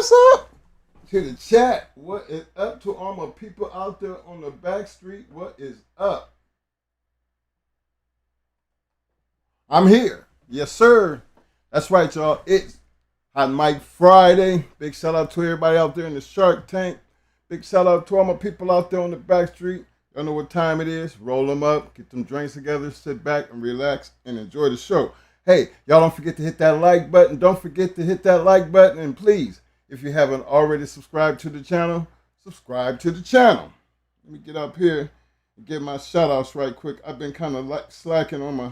What's up? To the chat. What is up to all my people out there on the back street? What is up? I'm here. Yes, sir. That's right, y'all. It's Hot Mike Friday. Big shout out to everybody out there in the Shark Tank. Big shout out to all my people out there on the back street. Y'all know what time it is. Roll them up, get them drinks together, sit back and relax and enjoy the show. Hey, y'all don't forget to hit that like button. Don't forget to hit that like button. And please, if you haven't already subscribed to the channel, subscribe to the channel. Let me get up here and get my shout outs right quick. I've been kind of slacking on my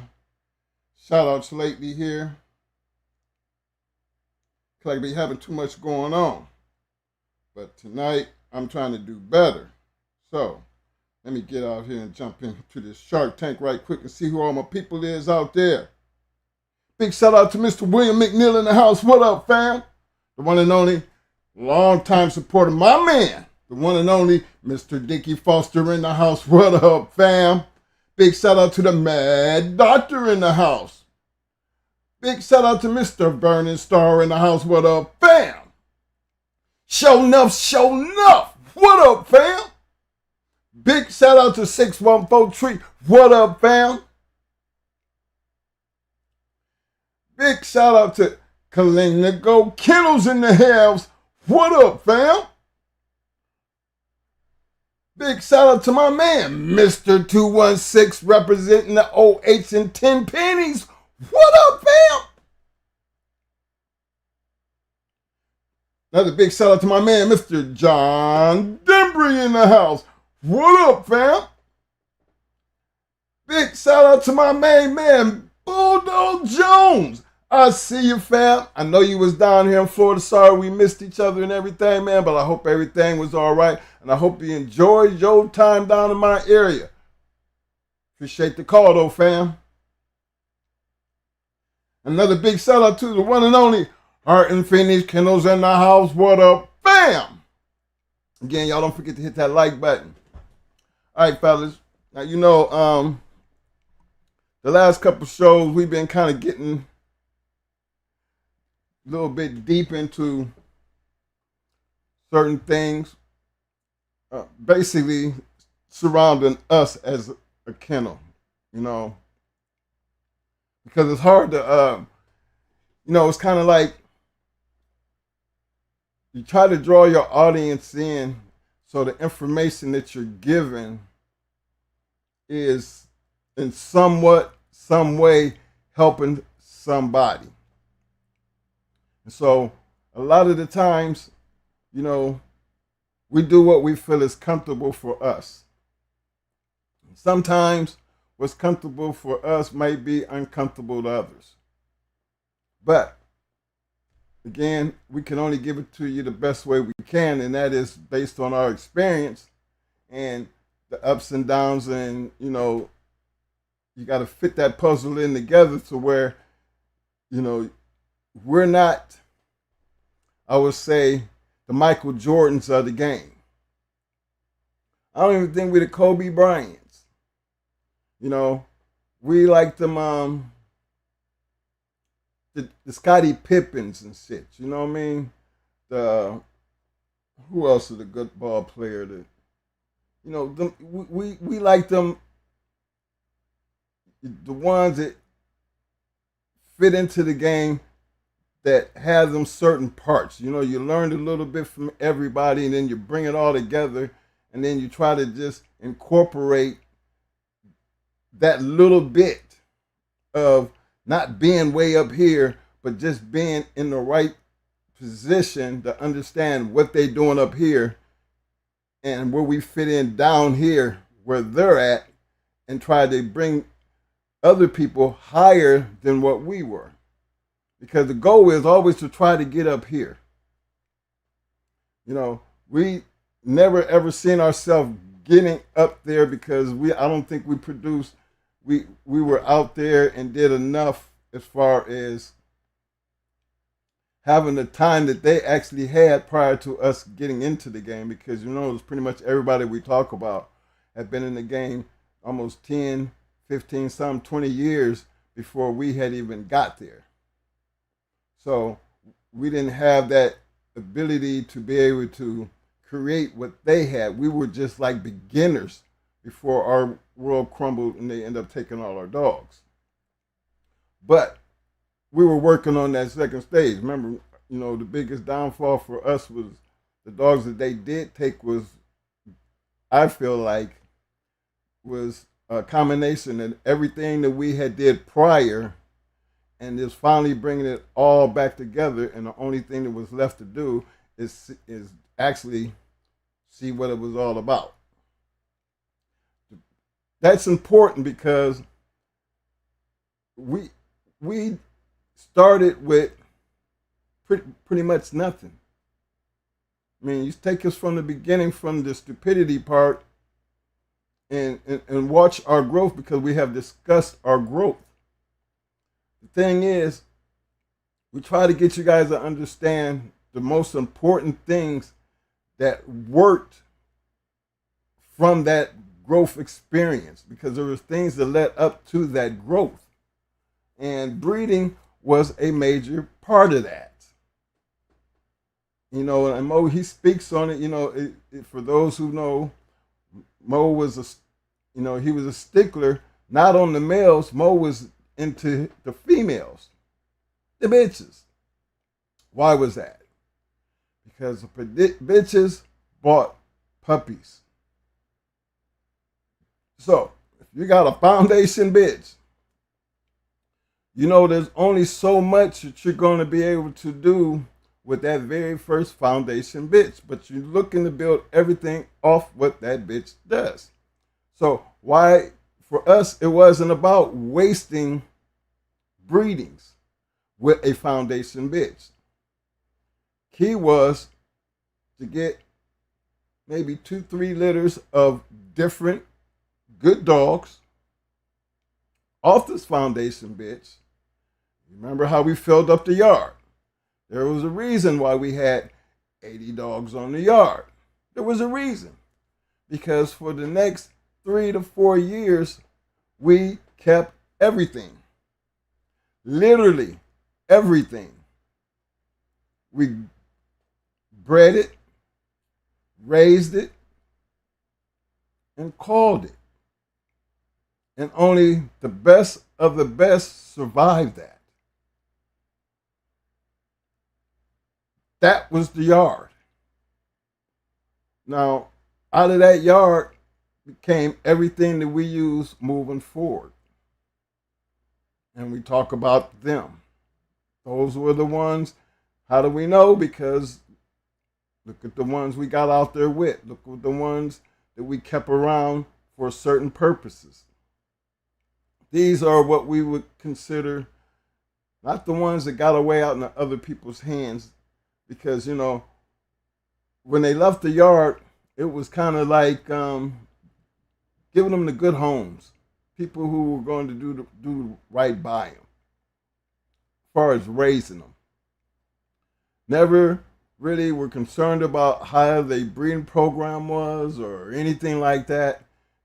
shout outs lately here. Like be having too much going on. But tonight, I'm trying to do better. So, let me get out here and jump into this Shark Tank right quick and see who all my people is out there. Big shout out to Mr. William McNeil in the house. What up, fam? The one and only long-time supporter, my man. The one and only Mr. Dickie Foster in the house. What up, fam? Big shout out to the Mad Doctor in the house. Big shout out to Mr. Burning Star in the house. What up, fam? Show enough, show enough. What up, fam? Big shout out to 614 Tree. What up, fam? Big shout out to Kalina Go Kennels in the house. What up, fam? Big shout out to my man, Mr. 216, representing the OH and 10 pennies. What up, fam? Another big shout out to my man, Mr. John Dembry in the house. What up, fam? Big shout out to my main man, Bulldog Jones. I see you, fam. I know you was down here in Florida. Sorry we missed each other and everything, man, but I hope everything was all right, and I hope you enjoyed your time down in my area. Appreciate the call, though, fam. Another big shout out to the one and only Art and Finish Kennels in the house. What up, fam? Again, y'all don't forget to hit that like button. All right, fellas. Now, you know, the last couple shows, we've been kind of getting a little bit deep into certain things, basically surrounding us as a kennel, you know, because it's hard to, you know, it's kind of like you try to draw your audience in so the information that you're given is in some way helping somebody. And so a lot of the times, you know, we do what we feel is comfortable for us. Sometimes what's comfortable for us might be uncomfortable to others. But again, we can only give it to you the best way we can, and that is based on our experience and the ups and downs, and, you know, you got to fit that puzzle in together to where, you know, we're not, I would say, the Michael Jordans of the game. I don't even think we're the Kobe Bryants. You know, we like them, the Scottie Pippins and shit. You know what I mean? Who else is a good ball player? That, you know, we like them, the ones that fit into the game, that have them certain parts. You know, you learned a little bit from everybody, and then you bring it all together, and then you try to just incorporate that little bit of not being way up here, but just being in the right position to understand what they're doing up here and where we fit in down here where they're at, and try to bring other people higher than what we were. Because the goal is always to try to get up here. You know, we never ever seen ourselves getting up there because I don't think we produced, we were out there and did enough as far as having the time that they actually had prior to us getting into the game. Because, you know, it's pretty much everybody we talk about had been in the game almost 10, 15, some 20 years before we had even got there. So we didn't have that ability to be able to create what they had. We were just like beginners before our world crumbled and they ended up taking all our dogs. But we were working on that second stage. Remember, the biggest downfall for us was the dogs that they did take was, I feel like, was a combination of everything that we had did prior and is finally bringing it all back together. And the only thing that was left to do is actually see what it was all about. That's important because we started with pretty much nothing. I mean, you take us from the beginning, from the stupidity part, and watch our growth, because we have discussed our growth. The thing is, we try to get you guys to understand the most important things that worked from that growth experience, because there was things that led up to that growth. And breeding was a major part of that. And Mo, he speaks on it. For those who know, Mo was he was a stickler, not on the males. Mo was into the females, the bitches. Why was that? Because the bitches bought puppies. So if you got a foundation bitch, there's only so much that you're going to be able to do with that very first foundation bitch, but you're looking to build everything off what that bitch does. So why, for us, it wasn't about wasting breedings with a foundation bitch. Key was to get maybe 2-3 litters of different good dogs off this foundation bitch. Remember how we filled up the yard? There was a reason why we had 80 dogs on the yard. There was a reason. Because for the next 3 to 4 years, we kept everything. Literally everything. We bred it, raised it, and called it. And only the best of the best survived that. That was the yard. Now, out of that yard became everything that we use moving forward. And we talk about them. Those were the ones. How do we know? Because look at the ones we got out there with. Look at the ones that we kept around for certain purposes. These are what we would consider not the ones that got away out in other people's hands. Because, when they left the yard, it was kind of like giving them the good homes. People who were going to do right by them. As far as raising them. Never really were concerned about how the breeding program was or anything like that.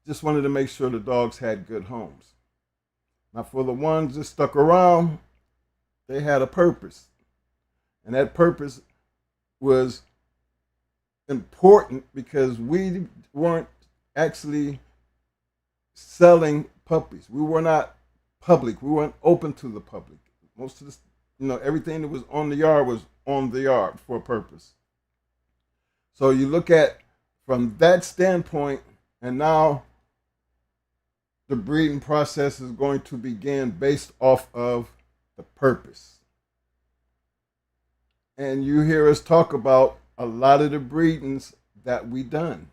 Just wanted to make sure the dogs had good homes. Now, for the ones that stuck around, they had a purpose. And that purpose was important because we weren't actually selling puppies. We were not public. We weren't open to the public. Most of this, everything that was on the yard was on the yard for a purpose. So you look at from that standpoint, and now the breeding process is going to begin based off of the purpose. And you hear us talk about a lot of the breedings that we done.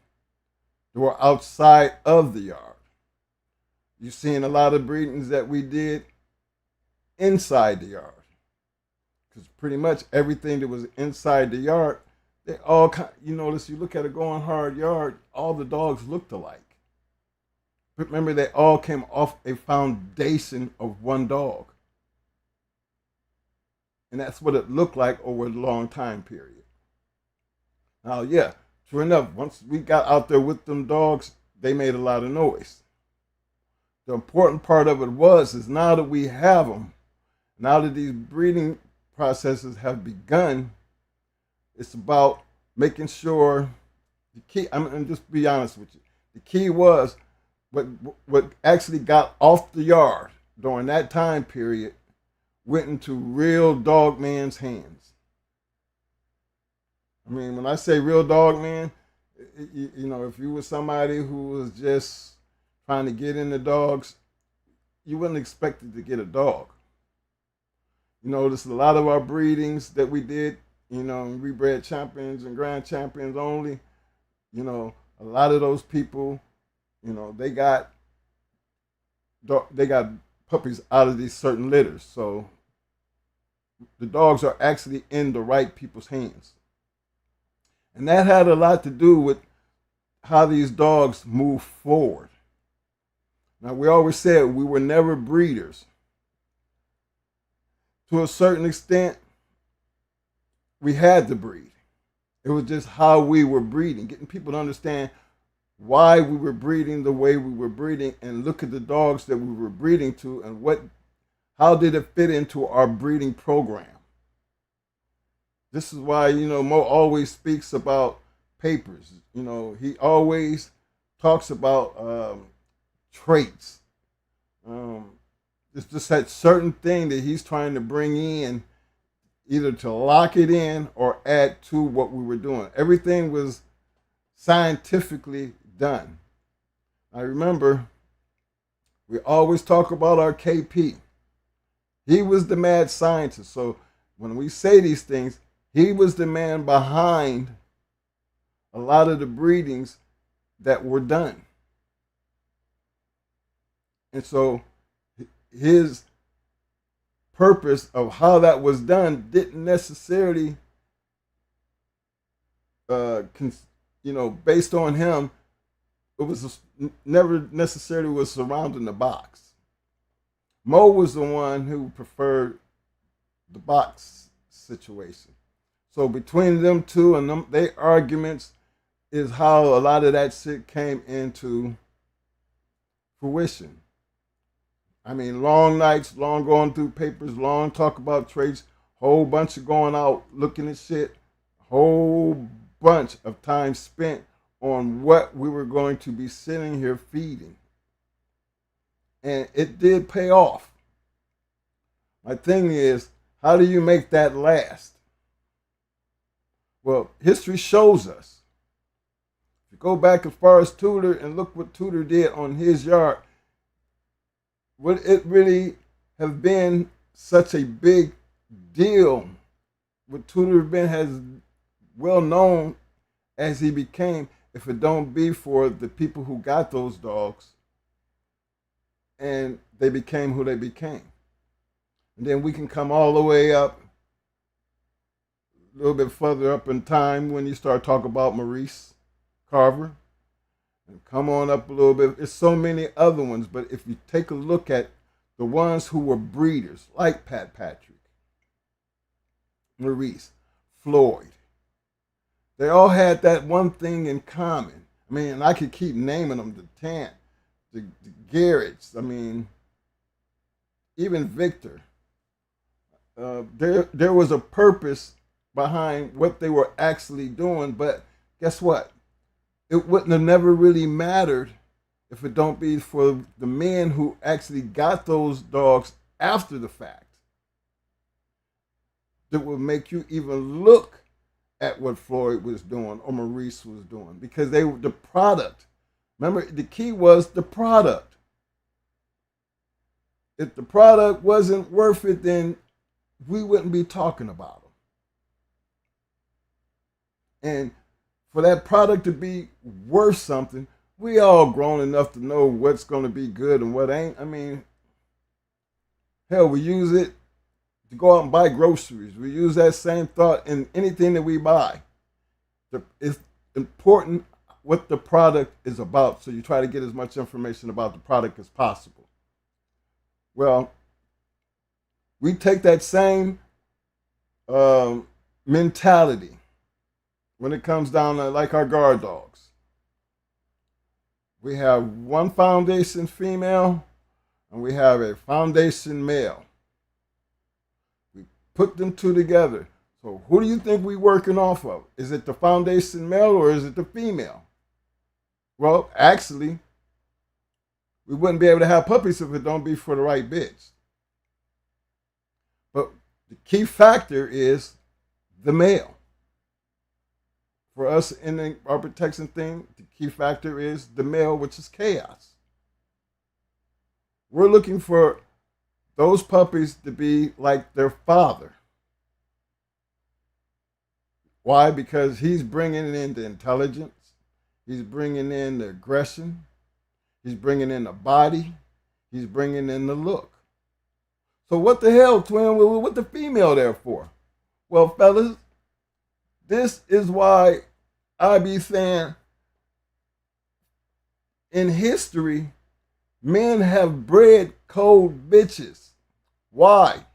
They were outside of the yard. You're seeing a lot of breedings that we did inside the yard. Because pretty much everything that was inside the yard, they all, you notice, you look at a going hard yard, all the dogs looked alike. But remember, they all came off a foundation of one dog. And that's what it looked like over a long time period. Now, yeah, sure enough, once we got out there with them dogs, they made a lot of noise. The important part of it is now that we have them, now that these breeding processes have begun, It's about making sure the key. I'm gonna just be honest with you. The key was what actually got off the yard during that time period went into real dog man's hands. I mean, when I say real dog man, you know, if you were somebody who was just trying to get into dogs, you wouldn't expect to get a dog. You know, there's a lot of our breedings that we did, you know, we bred champions and grand champions only. You know, a lot of those people, you know, they got puppies out of these certain litters. So the dogs are actually in the right people's hands. And that had a lot to do with how these dogs move forward. Now, we always said we were never breeders. To a certain extent, we had to breed. It was just how we were breeding, getting people to understand why we were breeding the way we were breeding, and look at the dogs that we were breeding to and how did it fit into our breeding program. This is why, you know, Mo always speaks about papers. You know, he always talks about traits. It's just that certain thing that he's trying to bring in, either to lock it in or add to what we were doing. Everything was scientifically done. I remember we always talk about our KP. He was the mad scientist. So when we say these things, he was the man behind a lot of the breedings that were done. And so his purpose of how that was done didn't necessarily, based on him, it was never necessarily was surrounding the box. Mo was the one who preferred the box situation. So between them two and their arguments is how a lot of that shit came into fruition. I mean, long nights, long going through papers, long talk about traits, whole bunch of going out looking at shit, whole bunch of time spent on what we were going to be sitting here feeding. And it did pay off. My thing is, how do you make that last? Well, history shows us. If you go back as far as Tudor and look what Tudor did on his yard, would it really have been such a big deal? Would Tudor have been as well known as he became if it don't be for the people who got those dogs and they became who they became? And then we can come all the way up, a little bit further up in time when you start talking about Maurice Carver. And come on up a little bit. There's so many other ones, but if you take a look at the ones who were breeders, like Pat Patrick, Maurice, Floyd, they all had that one thing in common. I mean, and I could keep naming them, the Tant, the Garretts, I mean, even Victor. There was a purpose behind what they were actually doing, but guess what? It wouldn't have never really mattered if it don't be for the men who actually got those dogs after the fact. That would make you even look at what Floyd was doing or Maurice was doing, because they were the product. Remember, the key was the product. If the product wasn't worth it, then we wouldn't be talking about them. And for that product to be worth something, we all grown enough to know what's going to be good and what ain't. I mean, hell, we use it to go out and buy groceries. We use that same thought in anything that we buy. It's important what the product is about, so you try to get as much information about the product as possible. Well, we take that same mentality when it comes down to like our guard dogs. We have one foundation female and we have a foundation male. We put them two together So who do you think we working off of? Is it the foundation male or is it the female? Well, actually, we wouldn't be able to have puppies if it don't be for the right bitch. But the key factor is the male. For us in our protection thing, the key factor is the male, which is chaos. We're looking for those puppies to be like their father. Why? Because he's bringing in the intelligence, he's bringing in the aggression, he's bringing in the body, he's bringing in the look. So what the hell, twin? What the female there for? Well, fellas, this is why I be saying in history, men have bred cold bitches. Why?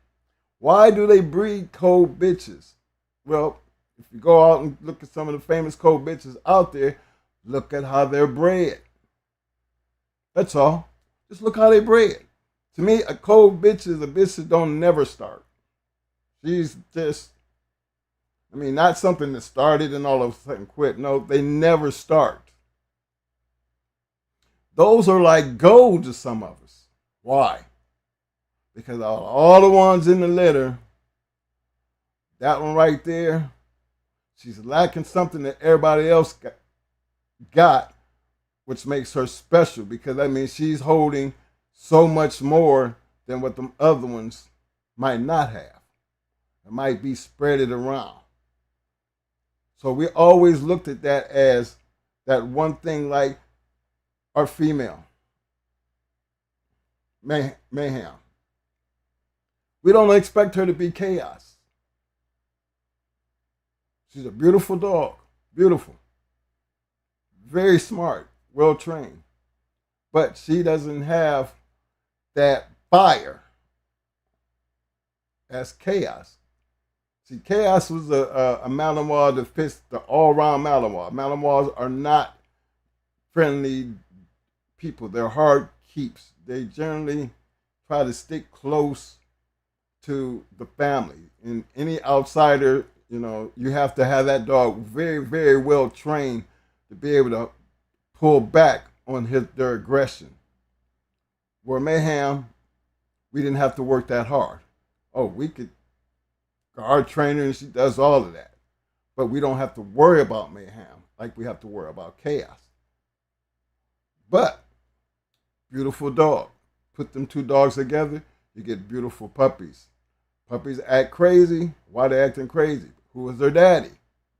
Why do they breed cold bitches? Well, if you go out and look at some of the famous cold bitches out there, look at how they're bred. That's all. Just look how they bred. To me, a cold bitch is a bitch that don't never start. She's just, not something that started and all of a sudden quit. No, they never start. Those are like gold to some of us. Why? Because all the ones in the litter, that one right there, she's lacking something that everybody else got, which makes her special, because that means she's holding so much more than what the other ones might not have. It might be spread it around. So we always looked at that as that one thing, like our female, mayhem. We don't expect her to be chaos. She's a beautiful dog, beautiful, very smart, well trained, but she doesn't have that fire as chaos. See, chaos was a Malinois that fits the all-round Malinois. Malinois are not friendly people. They're hard keeps. They generally try to stick close to the family. And any outsider, you have to have that dog very, very well trained to be able to pull back on their aggression. Where Mayhem, we didn't have to work that hard. Oh, we could, our trainer, and she does all of that. But we don't have to worry about Mayhem like we have to worry about chaos. But, beautiful dog. Put them two dogs together, you get beautiful puppies. Puppies act crazy. Why they acting crazy? Who is their daddy?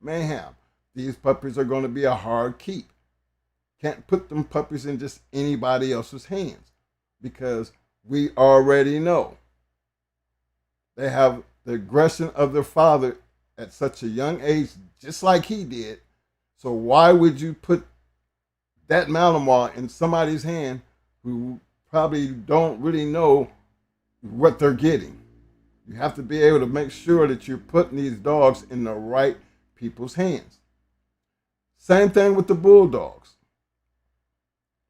Mayhem. These puppies are going to be a hard keep. Can't put them puppies in just anybody else's hands, because we already know they have the aggression of their father at such a young age, just like he did. So why would you put that Malinois in somebody's hand who probably don't really know what they're getting? You have to be able to make sure that you're putting these dogs in the right people's hands. Same thing with the bulldogs.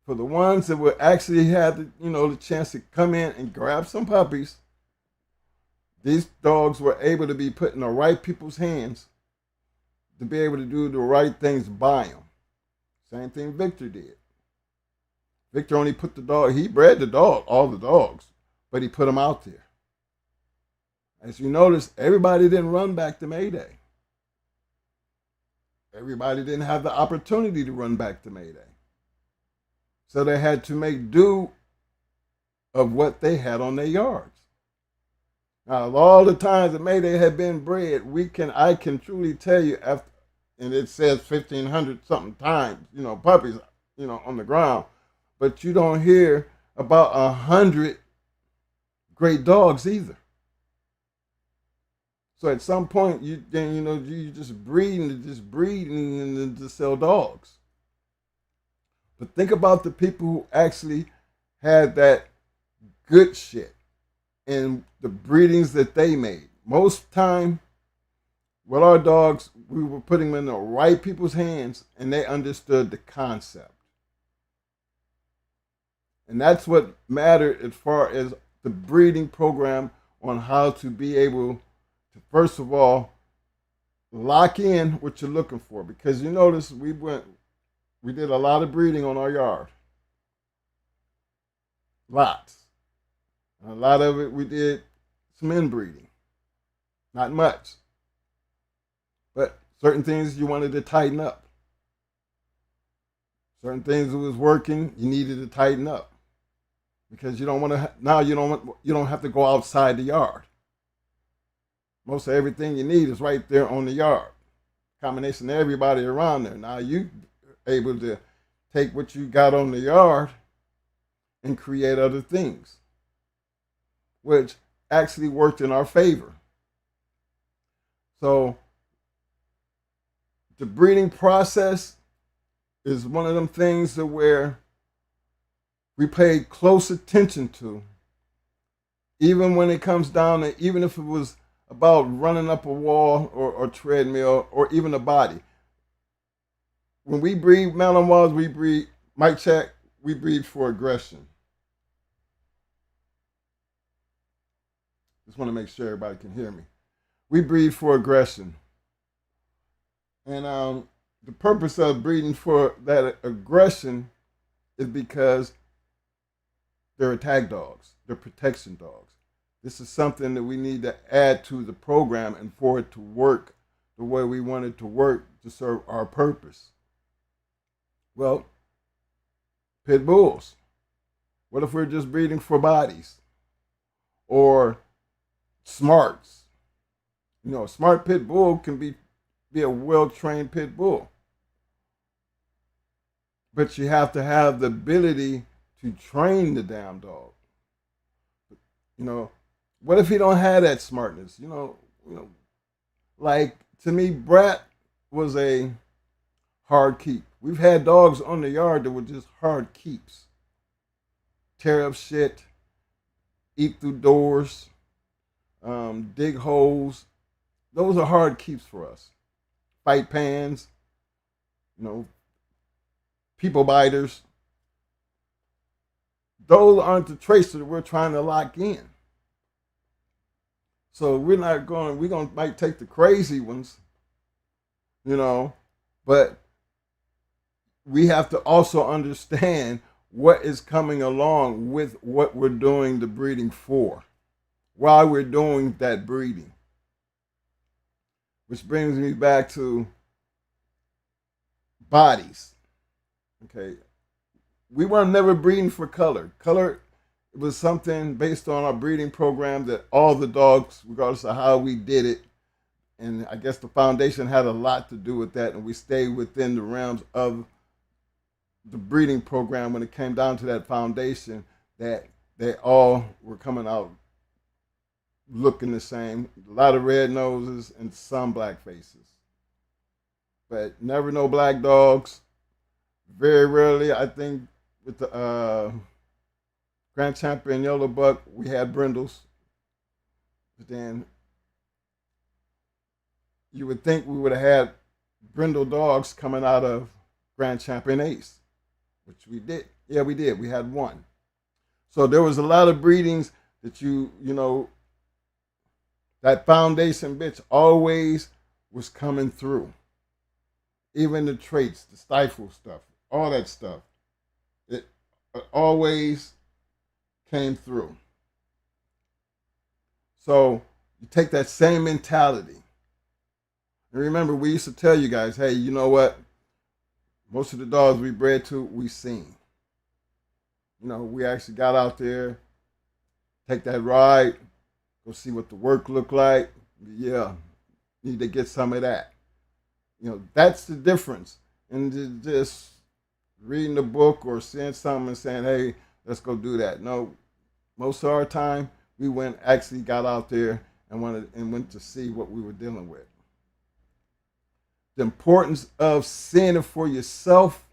For the ones that would actually have the chance to come in and grab some puppies, these dogs were able to be put in the right people's hands to be able to do the right things by them. Same thing Victor did. Victor only put the dog, he bred the dog, all the dogs, but he put them out there. As you notice, everybody didn't run back to Mayday. Everybody didn't have the opportunity to run back to Mayday. So they had to make do of what they had on their yards. Now, of all the times that Mayday had been bred, I can truly tell you, after, and it says 1,500 something times, puppies, on the ground, but you don't hear about 100 great dogs either. So at some point, you just breeding and to sell dogs. But think about the people who actually had that good shit and the breedings that they made. Most time, with our dogs, we were putting them in the right people's hands, and they understood the concept. And that's what mattered as far as the breeding program on how to be able to, first of all, lock in what you're looking for, because you notice we did a lot of breeding on our yard, lots. And a lot of it we did some inbreeding, not much, but certain things you wanted to tighten up. Certain things that was working, you needed to tighten up, because you don't want to. Now you don't have to go outside the yard. Most of everything you need is right there on the yard. Combination of everybody around there. Now you able to take what you got on the yard and create other things, which actually worked in our favor. So the breeding process is one of them things that where we paid close attention to, even when it comes down to, even if it was about running up a wall or treadmill or even a body. When we breed Malinois, we breed, mic check, we breed for aggression. Just want to make sure everybody can hear me. We breed for aggression. And the purpose of breeding for that aggression is because they're attack dogs, they're protection dogs. This is something that we need to add to the program and for it to work the way we want it to work to serve our purpose. Well, pit bulls. What if we're just breeding for bodies? Or smarts. You know, a smart pit bull can be a well-trained pit bull. But you have to have the ability to train the damn dog. You know, what if he don't have that smartness? You know, like to me, Brat was a hard keep. We've had dogs on the yard that were just hard keeps. Tear up shit, eat through doors, dig holes. Those are hard keeps for us. Fight pans, you know, people biters. Those aren't the traits that we're trying to lock in. So we're going to might take the crazy ones, you know, but we have to also understand what is coming along with what we're doing the breeding for, why we're doing that breeding. Which brings me back to bodies. Okay. We weren't never breeding for color. Color was something based on our breeding program that all the dogs, regardless of how we did it, and I guess the foundation had a lot to do with that, and we stayed within the realms of the breeding program when it came down to that foundation, that they all were coming out looking the same. A lot of red noses and some black faces. But never no black dogs. Very rarely, I think, with the Grand Champion Yellow Buck, we had brindles. But then you would think we would have had brindle dogs coming out of Grand Champion Ace, which we did. Yeah, we did. We had one. So there was a lot of breedings that you know, that foundation bitch always was coming through. Even the traits, the stifle stuff, all that stuff. It always came through. So you take that same mentality. And remember, we used to tell you guys, hey, you know what? Most of the dogs we bred to, we seen. You know, we actually got out there, take that ride, go see what the work looked like. Yeah, need to get some of that. You know, that's the difference. And just reading the book or seeing something and saying, hey, let's go do that. No, most of our time, we actually got out there and went to see what we were dealing with. The importance of seeing it for yourself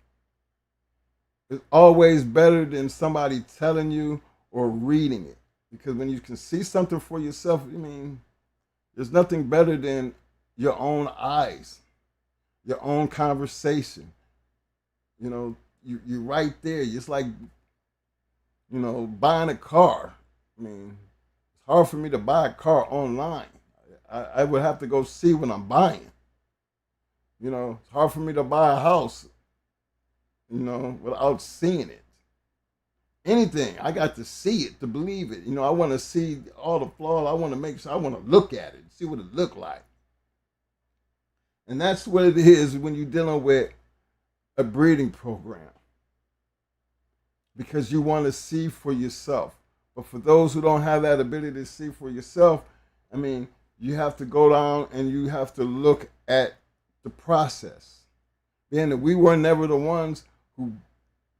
is always better than somebody telling you or reading it. Because when you can see something for yourself, I mean, there's nothing better than your own eyes, your own conversation. You know, you're right there. It's like, you know, buying a car. I mean, it's hard for me to buy a car online. I would have to go see what I'm buying. You know, it's hard for me to buy a house, you know, without seeing it. Anything, I got to see it to believe it. You know, I want to see all the flaws. I want to make sure, I want to look at it, see what it look like. And that's what it is when you're dealing with a breeding program, because you want to see for yourself. But for those who don't have that ability to see for yourself, I mean, you have to go down and you have to look at the process. Being that we were never the ones who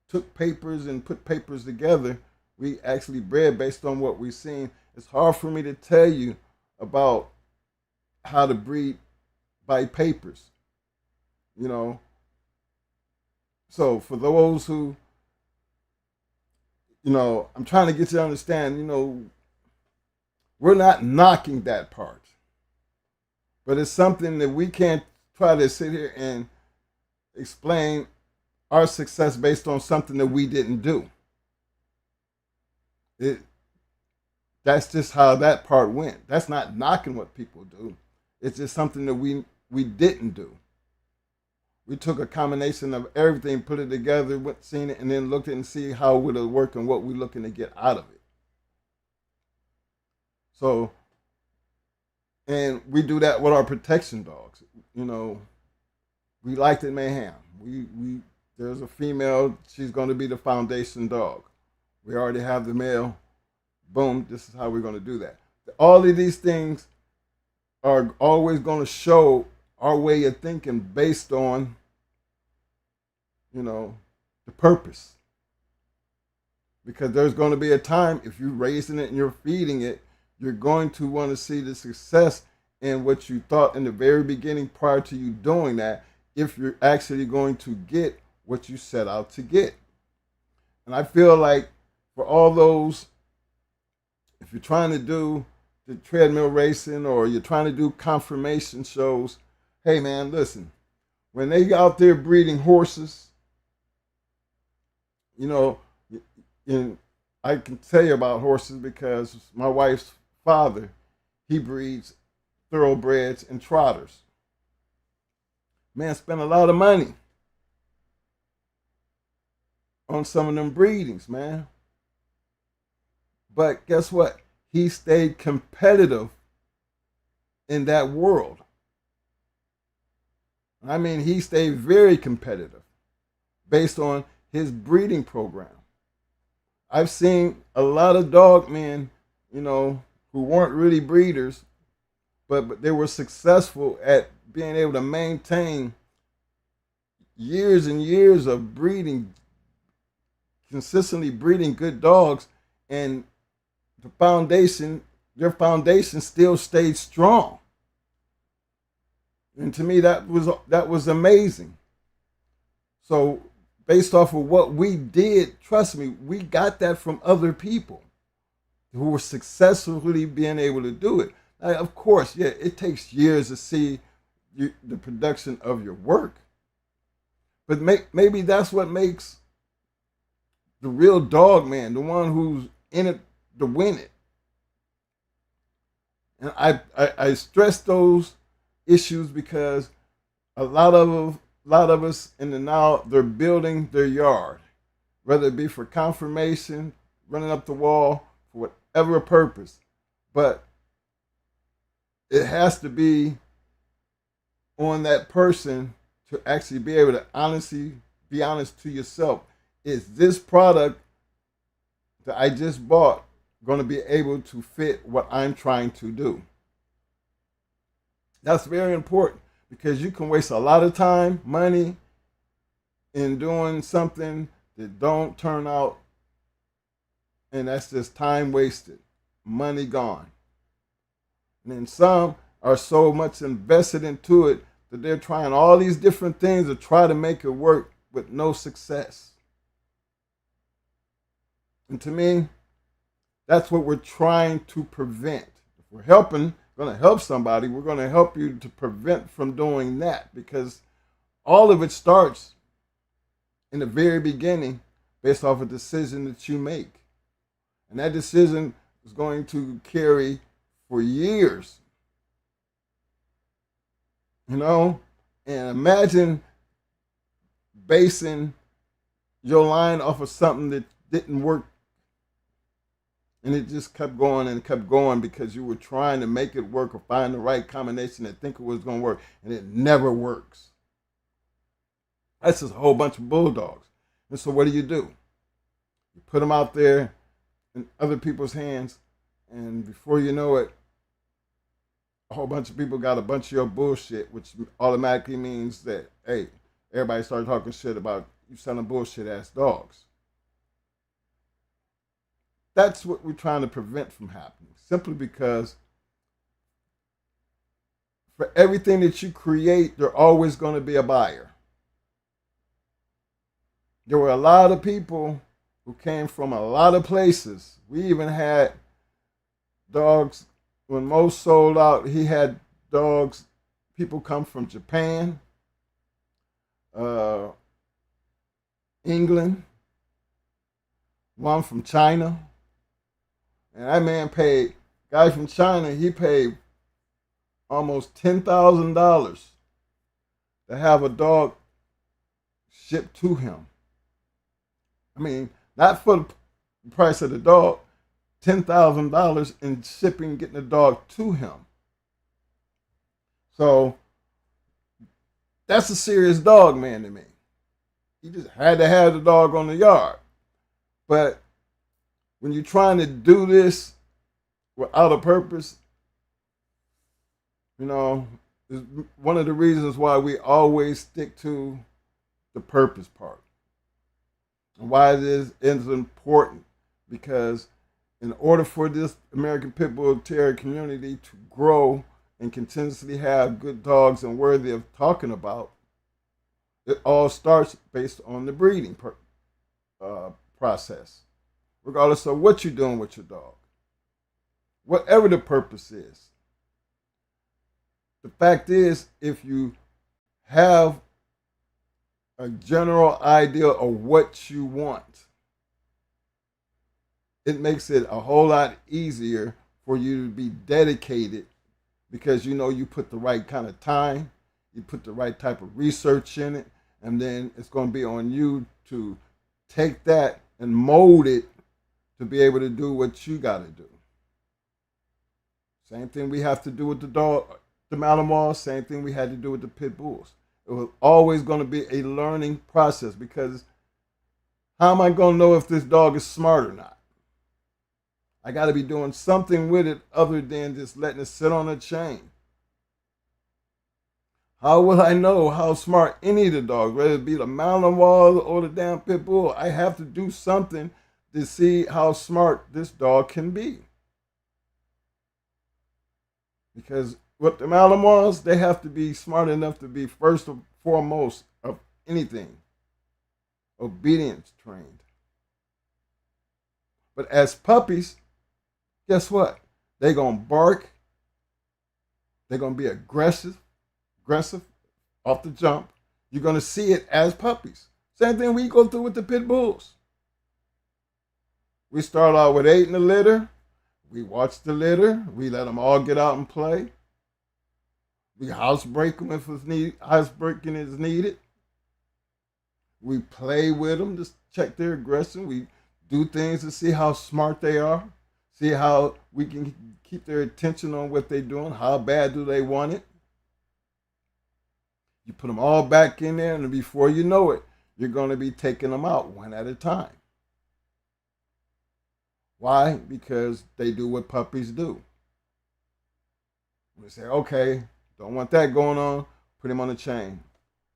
took papers and put papers together, we actually bred based on what we've seen. It's hard for me to tell you about how to breed by papers, you know. So for those who, you know, I'm trying to get you to understand, you know, we're not knocking that part, but it's something that we can't try to sit here and explain our success based on something that we didn't do. That's just how that part went. That's not knocking what people do. It's just something that we didn't do. We took a combination of everything, put it together, went, seen it, and then looked at it and see how it would work and what we're looking to get out of it. So, and we do that with our protection dogs. You know, we liked it mayhem. There's a female, she's going to be the foundation dog. We already have the male. Boom, this is how we're going to do that. All of these things are always going to show our way of thinking based on, you know, the purpose. Because there's going to be a time, if you're raising it and you're feeding it, you're going to want to see the success in what you thought in the very beginning prior to you doing that, if you're actually going to get what you set out to get. And I feel like for all those, if you're trying to do the treadmill racing or you're trying to do confirmation shows, hey man, listen, when they out there breeding horses, you know, and I can tell you about horses because my wife's father, he breeds thoroughbreds and trotters. Man spent a lot of money on some of them breedings, man. But guess what? He stayed competitive in that world. I mean, he stayed very competitive based on his breeding program. I've seen a lot of dog men, you know, who weren't really breeders, but they were successful at being able to maintain years and years of breeding, consistently breeding good dogs, and their foundation still stayed strong. And to me, that was amazing. So based off of what we did, trust me, we got that from other people who were successfully being able to do it. Now, of course, yeah, it takes years to see the production of your work. But maybe that's what makes the real dog man, the one who's in it to win it. And I stress those issues because a lot of us in the now, they're building their yard, whether it be for confirmation, running up the wall, for whatever purpose. But it has to be on that person to actually be able to honestly be honest to yourself. Is this product that I just bought going to be able to fit what I'm trying to do? That's very important because you can waste a lot of time, money in doing something that don't turn out, and that's just time wasted, money gone. And then some are so much invested into it that they're trying all these different things to try to make it work with no success. And to me, that's what we're trying to prevent. If we're going to help somebody, we're going to help you to prevent from doing that, because all of it starts in the very beginning based off a decision that you make. And that decision is going to carry for years. You know, And imagine basing your line off of something that didn't work, and it just kept going and kept going because you were trying to make it work or find the right combination and think it was going to work, and it never works. That's just a whole bunch of bulldogs. And so what do? You put them out there in other people's hands, and before you know it, a whole bunch of people got a bunch of your bullshit, which automatically means that, hey, everybody started talking shit about you selling bullshit ass dogs. That's what we're trying to prevent from happening, simply because for everything that you create, there's always going to be a buyer. There were a lot of people who came from a lot of places. We even had dogs, when Mo sold out, he had dogs, people come from Japan, uh, England, one from China. And that man paid, guy from China, he paid almost $10,000 to have a dog shipped to him. I mean, not for the price of the dog, $10,000 in shipping, getting the dog to him. So that's a serious dog man to me. He just had to have the dog on the yard. But when you're trying to do this without a purpose, you know, is one of the reasons why we always stick to the purpose part. And why it is important, because in order for this American Pit Bull Terrier community to grow and continuously have good dogs and worthy of talking about, it all starts based on the breeding process, regardless of what you're doing with your dog, whatever the purpose is. The fact is, if you have a general idea of what you want, it makes it a whole lot easier for you to be dedicated, because you know you put the right kind of time, you put the right type of research in it, and then it's going to be on you to take that and mold it to be able to do what you got to do. Same thing we have to do with the Malinois, same thing we had to do with the Pit Bulls. It was always going to be a learning process, because how am I going to know if this dog is smart or not? I got to be doing something with it other than just letting it sit on a chain. How will I know how smart any of the dogs, whether it be the Malinois or the damn Pit Bull? I have to do something to see how smart this dog can be. Because with the Malinois, they have to be smart enough to be first and foremost of anything, obedience trained. But as puppies, guess what? They're going to bark. They're going to be aggressive off the jump. You're going to see it as puppies. Same thing we go through with the Pit Bulls. We start out with 8 in the litter. We watch the litter. We let them all get out and play. We housebreak them if it's needed. Housebreaking is needed. We play with them to check their aggression. We do things to see how smart they are. See how we can keep their attention on what they're doing. How bad do they want it? You put them all back in there, and before you know it, you're going to be taking them out one at a time. Why? Because they do what puppies do. We say, okay, don't want that going on, put him on the chain.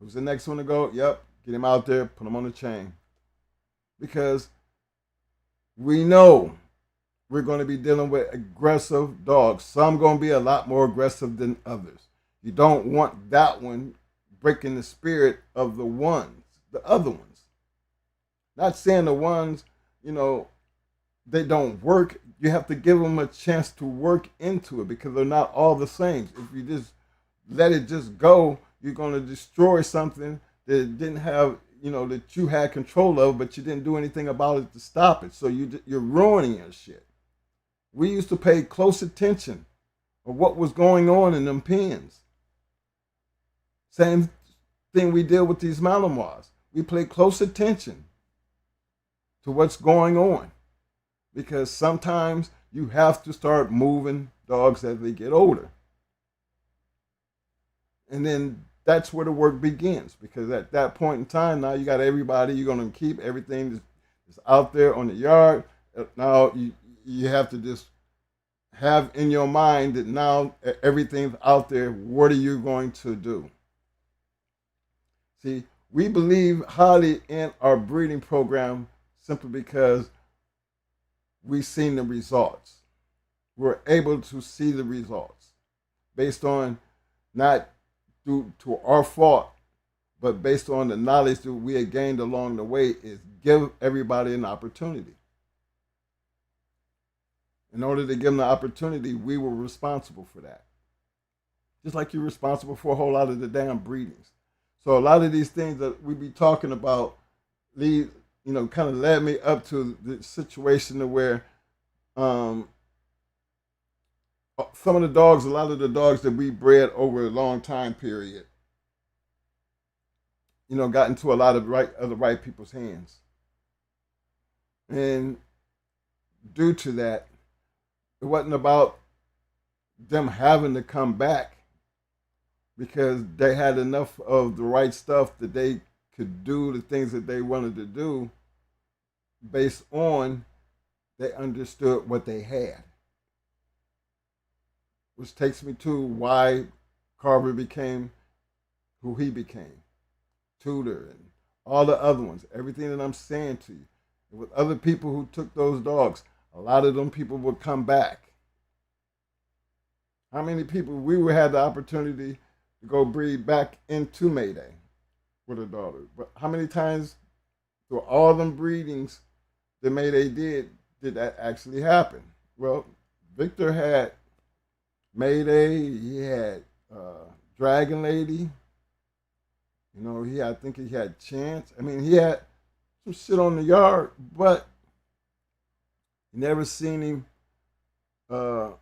Who's the next one to go? Yep, get him out there, put him on the chain. Because we know we're going to be dealing with aggressive dogs. Some going to be a lot more aggressive than others. You don't want that one breaking the spirit of the other ones. Not saying the ones, they don't work. You have to give them a chance to work into it, because they're not all the same. If you just let it just go, you're going to destroy something that didn't have, that you had control of, but you didn't do anything about it to stop it. So you're ruining your shit. We used to pay close attention of what was going on in them pens. Same thing we did with these Malinois. We pay close attention to what's going on, because sometimes you have to start moving dogs as they get older. And then that's where the work begins, because at that point in time, now you got everybody, you're going to keep everything that's out there on the yard. Now you have to just have in your mind that now everything's out there. What are you going to do? See, we believe highly in our breeding program simply because we've seen the results. We're able to see the results based on not due to our fault, but based on the knowledge that we have gained along the way, is give everybody an opportunity. In order to give them the opportunity, we were responsible for that. Just like you're responsible for a whole lot of the damn breedings. So a lot of these things that we be talking about lead, kind of led me up to the situation where some of the dogs, a lot of the dogs that we bred over a long time period, got into a lot of the right people's hands. And due to that, it wasn't about them having to come back, because they had enough of the right stuff that they could do the things that they wanted to do based on they understood what they had. Which takes me to why Carver became who he became. Tudor and all the other ones. Everything that I'm saying to you. With other people who took those dogs, a lot of them people would come back. How many people we had the opportunity to go breed back into Mayday with a daughter? But how many times through all them breedings that Mayday did that actually happen? Well, Victor had Mayday, he had Dragon Lady. I think he had Chance. I mean, he had some shit on the yard, but never seen him. I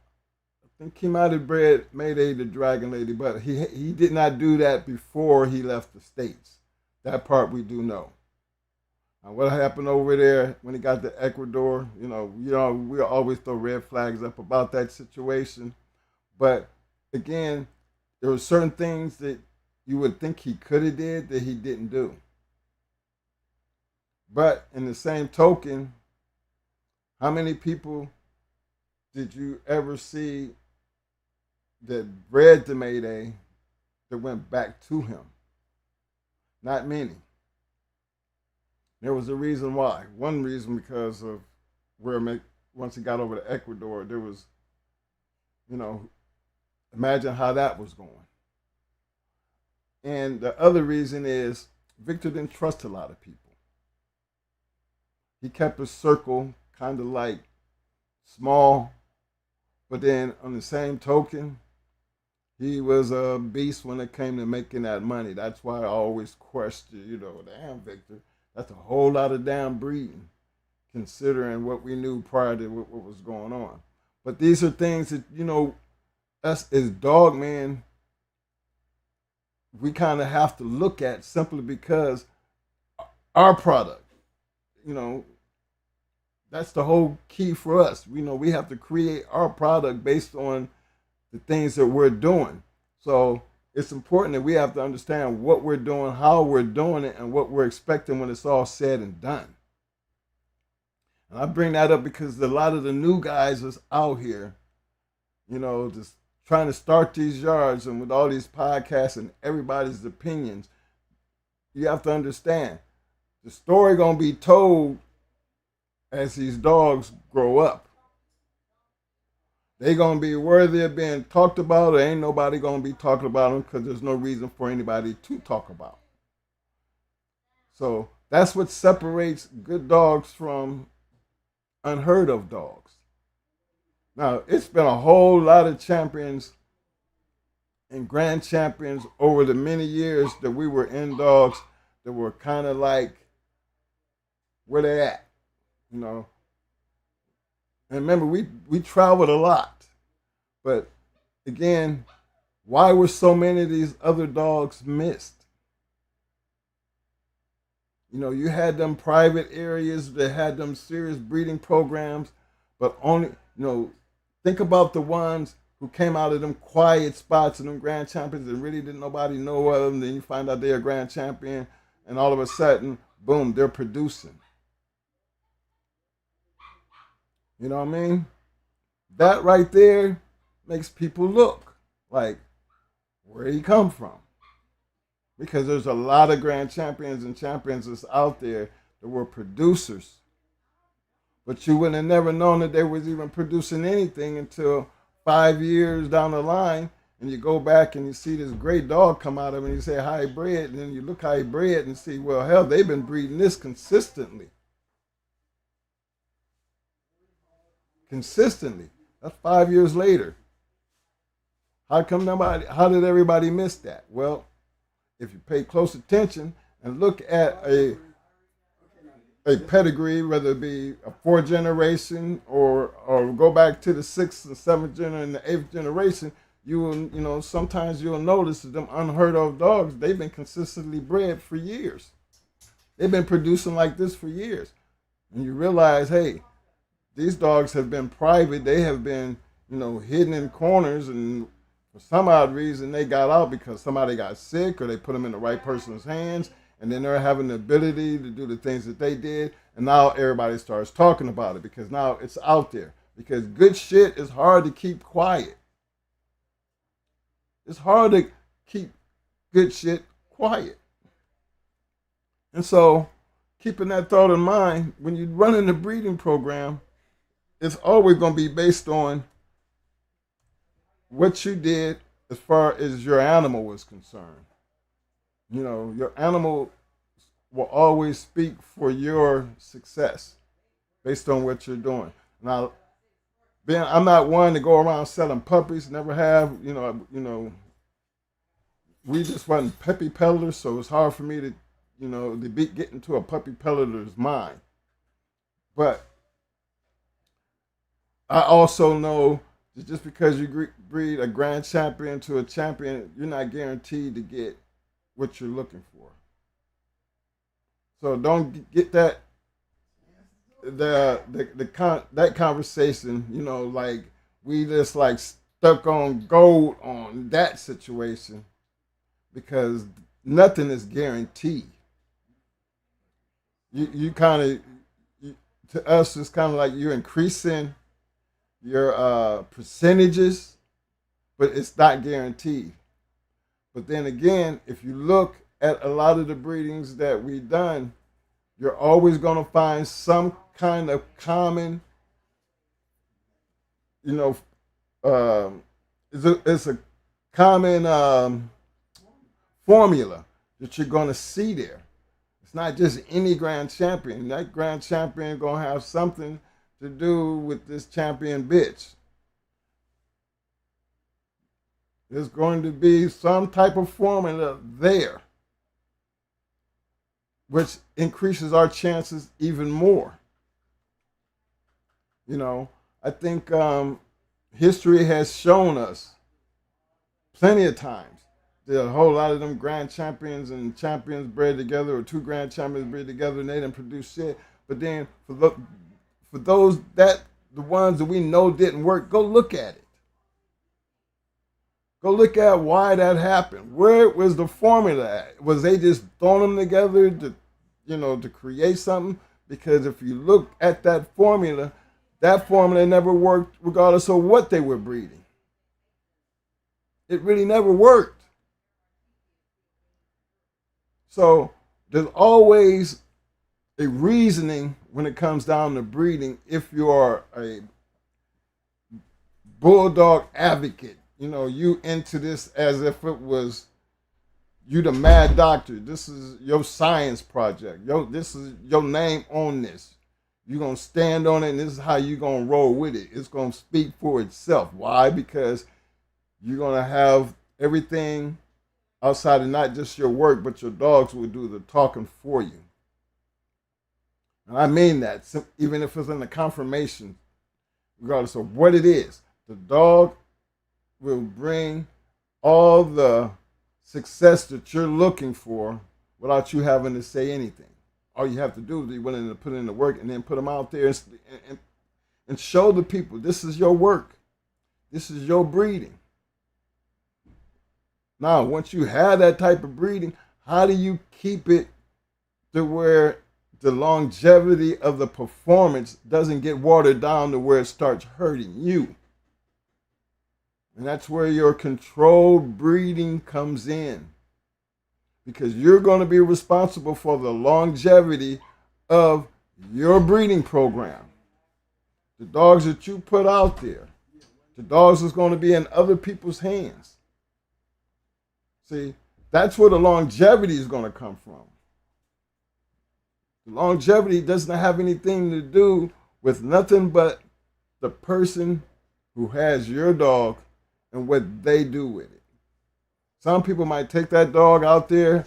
think he might have bred Mayday the Dragon Lady, but he did not do that before he left the States. That part we do know. And what happened over there when he got to Ecuador, we always throw red flags up about that situation. But again, there were certain things that you would think he could have did that he didn't do. But in the same token, how many people did you ever see that bred the Mayday that went back to him? Not many. There was a reason why. One reason because of once he got over to Ecuador, there was, imagine how that was going. And the other reason is Victor didn't trust a lot of people. He kept his circle kind of like small, but then on the same token, he was a beast when it came to making that money. That's why I always question, damn, Victor, that's a whole lot of damn breeding, considering what we knew prior to what was going on. But these are things that, us as dog men, we kind of have to look at simply because our product, that's the whole key for us. We have to create our product based on the things that we're doing. So it's important that we have to understand what we're doing, how we're doing it, and what we're expecting when it's all said and done. And I bring that up because a lot of the new guys is out here, just trying to start these yards, and with all these podcasts and everybody's opinions, you have to understand the story gonna be told as these dogs grow up. They gonna be worthy of being talked about, or ain't nobody gonna be talking about them because there's no reason for anybody to talk about. So that's what separates good dogs from unheard of dogs. Now, it's been a whole lot of champions and grand champions over the many years that we were in dogs that were kind of like where they at, And remember, we traveled a lot. But again, why were so many of these other dogs missed? You know, you had them private areas that had them serious breeding programs, but only, think about the ones who came out of them quiet spots and them grand champions and really didn't nobody know of them. Then you find out they're a grand champion, and all of a sudden, boom, they're producing. You know what I mean? That right there makes people look like, where did he come from? Because there's a lot of grand champions and champions that's out there that were producers. But you would have never known that they was even producing anything until 5 years down the line, and you go back and you see this great dog come out of it, and you say hybrid, and then you look hybrid and see, well, hell, they've been breeding this consistently. Consistently. That's 5 years later. How did everybody miss that? Well, if you pay close attention and look at a pedigree, whether it be a 4th generation or go back to the 6th and 7th generation and the 8th generation, you will, sometimes you'll notice that them unheard of dogs, they've been consistently bred for years. They've been producing like this for years. And you realize, hey, these dogs have been private. They have been, hidden in corners, and for some odd reason they got out because somebody got sick or they put them in the right person's hands, and then they're having the ability to do the things that they did, and now everybody starts talking about it because now it's out there. Because good shit is hard to keep quiet. It's hard to keep good shit quiet. And so, keeping that thought in mind, when you run in the breeding program, it's always going to be based on what you did as far as your animal was concerned. Your animal will always speak for your success based on what you're doing. Now, I'm not one to go around selling puppies. Never have. We just wasn't puppy peddlers, so it's hard for me to, to get into a puppy peddler's mind. But I also know that just because you breed a grand champion to a champion, you're not guaranteed to get what you're looking for. So don't get that that conversation, like we just like stuck on gold on that situation, because nothing is guaranteed. You kind of, to us, it's kind of like you're increasing your percentages, but it's not guaranteed. But then again, if you look at a lot of the breedings that we've done, you're always going to find some kind of common, it's a common formula that you're going to see there. It's not just any grand champion. That grand champion going to have something to do with this champion bitch. There's going to be some type of formula there, which increases our chances even more. I think history has shown us plenty of times that a whole lot of them grand champions and champions bred together, or 2 grand champions bred together, and they didn't produce shit. But then for those that the ones that we know didn't work, go look at it. Go look at why that happened. Where was the formula at? Was they just throwing them together to create something? Because if you look at that formula never worked regardless of what they were breeding. It really never worked. So there's always a reasoning when it comes down to breeding. If you are a bulldog advocate, you into this as if it was you the mad doctor. This is your science project. This is your name on this. You're going to stand on it, and this is how you're going to roll with it. It's going to speak for itself. Why? Because you're going to have everything outside of not just your work, but your dogs will do the talking for you. And I mean that, even if it's in the confirmation, regardless of what it is, the dog will bring all the success that you're looking for without you having to say anything. All you have to do is be willing to put in the work and then put them out there and show the people this is your work. This is your breeding. Now, once you have that type of breeding, how do you keep it to where the longevity of the performance doesn't get watered down to where it starts hurting you? And that's where your controlled breeding comes in. Because you're going to be responsible for the longevity of your breeding program. The dogs that you put out there, the dogs that's going to be in other people's hands. See, that's where the longevity is going to come from. The longevity doesn't have anything to do with nothing but the person who has your dog and what they do with it. Some people might take that dog out there,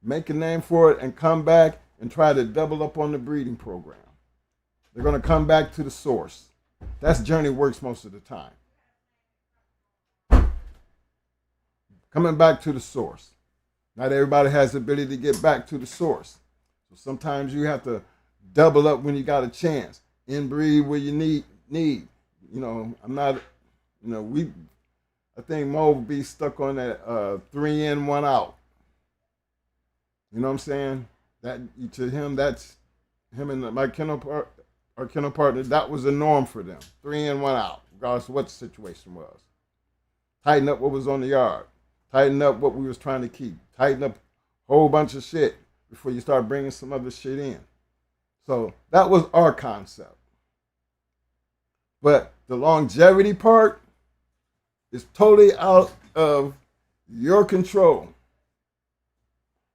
make a name for it, and come back and try to double up on the breeding program. They're going to come back to the source. That's Journey Works most of the time. Coming back to the source. Not everybody has the ability to get back to the source. So sometimes you have to double up when you got a chance. Inbreed where you need. You know, I'm not, you know, I think Mo would be stuck on that 3 in, 1 out. You know what I'm saying? That to him, that's him and my our kennel partner. That was the norm for them. 3 in, 1 out, regardless of what the situation was. Tighten up what was on the yard. Tighten up what we was trying to keep. Tighten up a whole bunch of shit before you start bringing some other shit in. So that was our concept. But the longevity part is totally out of your control.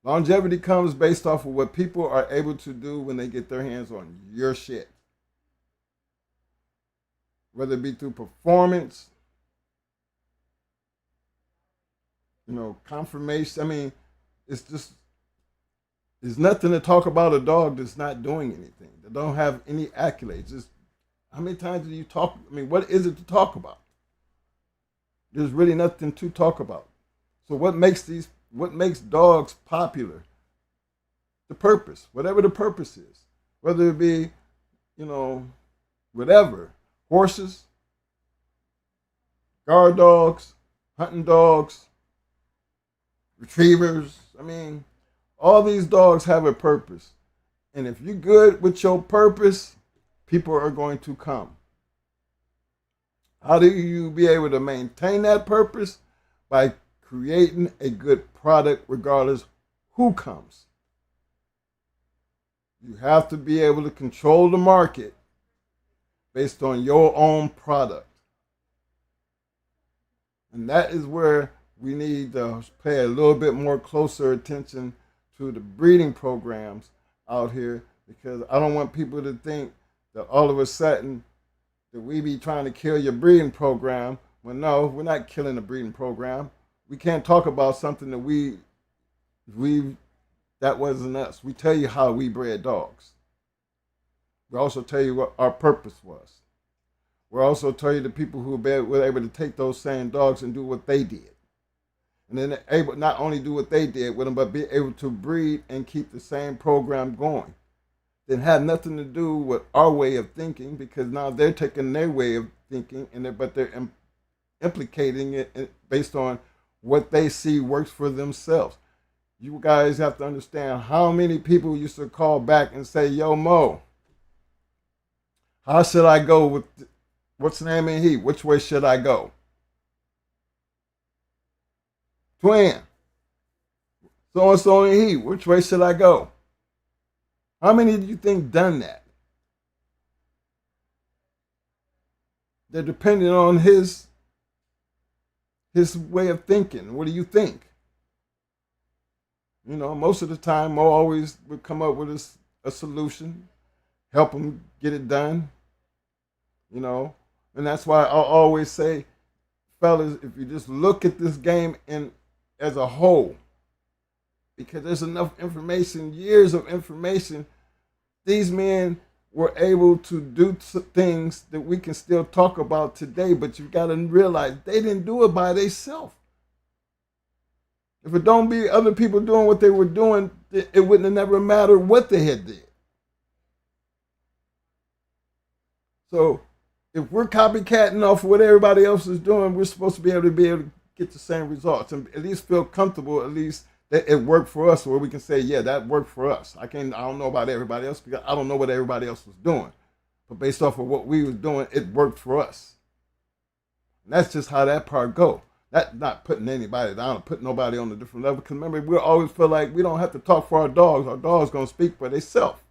Longevity comes based off of what people are able to do when they get their hands on your shit. Whether it be through performance, you know, confirmation. I mean, there's nothing to talk about a dog that's not doing anything, that don't have any accolades. Just how many times do you talk? I mean, what is it to talk about? There's really nothing to talk about. So what makes dogs popular? The purpose, whatever the purpose is, whether it be, you know, whatever, horses, guard dogs, hunting dogs, retrievers. I mean, all these dogs have a purpose. And if you're good with your purpose, people are going to come. How do you be able to maintain that purpose? By creating a good product regardless who comes. You have to be able to control the market based on your own product. And that is where we need to pay a little bit more closer attention to the breeding programs out here, because I don't want people to think that all of a sudden that we be trying to kill your breeding program. Well, no, we're not killing the breeding program. We can't talk about something that that wasn't us. We tell you how we bred dogs. We also tell you what our purpose was. We also tell you the people who were able to take those same dogs and do what they did. And then able not only do what they did with them, but be able to breed and keep the same program going. It had nothing to do with our way of thinking, because now they're taking their way of thinking, but they're implicating it based on what they see works for themselves. You guys have to understand how many people used to call back and say, "Yo, Mo, how should I go with what's the name in he? Which way should I go? Twin, so-and-so in he, which way should I go?" How many do you think done that? They're dependent on his way of thinking. What do you think? You know, most of the time, Mo always would come up with a solution, help him get it done. You know, and that's why I'll always say, fellas, if you just look at this game as a whole, because there's enough information, years of information, these men were able to do things that we can still talk about today, but you got to realize they didn't do it by themselves. If it don't be other people doing what they were doing, it wouldn't have never mattered what they had did. So if we're copycatting off what everybody else is doing, we're supposed to be able to get the same results and at least feel comfortable, at least that it worked for us, where we can say, yeah, that worked for us. I don't know about everybody else because I don't know what everybody else was doing. But based off of what we was doing, it worked for us. And that's just how that part go. That's not putting anybody down or putting nobody on a different level. Because remember, we always feel like we don't have to talk for our dogs. Our dogs going to speak for themselves.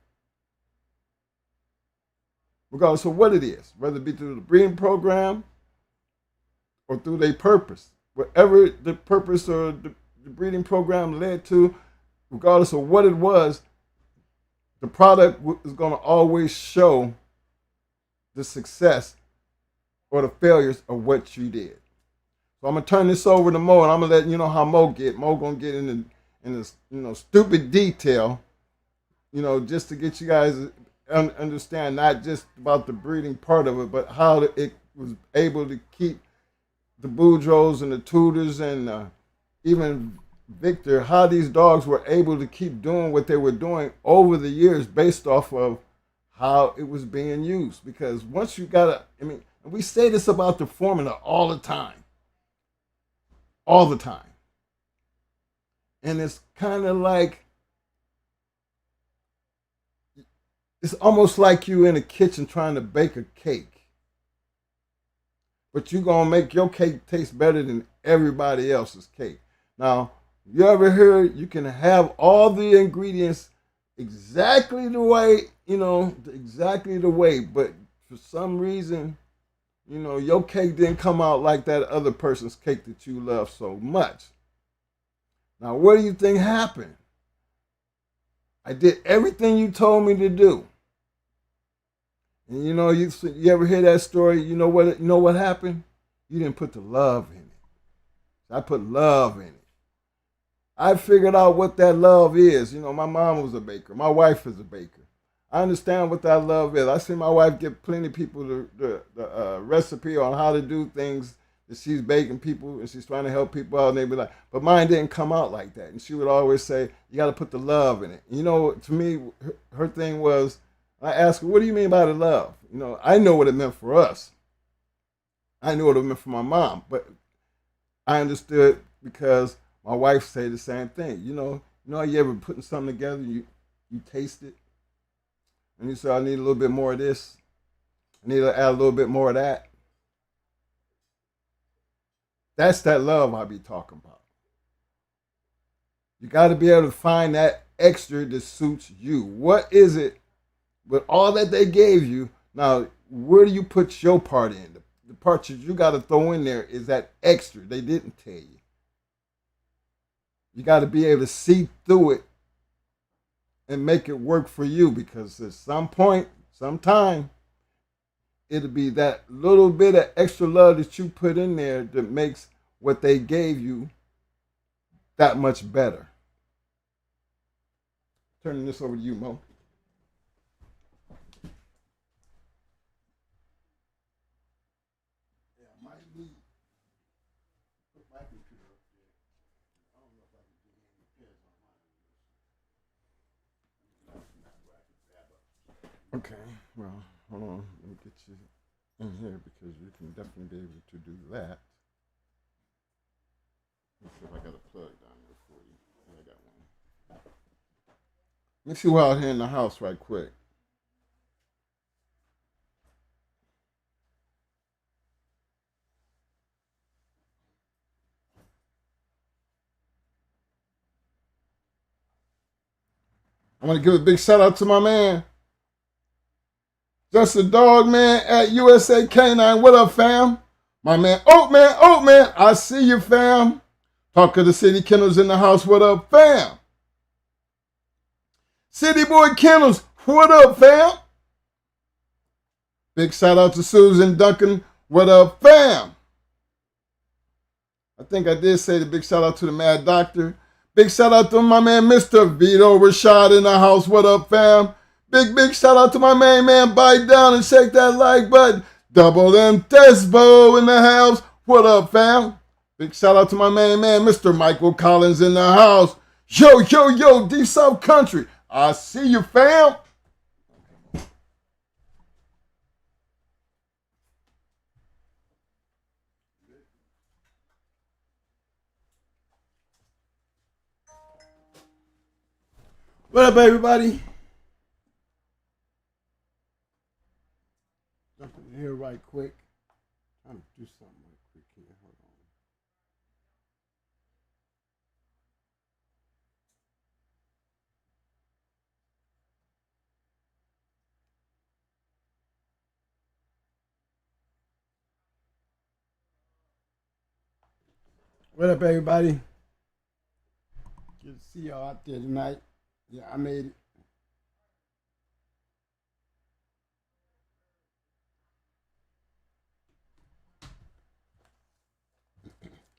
Regardless of what it is, whether it be through the breeding program or through their purpose. Whatever the purpose or the breeding program led to, regardless of what it was, the product is going to always show the success or the failures of what you did. So I'm gonna turn this over to Mo, and I'm gonna let you know how Mo get. Mo gonna get in this stupid detail, just to get you guys understand not just about the breeding part of it, but how it was able to keep the Boudreaux and the Tudors and even Victor, how these dogs were able to keep doing what they were doing over the years based off of how it was being used. Because once you got we say this about the formula all the time. All the time. And it's kind of like, it's almost like you in a kitchen trying to bake a cake. But you're going to make your cake taste better than everybody else's cake. Now, you ever heard you can have all the ingredients exactly the way, but for some reason, your cake didn't come out like that other person's cake that you love so much. Now, what do you think happened? I did everything you told me to do. And you ever hear that story? You know what happened? You didn't put the love in it. I put love in it. I figured out what that love is. My mom was a baker. My wife is a baker. I understand what that love is. I see my wife give plenty of people the recipe on how to do things that she's baking people and she's trying to help people out. And they be like, but mine didn't come out like that. And she would always say, you got to put the love in it. To me, her thing was, I asked her, what do you mean by the love? I know what it meant for us. I knew what it meant for my mom. But I understood because my wife said the same thing. You ever putting something together, you taste it, and you say, I need a little bit more of this. I need to add a little bit more of that. That's that love I be talking about. You got to be able to find that extra that suits you. What is it with all that they gave you? Now, where do you put your part in? The part that you got to throw in there is that extra they didn't tell you. You got to be able to see through it and make it work for you, because at some point, sometime, it'll be that little bit of extra love that you put in there that makes what they gave you that much better. Turning this over to you, Mo. Okay, well, hold on. Let me get you in here because you can definitely be able to do that. Let's see if I got a plug down there for you. I got one. Let me see who out here in the house right quick. I want to give a big shout out to my man, Just a Dog Man at USA Canine. What up, fam? My man, Oat Man, I see you, fam. Talk of the City Kennels in the house. What up, fam? City Boy Kennels. What up, fam? Big shout out to Susan Duncan. What up, fam? I think I did say the big shout out to the Mad Doctor. Big shout out to my man, Mr. Vito Rashad in the house. What up, fam? Big shout out to my main man. Bite down and shake that like button. Double M Tesbo in the house. What up, fam? Big shout out to my main man, Mr. Michael Collins in the house. Yo, yo, yo, Deep South Country. I see you, fam. What up, everybody? Jumping in here right quick. I'm gonna do something right quick here. Hold on. What up, everybody? Good to see y'all out there tonight. Yeah, I made it.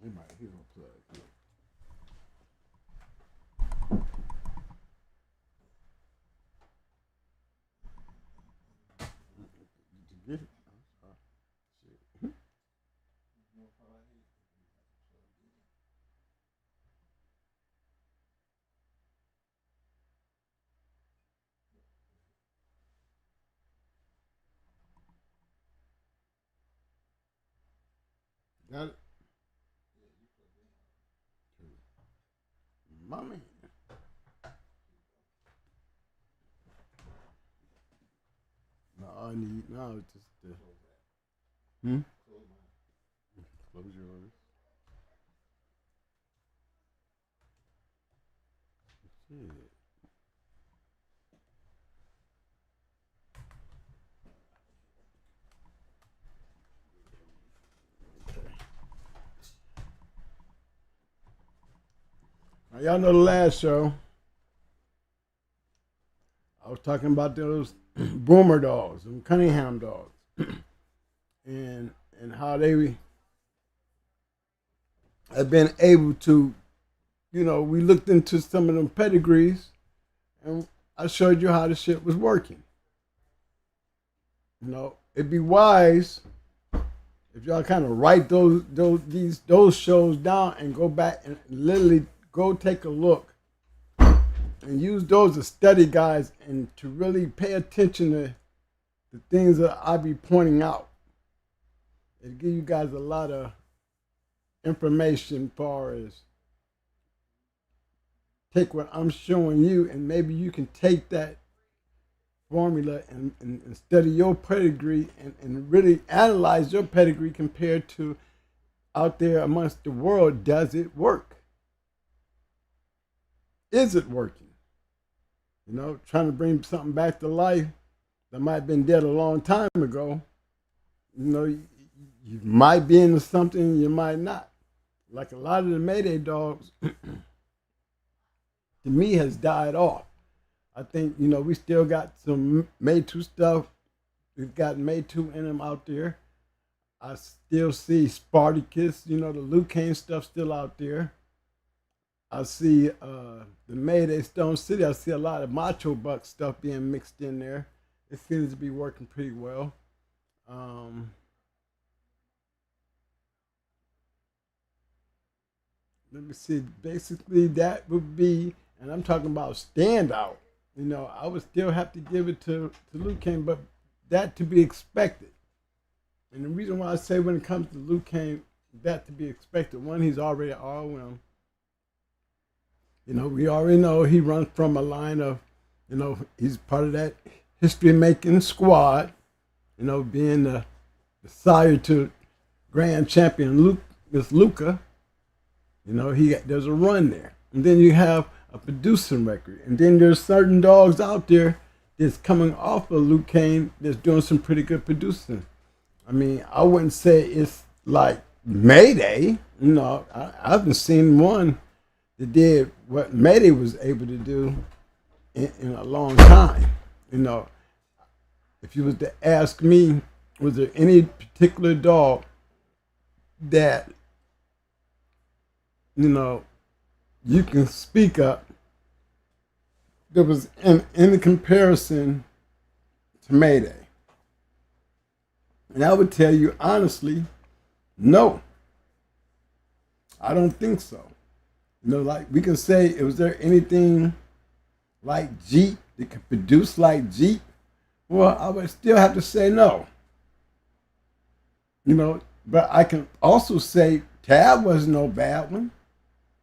They might hear a plug. Did you get it? Got it? My man. No, I need now just close yours. Shit. Now, y'all know the last show. I was talking about those Boomer dogs and Cunningham dogs, and how they have been able to, we looked into some of them pedigrees, and I showed you how the shit was working. It'd be wise if y'all kind of write those shows down and go back and literally go take a look and use those as study guides and to really pay attention to the things that I be pointing out. It'll give you guys a lot of information as far as take what I'm showing you and maybe you can take that formula and study your pedigree and really analyze your pedigree compared to out there amongst the world. Does it work? Is it working? Trying to bring something back to life that might have been dead a long time ago. You might be into something, you might not. Like a lot of the Mayday dogs, to me, has died off. I think, we still got some Maytu stuff. We've got Maytu in them out there. I still see Spartacus, the Lucane stuff still out there. I see the Mayday Stone City. I see a lot of Macho Buck stuff being mixed in there. It seems to be working pretty well. Let me see. Basically, that would be, and I'm talking about standout. I would still have to give it to Lucane, but that to be expected. And the reason why I say when it comes to Lucane, that to be expected. One, he's already ROM. We already know he runs from a line of, he's part of that history-making squad, being the sire to grand champion Miss Luca. There's a run there. And then you have a producing record. And then there's certain dogs out there that's coming off of Lucane that's doing some pretty good producing. I mean, I wouldn't say it's like Mayday. I haven't seen one that did what Mayday was able to do in a long time. If you was to ask me, was there any particular dog that, you can speak up that was in comparison to Mayday? And I would tell you honestly, no. I don't think so. Like we can say, was there anything like Jeep that could produce like Jeep? Well, I would still have to say no. But I can also say Tab was no bad one.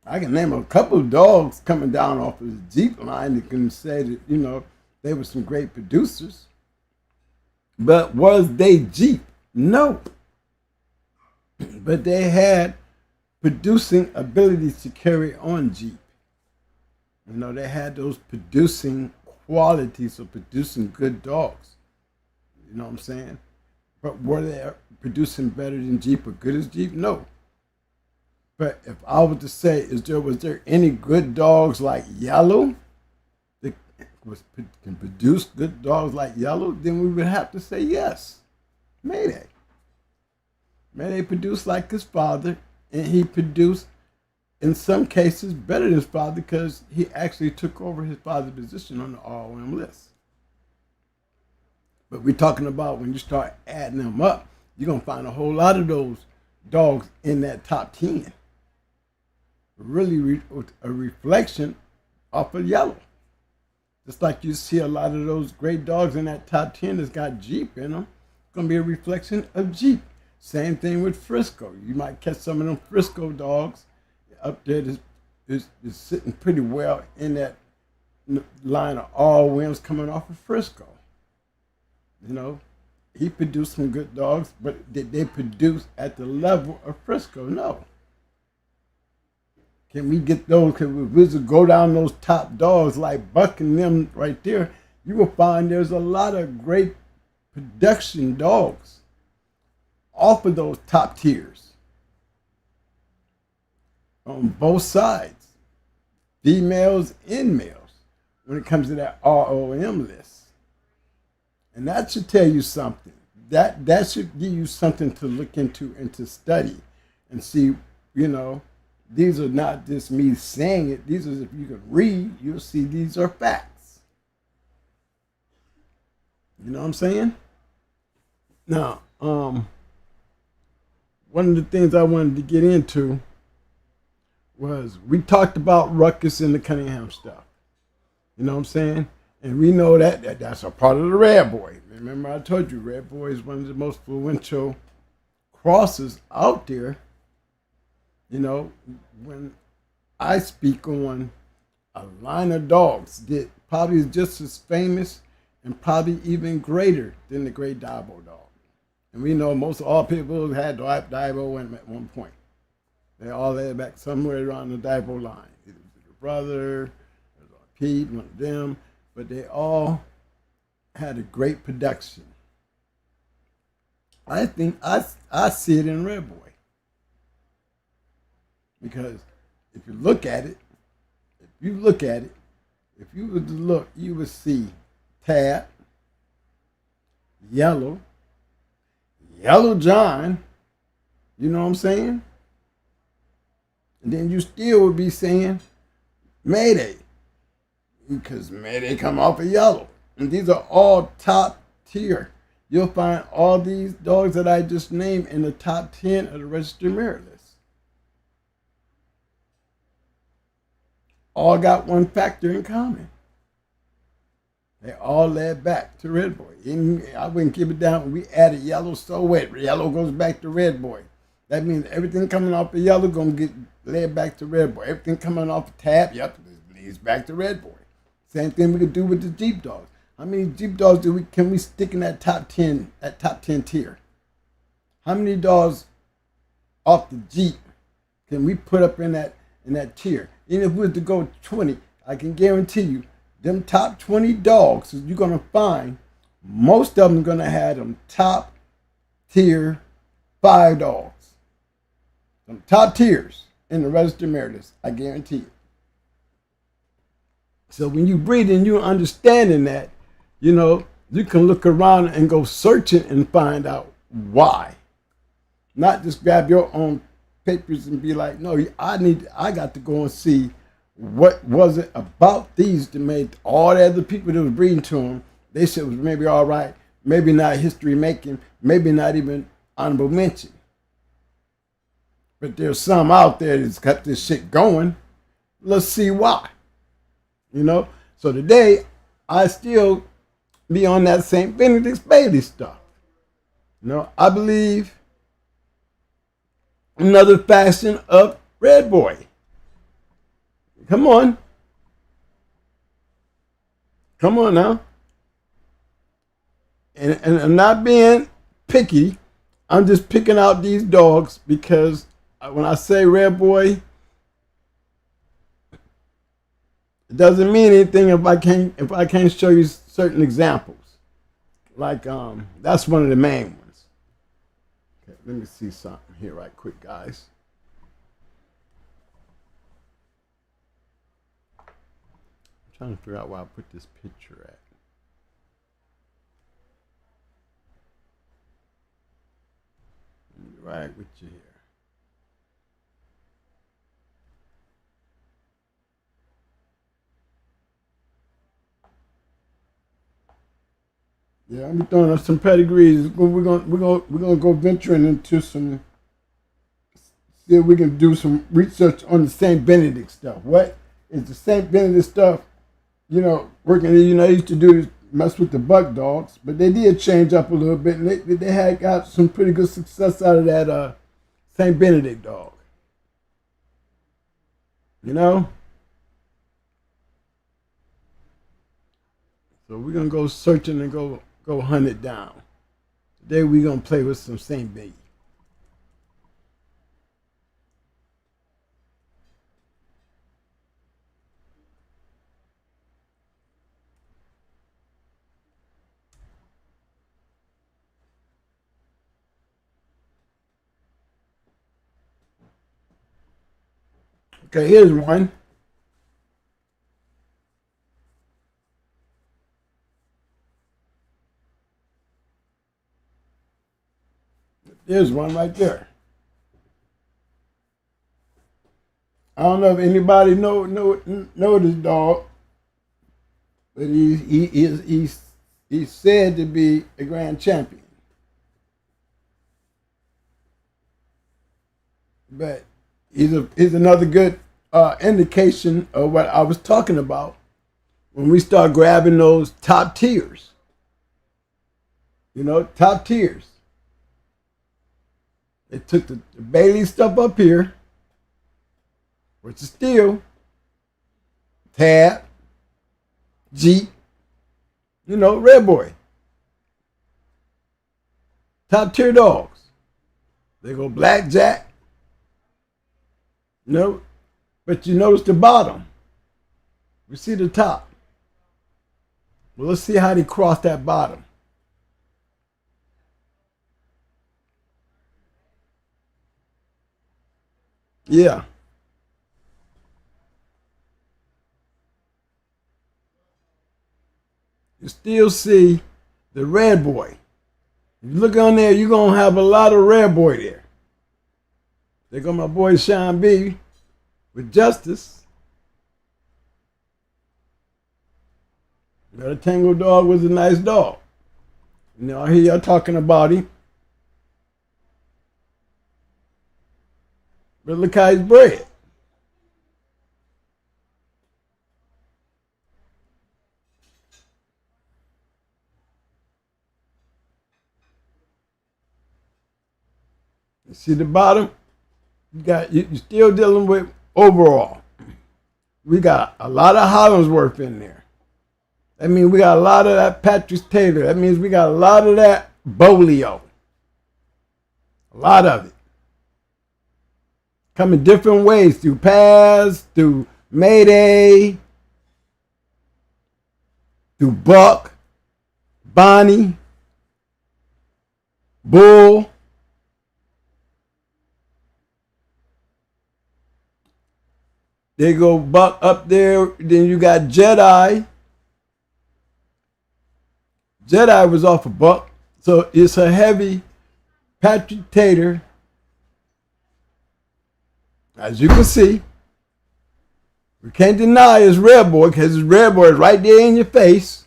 I can name a couple of dogs coming down off of the Jeep line that can say that, they were some great producers. But was they Jeep? No. But they had producing abilities to carry on Jeep. They had those producing qualities of producing good dogs. You know what I'm saying? But were they producing better than Jeep or good as Jeep? No. But if I were to say, was there any good dogs like Yellow that can produce good dogs like Yellow? Then we would have to say yes. Mayday. Mayday produced like his father, and he produced, in some cases, better than his father because he actually took over his father's position on the ROM list. But we're talking about when you start adding them up, you're going to find a whole lot of those dogs in that top 10. Really a reflection off of Yellow. Just like you see a lot of those great dogs in that top 10 that's got Jeep in them, it's going to be a reflection of Jeep. Same thing with Frisco. You might catch some of them Frisco dogs up there that's sitting pretty well in that line of all wins coming off of Frisco. He produced some good dogs, but did they produce at the level of Frisco? No. Can we get those? Can we go down those top dogs like Buck and them right there? You will find there's a lot of great production dogs off of those top tiers on both sides, females and males, when it comes to that ROM list. And that should tell you something. That should give you something to look into and to study and see, these are not just me saying it. These are, if you can read, you'll see these are facts. You know what I'm saying? Now, one of the things I wanted to get into was we talked about Ruckus and the Cunningham stuff. You know what I'm saying? And we know that's a part of the Red Boy. Remember I told you, Red Boy is one of the most influential crosses out there. When I speak on a line of dogs that probably is just as famous and probably even greater than the Great Diabo dog. And we know most all people had Diabo at one point. They all led back somewhere around the Diabo line. Either the brother, Pete, one of them, but they all had a great production. I think I see it in Red Boy. Because if you look at it, if you were to look, you would see Tab, Yellow John, you know what I'm saying? And then you still would be saying Mayday, because Mayday come off of Yellow. And these are all top tier. You'll find all these dogs that I just named in the top 10 of the registered merit list. All got one factor in common. They all led back to Red Boy. And I wouldn't keep it down. When we added Yellow, so what? Yellow goes back to Red Boy. That means everything coming off of Yellow gonna get led back to Red Boy. Everything coming off of Tab, yep, leads back to Red Boy. Same thing we could do with the Jeep dogs. How many Jeep dogs can we stick in that top 10 tier? How many dogs off the Jeep can we put up in that tier? Even if we were to go 20, I can guarantee you, them top 20 dogs, you're going to find most of them are going to have them top tier 5 dogs. Them top tiers in the registered merit list, I guarantee you. So when you breed and you're understanding that, you can look around and go searching and find out why. Not just grab your own papers and be like, no, I got to go and see what was it about these that made all the other people that was breeding to them, they said it was maybe all right, maybe not history making, maybe not even honorable mention. But there's some out there that's got this shit going. Let's see why. You know? So today, I still be on that St. Benedict's Bailey stuff. You know, I believe another fashion of Red Boy. Come on. Come on now. And I'm not being picky. I'm just picking out these dogs because when I say Red Boy, it doesn't mean anything if I can't show you certain examples. Like that's one of the main ones. Okay, let me see something here right quick, guys. I'm trying to figure out where I put this picture at. Right with you here. Yeah, I'm throwing up some pedigrees. We're gonna go venturing into some. See if we can do some research on the Saint Benedict stuff. What is the Saint Benedict stuff? You know, working. You know, I used to do this, mess with the buck dogs, but they did change up a little bit, and they had got some pretty good success out of that Saint Benedict dog. You know. So we're gonna go searching and go hunt it down. Today we're gonna play with some Saint Benedict. Okay, here's one. There's one right there. I don't know if anybody know this dog, but he's said to be a grand champion. But he's another good indication of what I was talking about when we start grabbing those top tiers. You know, top tiers. They took the Bailey stuff up here, which is still Tab, Jeep, you know, Red Boy. Top tier dogs. They go Blackjack. You know, but you notice the bottom. We see the top. Well, let's see how they cross that bottom. Yeah. You still see the Red Boy. If you look on there, you're going to have a lot of Red Boy there. There go my boy Sean B with Justice. Got a Tango dog was a nice dog. You know, I hear y'all talking about him. But look how he's bred. You see the bottom? You're still dealing with overall. We got a lot of Hollingsworth in there. That means we got a lot of that Patrick Taylor. That means we got a lot of that Bolio. A lot of it. Coming different ways, through Paz, through Mayday, through Buck, Bonnie, Bull. They go Buck up there. Then you got Jedi. Jedi was off a Buck. So it's a heavy Patrick Taylor. As you can see, we can't deny his Red Boy because his Red Boy is right there in your face.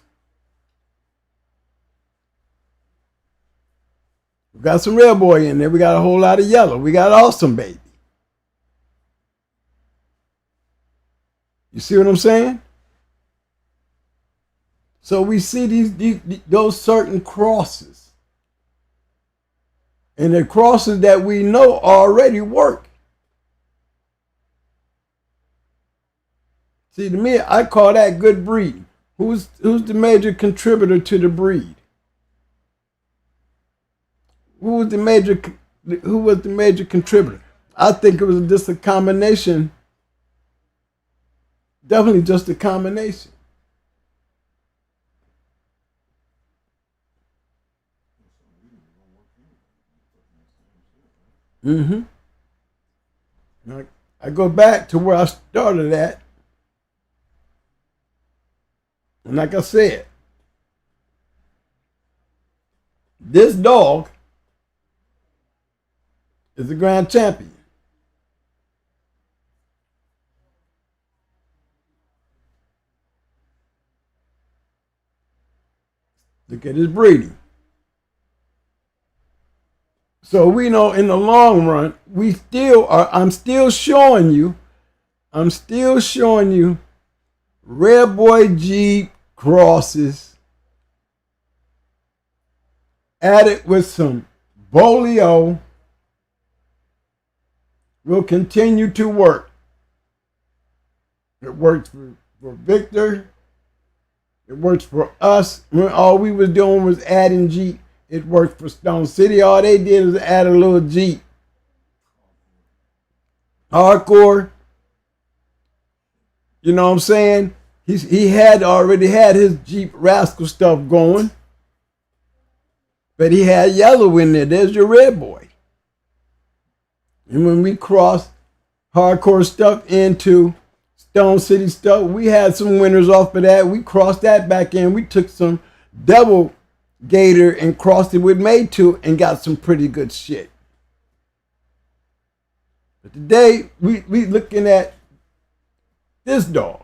We got some Red Boy in there. We got a whole lot of yellow. We got Awesome Baby. You see what I'm saying? So we see those certain crosses. And the crosses that we know already work. See, to me, I call that good breeding. Who's the major contributor to the breed? Who was the major contributor? I think it was just a combination. Definitely just a combination. Mm-hmm. Now, I go back to where I started at. And like I said, this dog is the grand champion. Look at his breeding. So we know in the long run, I'm still showing you Red Boy Jeep crosses added with some Bolio will continue to work. It works for Victor. It works for us. When all we was doing was adding Jeep. It worked for Stone City. All they did was add a little Jeep. Hardcore. You know what I'm saying? He had already had his Jeep Rascal stuff going. But he had yellow in there. There's your Red Boy. And when we crossed hardcore stuff into Stone City stuff, we had some winners off of that. We crossed that back in. We took some double gator and crossed it with Made to and got some pretty good shit. But today we looking at this dog.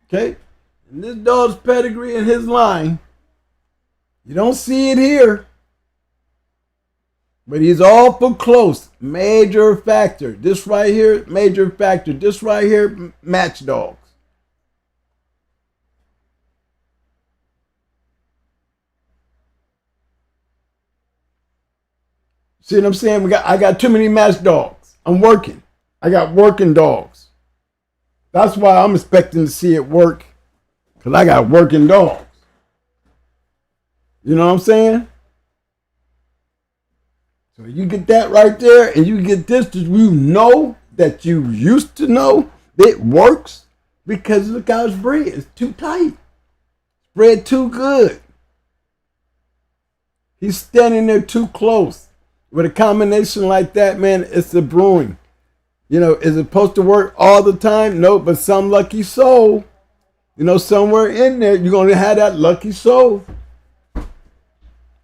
Okay? And this dog's pedigree and his line. You don't see it here. But he's awful close. Major factor. This right here, major factor. This right here, match dogs. See what I'm saying? I got too many match dogs. I'm working. I got working dogs. That's why I'm expecting to see it work. Because I got working dogs. You know what I'm saying? So you get that right there, and you get this, you know that you used to know it works because look how it's bred. It's too tight. Spread too good. He's standing there too close. With a combination like that, man, it's a brewing. You know, is it supposed to work all the time? No, but some lucky soul, you know, somewhere in there, you're going to have that lucky soul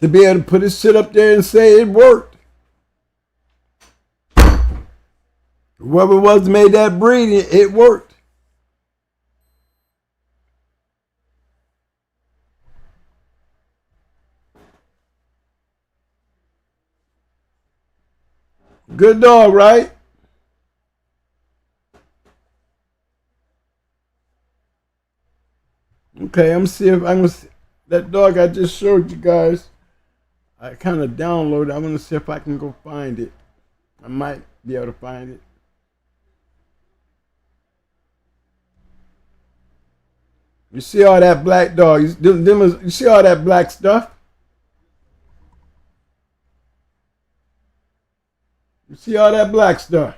to be able to put his shit up there and say it worked. Whoever was made that breed, it worked. Good dog, right? Okay, I'm see if I'm gonna see that dog I just showed you guys. I kind of downloaded. I'm gonna see if I can go find it. I might be able to find it. You see all that black dog? You see all that black stuff? You see all that black stuff?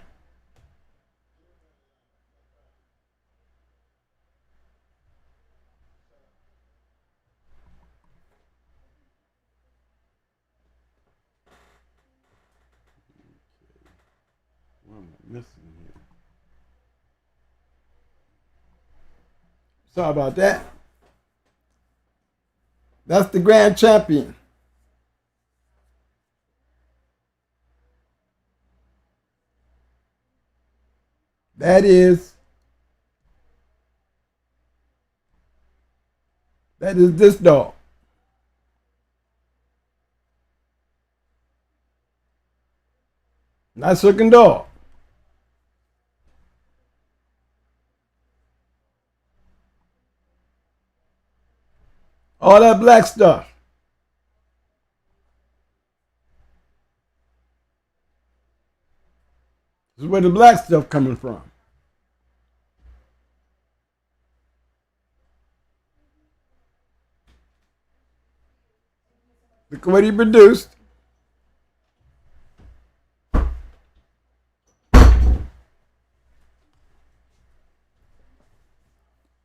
What am I missing here? Sorry about that. That's the grand champion. That is this dog. Nice looking dog. All that black stuff. This is where the black stuff coming from. Look at what he produced.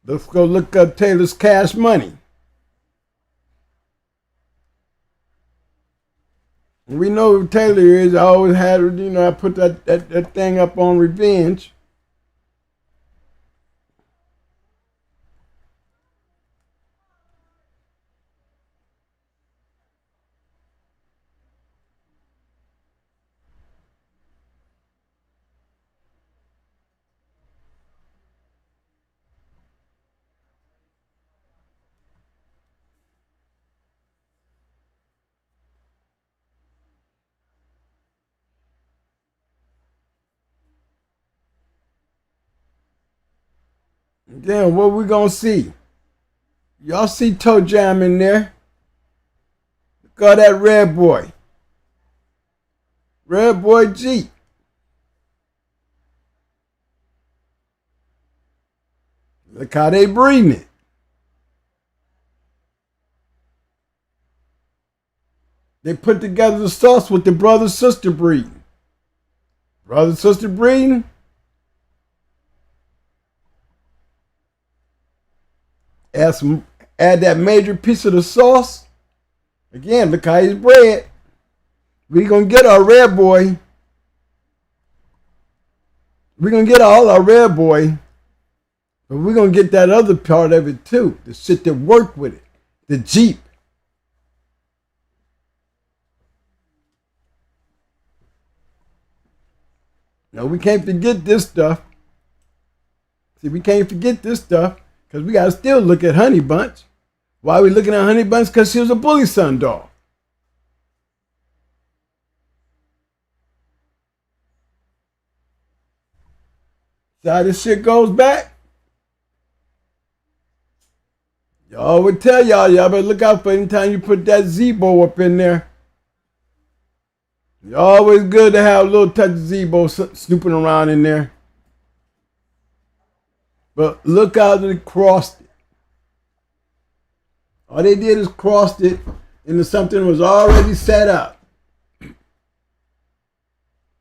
Let's go look up Taylor's Cash Money. We know who Taylor is. I always had, I put that thing up on Revenge. Then what we gonna see? Y'all see Toe Jam in there? Look at that red boy. Red boy G. Look how they breeding it. They put together the sauce with the brother-sister breeding. Brother-sister breeding. Add that major piece of the sauce. Again, look how he's bred. We're going to get our red boy. We're going to get all our red boy. But we're going to get that other part of it too. The shit that work with it. The Jeep. No, we can't forget this stuff. See, we can't forget this stuff. Because we got to still look at Honey Bunch. Why are we looking at Honey Bunch? Because she was a bully son dog. See how this shit goes back? Y'all would tell y'all better look out for anytime you put that Zebo up in there. It's always good to have a little touch of Zebo snooping around in there. But look how they crossed it. All they did is crossed it into something that was already set up.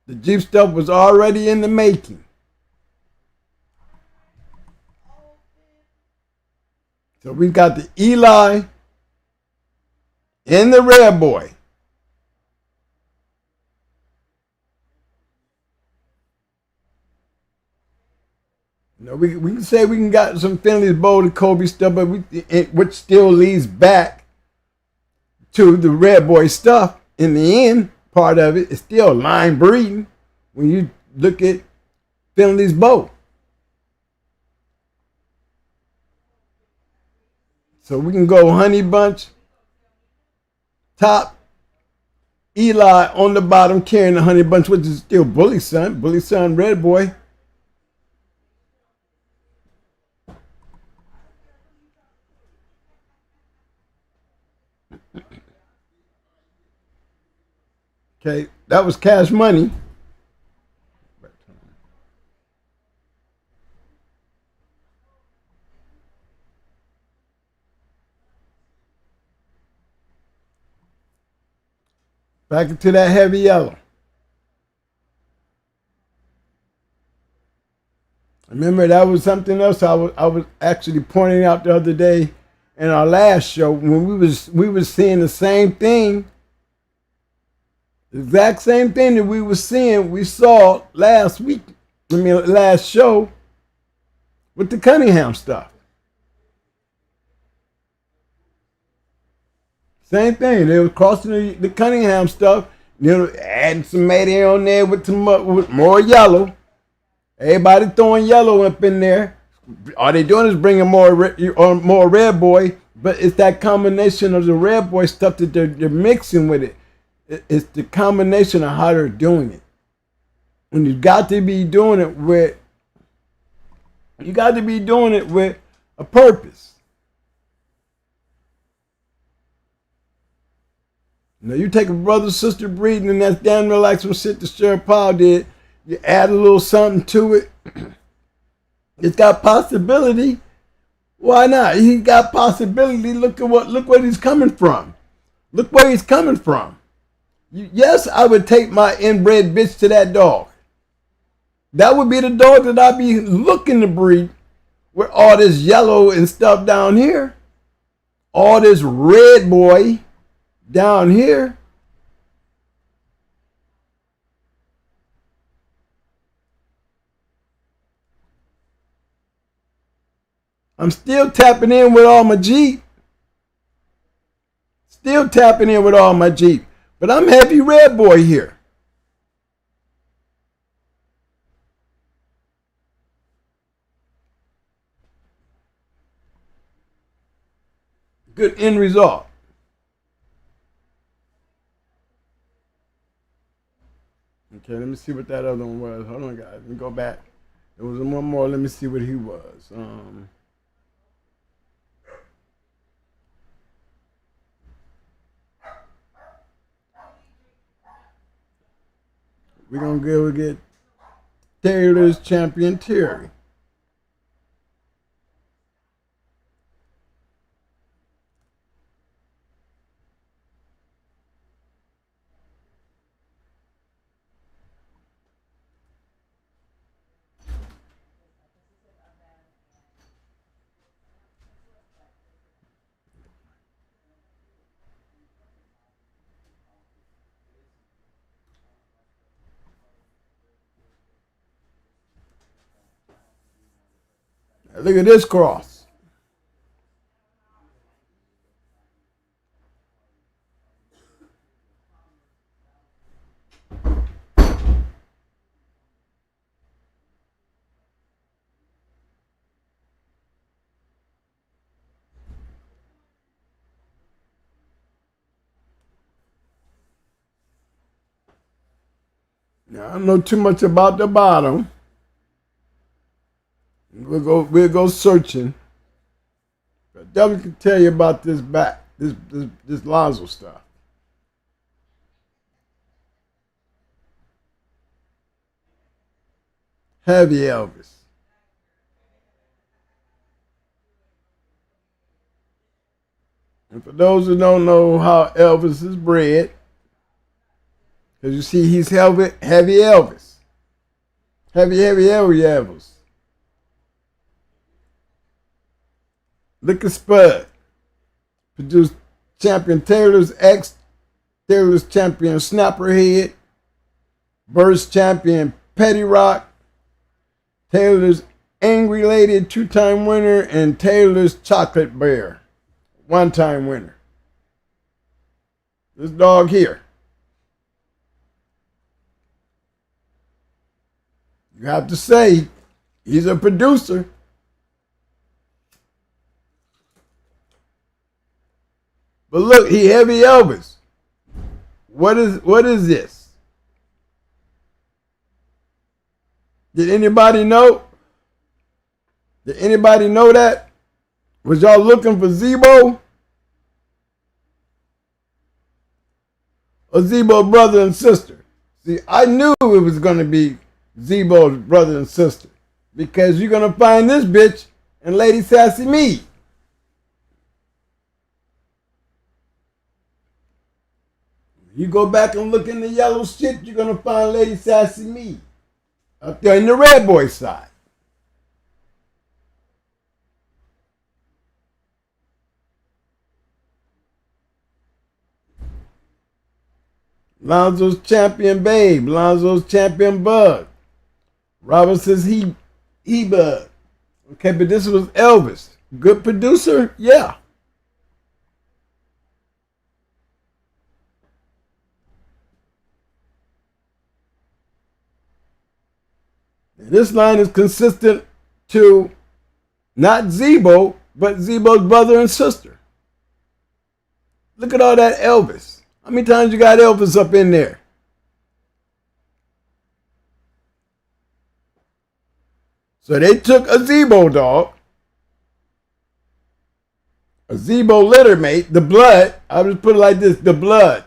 The Jeep stuff was already in the making. So we've got the Eli and the Red Boy. We can say we can got some Finley's Bold and Kobe stuff, but which still leads back to the Red Boy stuff. In the end, part of it is still line breeding when you look at Finley's Bold. So we can go Honey Bunch, top, Eli on the bottom carrying the Honey Bunch, which is still Bully Son, Red Boy. Okay, that was Cash Money. Back into that heavy yellow. Remember, that was something else I was actually pointing out the other day in our last show when we was seeing the same thing. The exact same thing that we saw last week, last show with the Cunningham stuff. Same thing. They were crossing the Cunningham stuff, adding some mayday on there with more yellow. Everybody throwing yellow up in there. All they doing is bringing more Red Boy, but it's that combination of the Red Boy stuff that they're mixing with it. It's the combination of how they're doing it. And you got to be doing it with a purpose. Now you take a brother-sister breeding, and that's damn near like some shit that Cheryl Paul did. You add a little something to it. It's got possibility. Why not? He got possibility. Look what he's coming from. Look where he's coming from. Yes, I would take my inbred bitch to that dog. That would be the dog that I'd be looking to breed with all this yellow and stuff down here. All this red boy down here. I'm still tapping in with all my Jeep. Still tapping in with all my Jeep. But I'm heavy red boy here. Good end result. Okay, let me see what that other one was. Hold on, guys. Let me go back. There was one more. Let me see what he was. We're going to go get Taylor's Champion Terry. Look at this cross. Now, I don't know too much about the bottom. We'll go searching. But definitely can tell you about this back, this Lonzo stuff. Heavy Elvis. And for those who don't know how Elvis is bred, because you see he's heavy Elvis. Heavy Elvis. Liquor Spud produced Champion Taylor's X, Taylor's Champion Snapperhead, Burst Champion Petty Rock, Taylor's Angry Lady 2-time winner, and Taylor's Chocolate Bear 1-time winner. This dog here. You have to say he's a producer. But look, he heavy Elvis. What is this? Did anybody know? Did anybody know that? Was y'all looking for Zebo? Or Zebo's brother and sister? See, I knew it was going to be Zebo's brother and sister. Because you're going to find this bitch in Lady Sassy Me. You go back and look in the yellow shit, you're going to find Lady Sassy Me up there in the red boy side. Lonzo's Champion Babe, Lonzo's Champion Bug. Robert says he Bug. Okay, but this was Elvis. Good producer? Yeah. This line is consistent to not Zebo, but Zebo's brother and sister. Look at all that Elvis. How many times you got Elvis up in there? So they took a Zebo dog, a Zebo litter mate, the blood. I would put it like this, the blood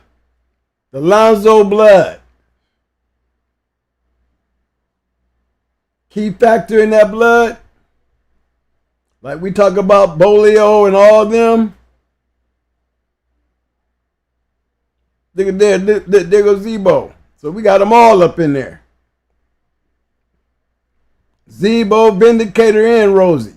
The Lonzo blood. Key factor in that blood, like we talk about Bolio and all them. There goes Zebo. So we got them all up in there. Zebo, Vindicator, and Rosie.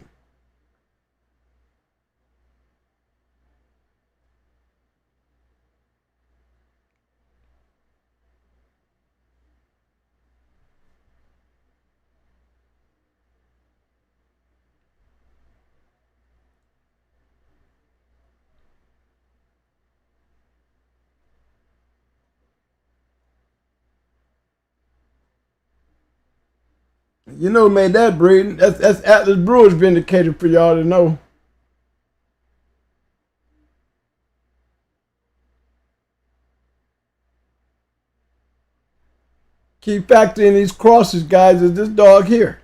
You know who made that breeding? That's Atlas Brewers Vindicator for y'all to know. Key factor in these crosses, guys, is this dog here.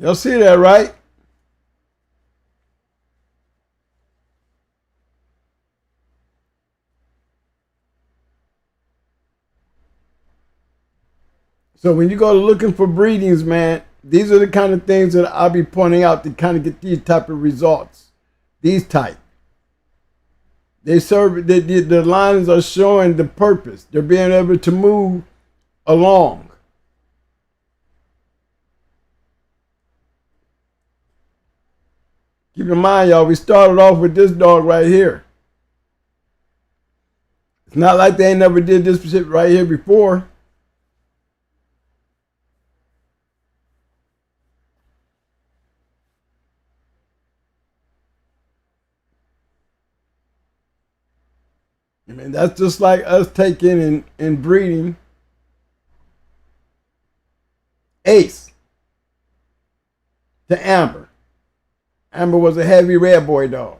Y'all see that, right? So when you go looking for breedings, man, these are the kind of things that I'll be pointing out to kind of get these type of results. These type. They serve, the lines are showing the purpose. They're being able to move along. Keep in mind, y'all, we started off with this dog right here. It's not like they ain't never did this shit right here before. I mean, that's just like us taking and breeding Ace to Amber. Amber was a heavy red boy dog.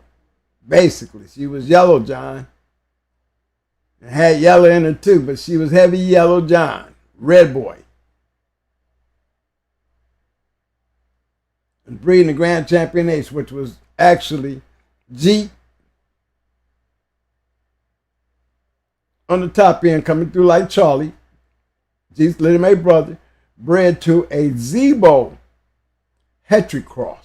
Basically, she was yellow John. And had yellow in her too, but she was heavy yellow John, red boy. And breeding the Grand Champion Ace, which was actually Jeep on the top end, coming through like Charlie. Jeep's little mate brother, bred to a Zebo Hetry cross.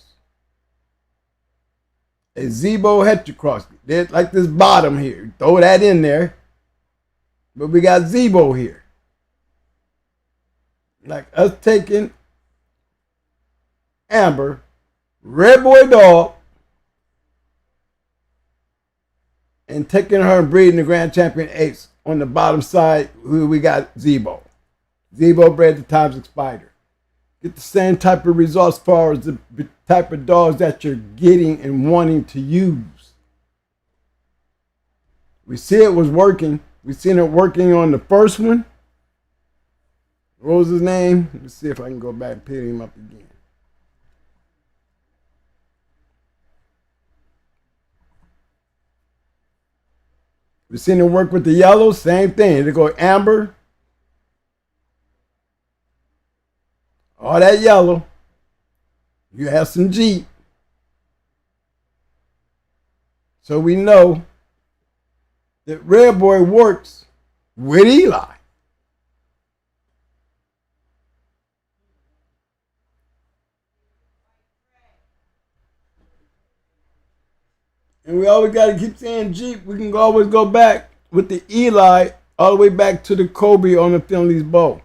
A Zebo Hetry cross. There's like this bottom here. Throw that in there. But we got Zebo here. Like us taking Amber, red boy dog, and taking her and breeding the Grand Champion Ace. On the bottom side, we got Zebo. Zebo bred the Toxic Spider. Get the same type of results as far as the type of dogs that you're getting and wanting to use. We see it was working. We've seen it working on the first one. What was his name? Let's see if I can go back and pick him up again. We've seen it work with the yellow, same thing. They go amber, all that yellow. You have some Jeep. So we know that Red Boy works with Eli. And we always got to keep saying Jeep. We can always go back with the Eli all the way back to the Kobe on the Finley's bow.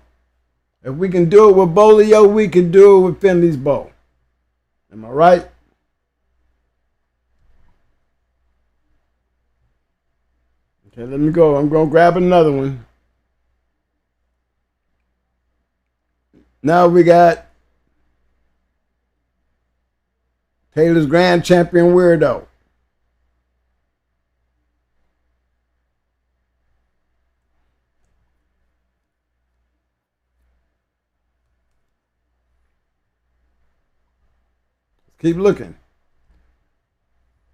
If we can do it with Bolio, we can do it with Finley's bow. Am I right? Okay, let me go. I'm going to grab another one. Now we got Taylor's Grand Champion Weirdo. Keep looking.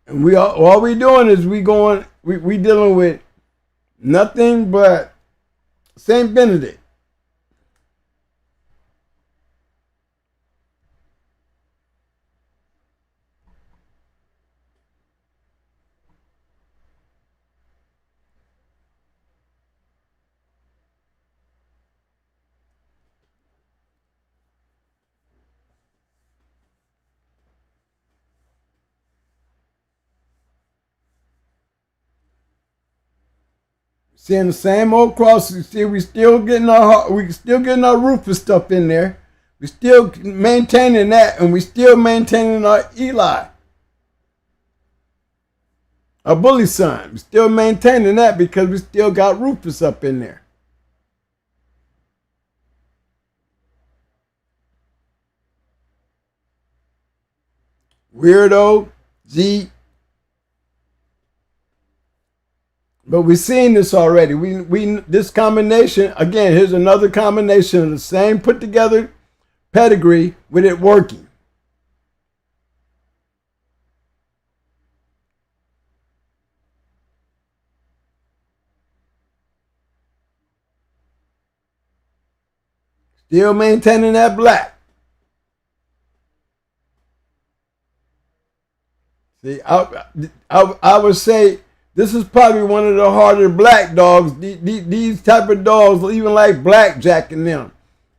And we all we doing is we dealing with nothing but St. Benedict. Seeing the same old cross. You see, we still getting our Rufus stuff in there. We still maintaining that, and we still maintaining our Eli, our bully son. We still maintaining that because we still got Rufus up in there. Weirdo, G. But we've seen this already. We this combination, again, here's another combination of the same put together pedigree with it working. Still maintaining that black. See, I would say this is probably one of the harder black dogs. These type of dogs, even like Blackjack and them.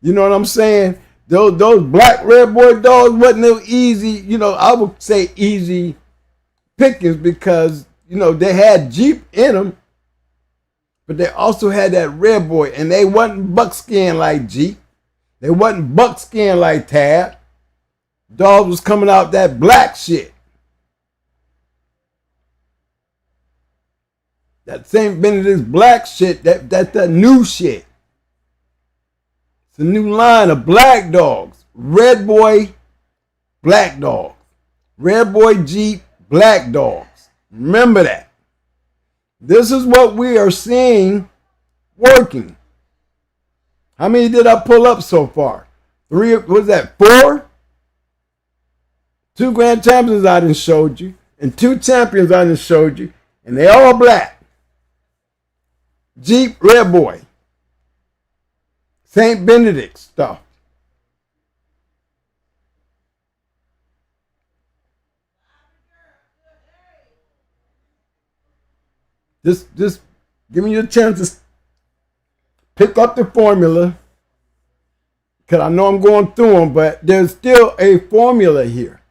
You know what I'm saying? Those black red boy dogs wasn't no easy, you know, I would say easy pickings because, you know, they had Jeep in them, but they also had that red boy, and they wasn't buckskin like Jeep. They wasn't buckskin like Tab. Dogs was coming out that black shit. That St. Benedict's black shit, that's the new shit. It's a new line of black dogs. Red boy, black dogs. Red boy Jeep, black dogs. Remember that. This is what we are seeing working. How many did I pull up so far? 3, what was that, 4? 2 grand champions I done showed you, and 2 champions I done showed you, and they all black. Jeep, red boy. St. Benedict stuff. Just give me a chance to pick up the formula, because I know I'm going through them, but there's still a formula here.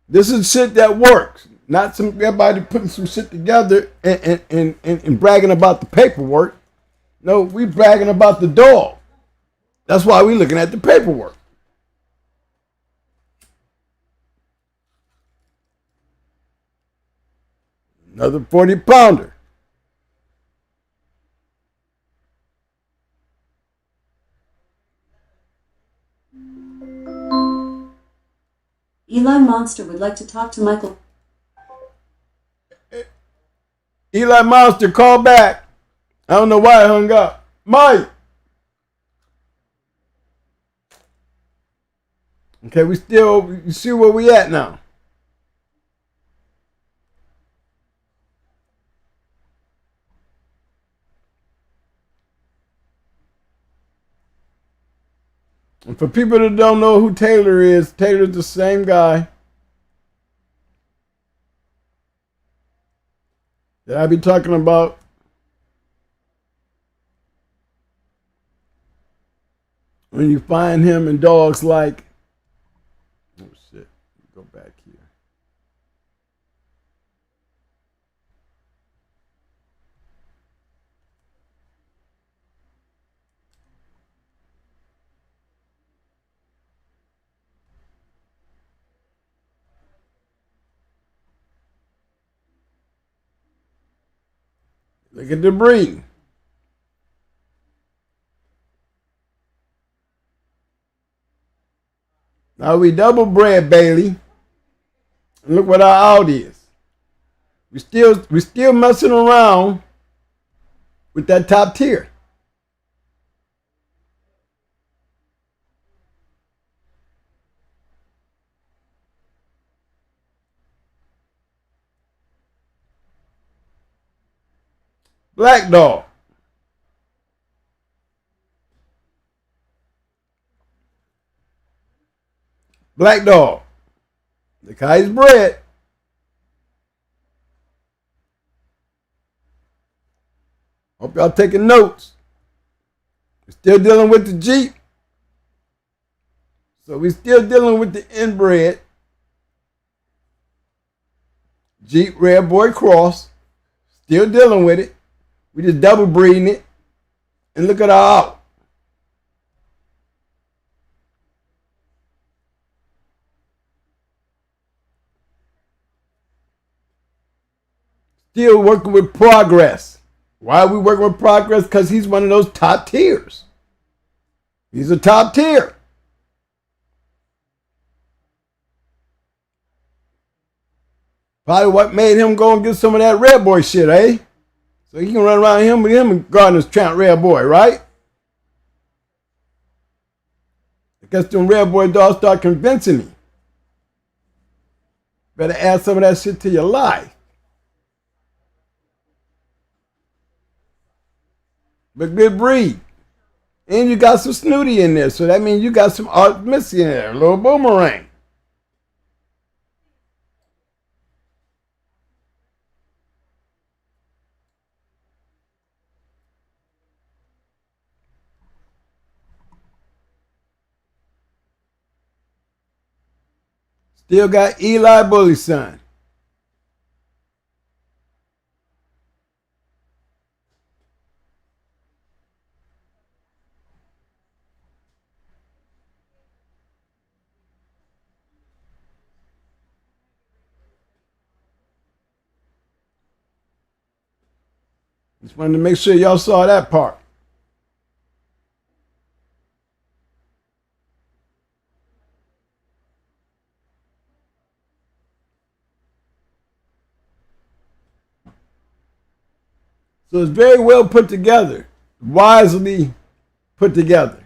This is shit that works. Not some everybody putting some shit together and bragging about the paperwork. No, we bragging about the dog. That's why we looking at the paperwork. Another 40-pounder. Eli Monster would like to talk to Michael. Eli Monster, call back. I don't know why I hung up. Mike. Okay, you see where we at now. And for people that don't know who Taylor is, Taylor's the same guy that I be talking about. When you find him in dogs like, oh shit, go back here. Look at the breed. Now we double bred Bailey. And look what our out is. We still messing around with that top tier. Black dog. Black dog. Look how he's bred. Hope y'all taking notes. We're still dealing with the Jeep. So we're still dealing with the inbred Jeep Red Boy Cross. Still dealing with it. We just double breeding it. And look at our out. Still working with Progress. Why are we working with Progress? Because he's one of those top tiers. He's a top tier. Probably what made him go and get some of that Red Boy shit, eh? So he can run around him with him and Gardner's Trent Red Boy, right? I guess them Red Boy dogs start convincing me. Better add some of that shit to your life. But good breed. And you got some snooty in there. So that means you got some Art Missy in there. A little boomerang. Still got Eli Bully son. Just wanted to make sure y'all saw that part. So it's very well put together. Wisely put together.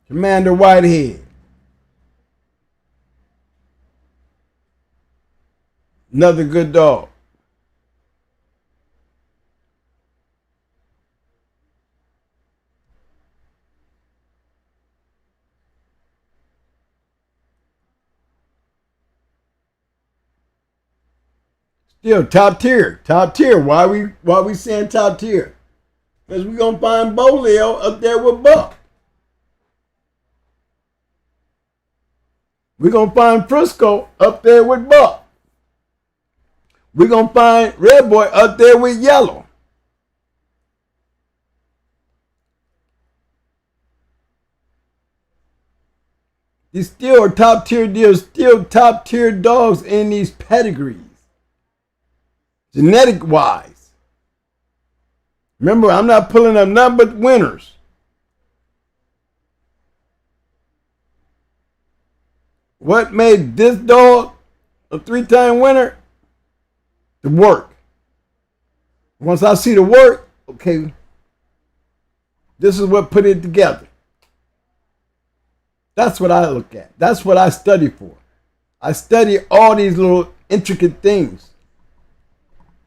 Commander Whitehead. Another good dog. Still top tier. Top tier. Why we saying top tier? Because we're gonna find Bolio up there with Buck. We're gonna find Frisco up there with Buck. We're gonna find Red Boy up there with Yellow. These still are top tier deals, still top tier dogs in these pedigrees. Genetic wise. Remember, I'm not pulling up nothing but winners. What made this dog a 3-time winner? The work. Once I see the work, okay, this is what put it together. That's what I look at. That's what I study for. I study all these little intricate things.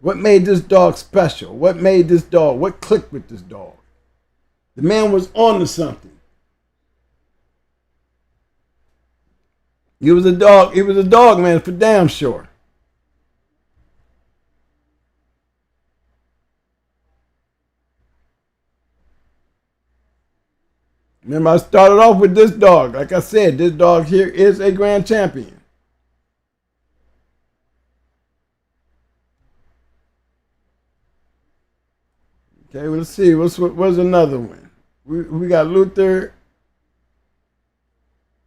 What made this dog special? What made this dog? What clicked with this dog? The man was on to something. He was a dog. He was a dog man for damn sure. Remember, I started off with this dog. Like I said, this dog here is a grand champion. Okay, let's see. What's another one? We got Luther.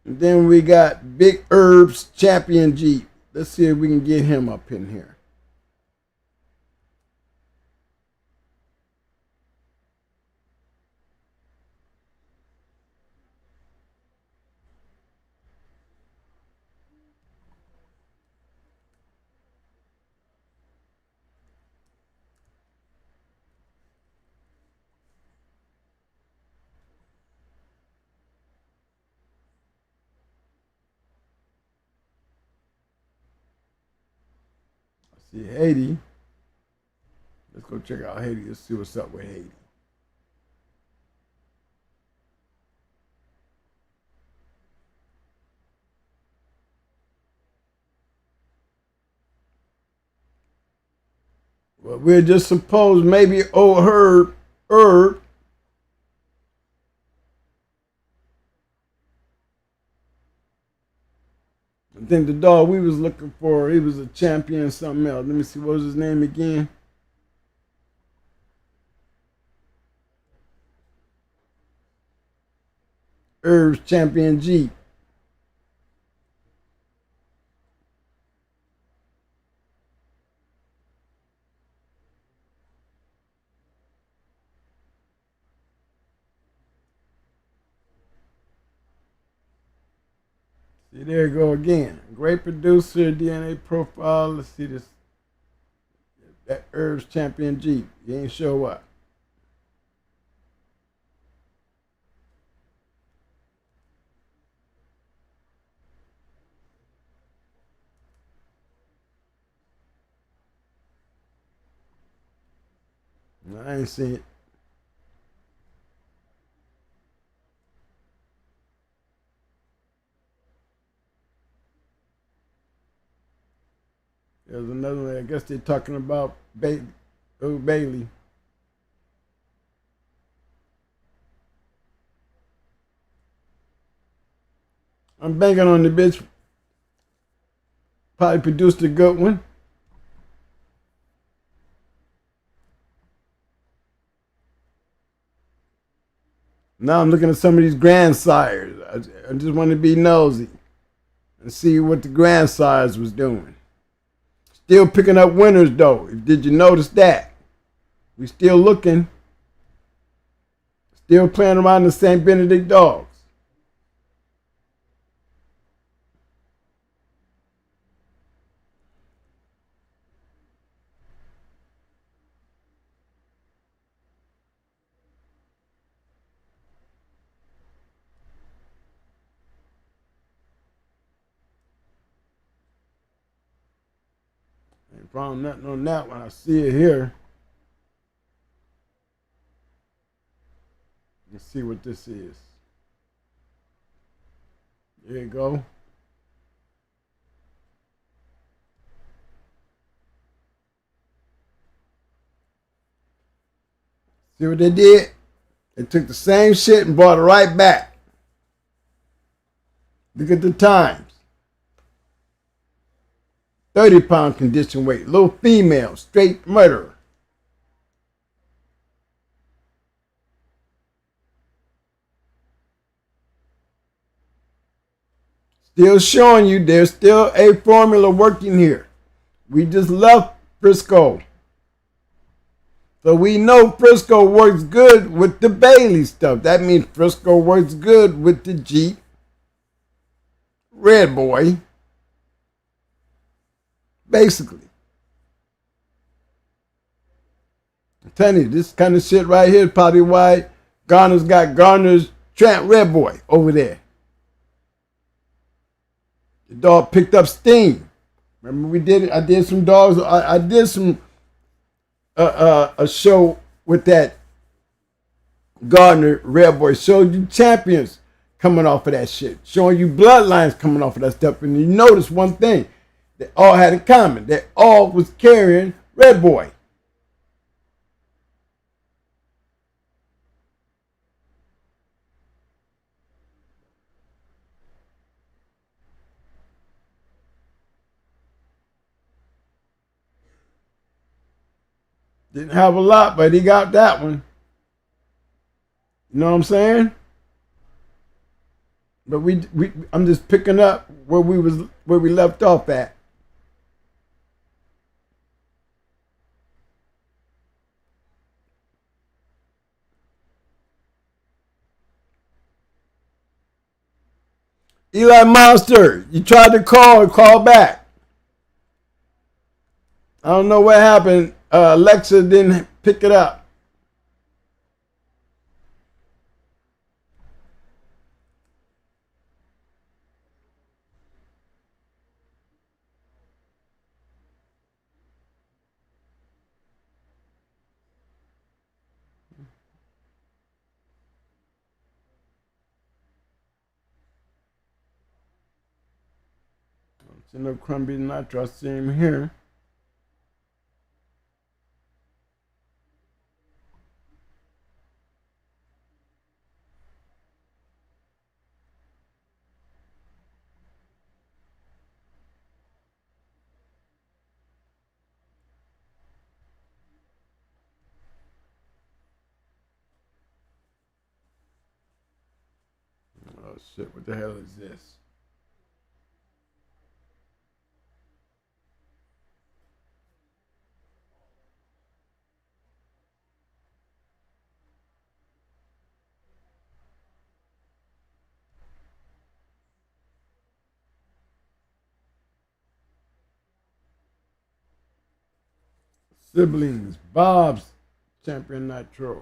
And then we got Big Herb's Champion Jeep. Let's see if we can get him up in here. See, Haiti. Let's go check out Haiti. Let's see what's up with Haiti. Well, we're just supposed maybe overheard Herb. I think the dog we was looking for, he was a champion something else. Let me see, what was his name again? Herb's Champion G. See, there you go again. Great producer, DNA profile. Let's see this. That Herb's Champion G. He ain't show up. No, I ain't seen it. There's another one. I guess they're talking about Bailey. I'm banking on the bitch. Probably produced a good one. Now I'm looking at some of these grandsires. I just want to be nosy and see what the grandsires was doing. Still picking up winners though. Did you notice that? We still looking. Still playing around the St. Benedict dogs. Ain't found nothing on that one. I see it here. Let's see what this is. There you go. See what they did? They took the same shit and brought it right back. Look at the times. 30-pound condition weight. Little female. Straight murderer. Still showing you there's still a formula working here. We just left Frisco. So we know Frisco works good with the Bailey stuff. That means Frisco works good with the Jeep Red Boy. Basically. I'm telling you, this kind of shit right here is probably why Garner's got Garner's Trent Red Boy over there. The dog picked up steam. Remember we did it? I did some dogs. I did some a show with that Gardner Red Boy. Showed you champions coming off of that shit. Showing you bloodlines coming off of that stuff. And you notice one thing. They all had in common. They all was carrying Red Boy. Didn't have a lot, but he got that one. You know what I'm saying? But I'm just picking up where we left off at. Eli Monster, you tried to call back. I don't know what happened. Alexa didn't pick it up. no Crumbie Nitro. I see him here. Oh shit, what the hell is this? Siblings, Bob's Champion Nitro.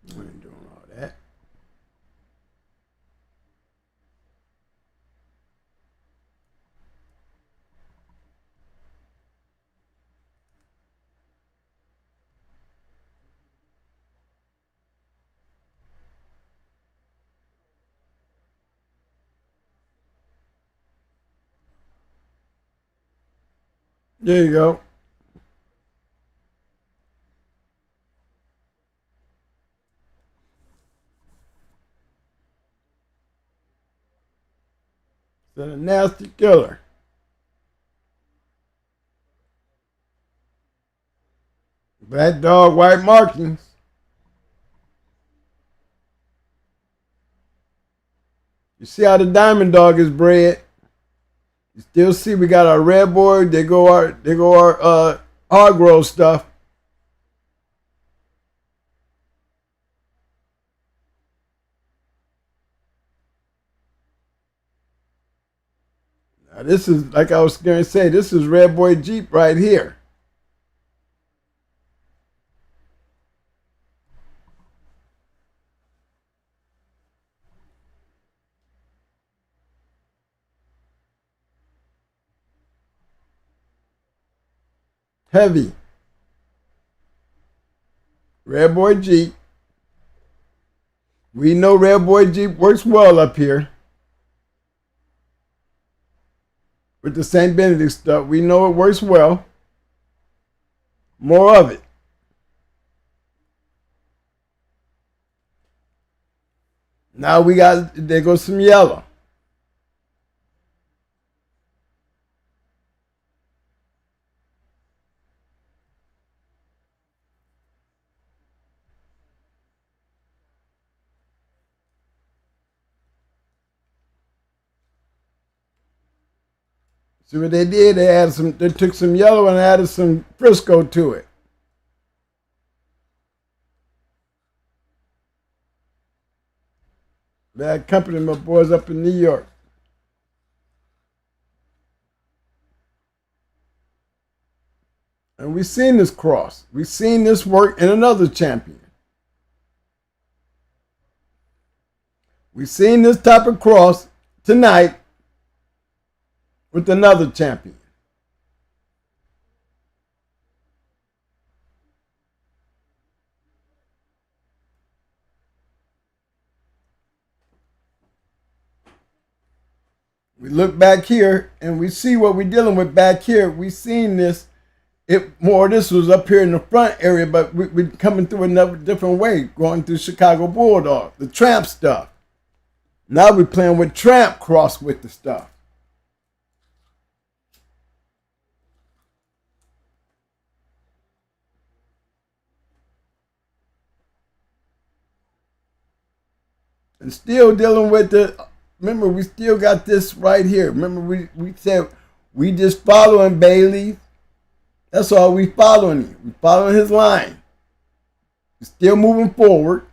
I ain't doing all that. There you go. It's a nasty killer. Black dog, white markings. You see how the diamond dog is bred. You still see we got our red boy. They go our Hargrove stuff. Now this is, like I was going to say, this is Red Boy Jeep right here. Heavy. Red Boy Jeep. We know Red Boy Jeep works well up here. With the St. Benedict stuff, we know it works well. More of it. Now we got, there goes some yellow. See what they did? They took some yellow and added some Frisco to it. They accompanied my boys up in New York. And we've seen this cross. We've seen this work in another champion. We've seen this type of cross tonight with another champion. We look back here and we see what we're dealing with back here. We've seen this. This was up here in the front area, but we're coming through another different way, going through Chicago Bulldog, the Tramp stuff. Now we're playing with Tramp cross with the stuff. And still dealing with remember, we still got this right here. Remember, we said we just following Bailey. That's all we following him. We following his line. We're still moving forward.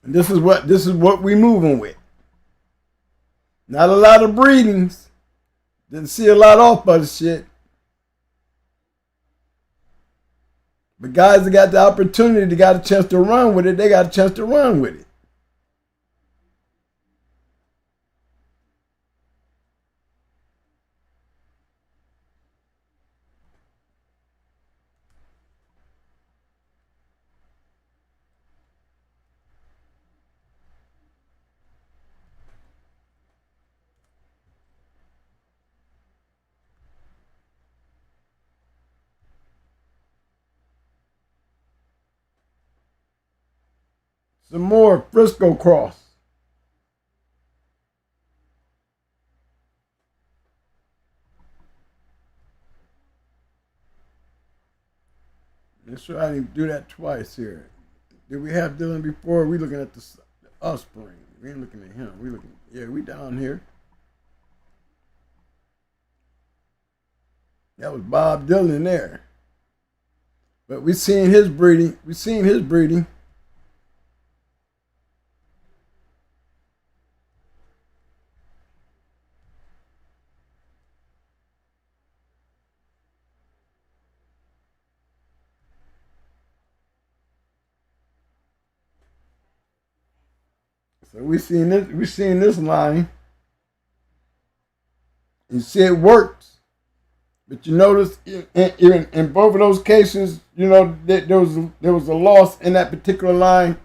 And this is what we moving with. Not a lot of breedings. Didn't see a lot off of the shit. But guys that got the opportunity, they got a chance to run with it, they got a chance to run with it. Some more Frisco cross. Make sure I didn't do that twice here. Did we have Dylan before? We looking at the offspring. We ain't looking at him. We looking. Yeah, we down here. That was Bob Dylan there. But we seen his breeding. We seen his breeding. So we seen this line. You see it works. But you notice in both of those cases, you know, there was a loss in that particular line.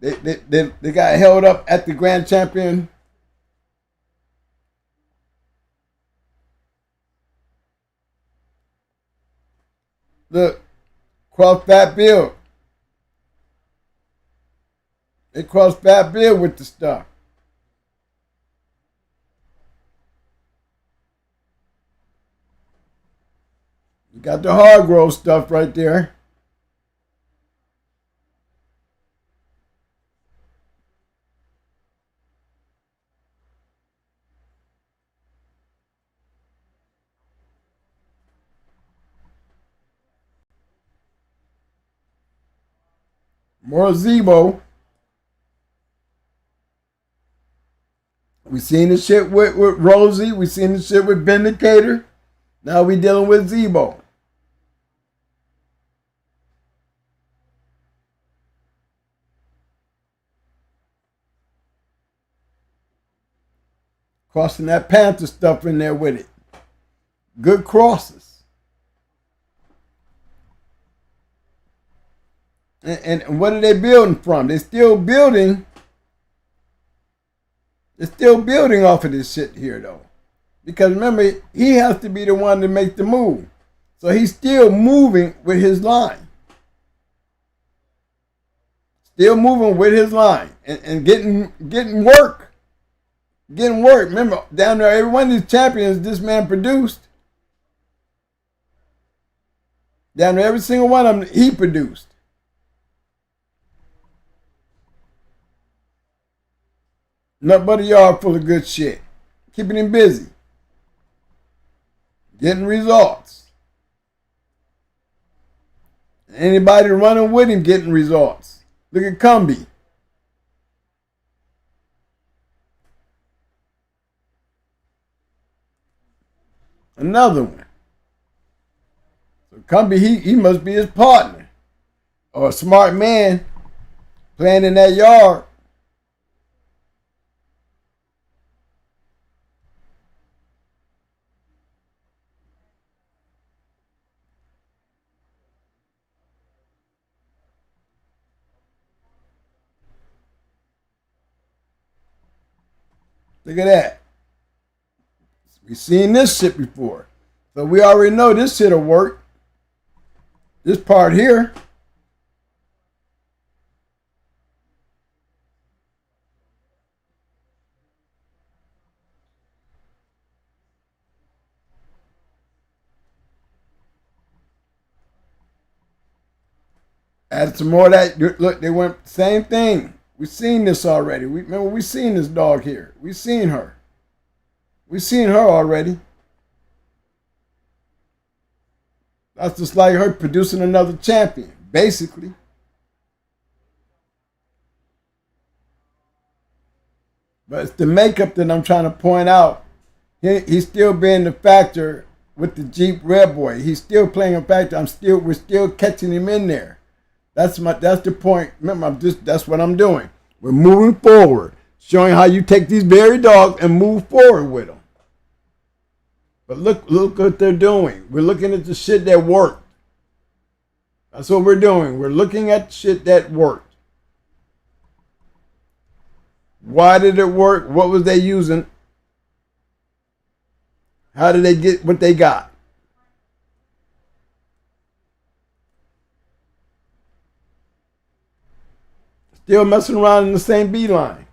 They got held up at the grand champion. Look, cross fat bill. They cross fat bill with the stuff. You got the hard growth stuff right there. More Zebo. We seen the shit with Rosie. We seen the shit with Vindicator. Now we dealing with Zebo. Crossing that Panther stuff in there with it. Good crosses. And what are they building from? They're still building. They're still building off of this shit here, though. Because remember, he has to be the one to make the move. So he's still moving with his line. Still moving with his line. And getting work. Getting work. Remember, down there, every one of these champions this man produced. Down there, every single one of them he produced. Nothing but a yard full of good shit. Keeping him busy. Getting results. Anybody running with him getting results. Look at Cumby. Another one. So Cumby, he must be his partner. Or a smart man playing in that yard. Look at that. We've seen this shit before. So we already know this shit'll work. This part here. Add some more of that. Look, they went same thing. We've seen this already. We seen this dog here. We've seen her. We've seen her already. That's just like her producing another champion, basically. But it's the makeup that I'm trying to point out. He's still being the factor with the Jeep Red Boy. He's still playing a factor. We're still catching him in there. That's the point. Remember, that's what I'm doing. We're moving forward, showing how you take these very dogs and move forward with them. But look what they're doing. We're looking at the shit that worked. That's what we're doing. We're looking at the shit that worked. Why did it work? What was they using? How did they get what they got? Still messing around in the same beeline.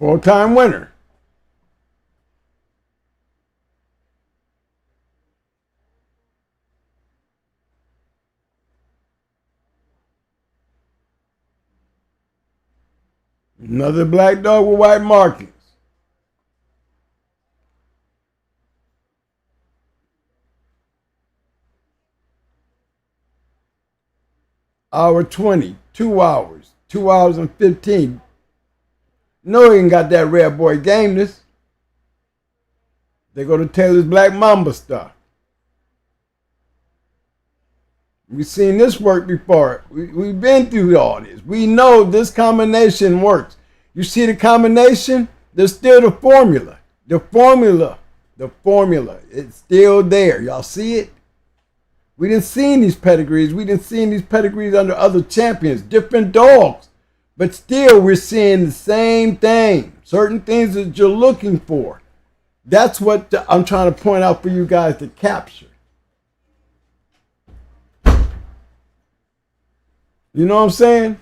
Four-time winner. Another black dog with white markings. Hour 20, 2 hours, 2 hours and 15. No, he ain't got that Red Boy gameness. They go to Taylor's Black Mamba stuff. We've seen this work before. We've been through all this. We know this combination works. You see the combination? There's still the formula. The formula. It's still there. Y'all see it? We didn't see these pedigrees. We didn't see these pedigrees under other champions, different dogs. But still, we're seeing the same thing. Certain things that you're looking for. That's what I'm trying to point out for you guys to capture. You know what I'm saying?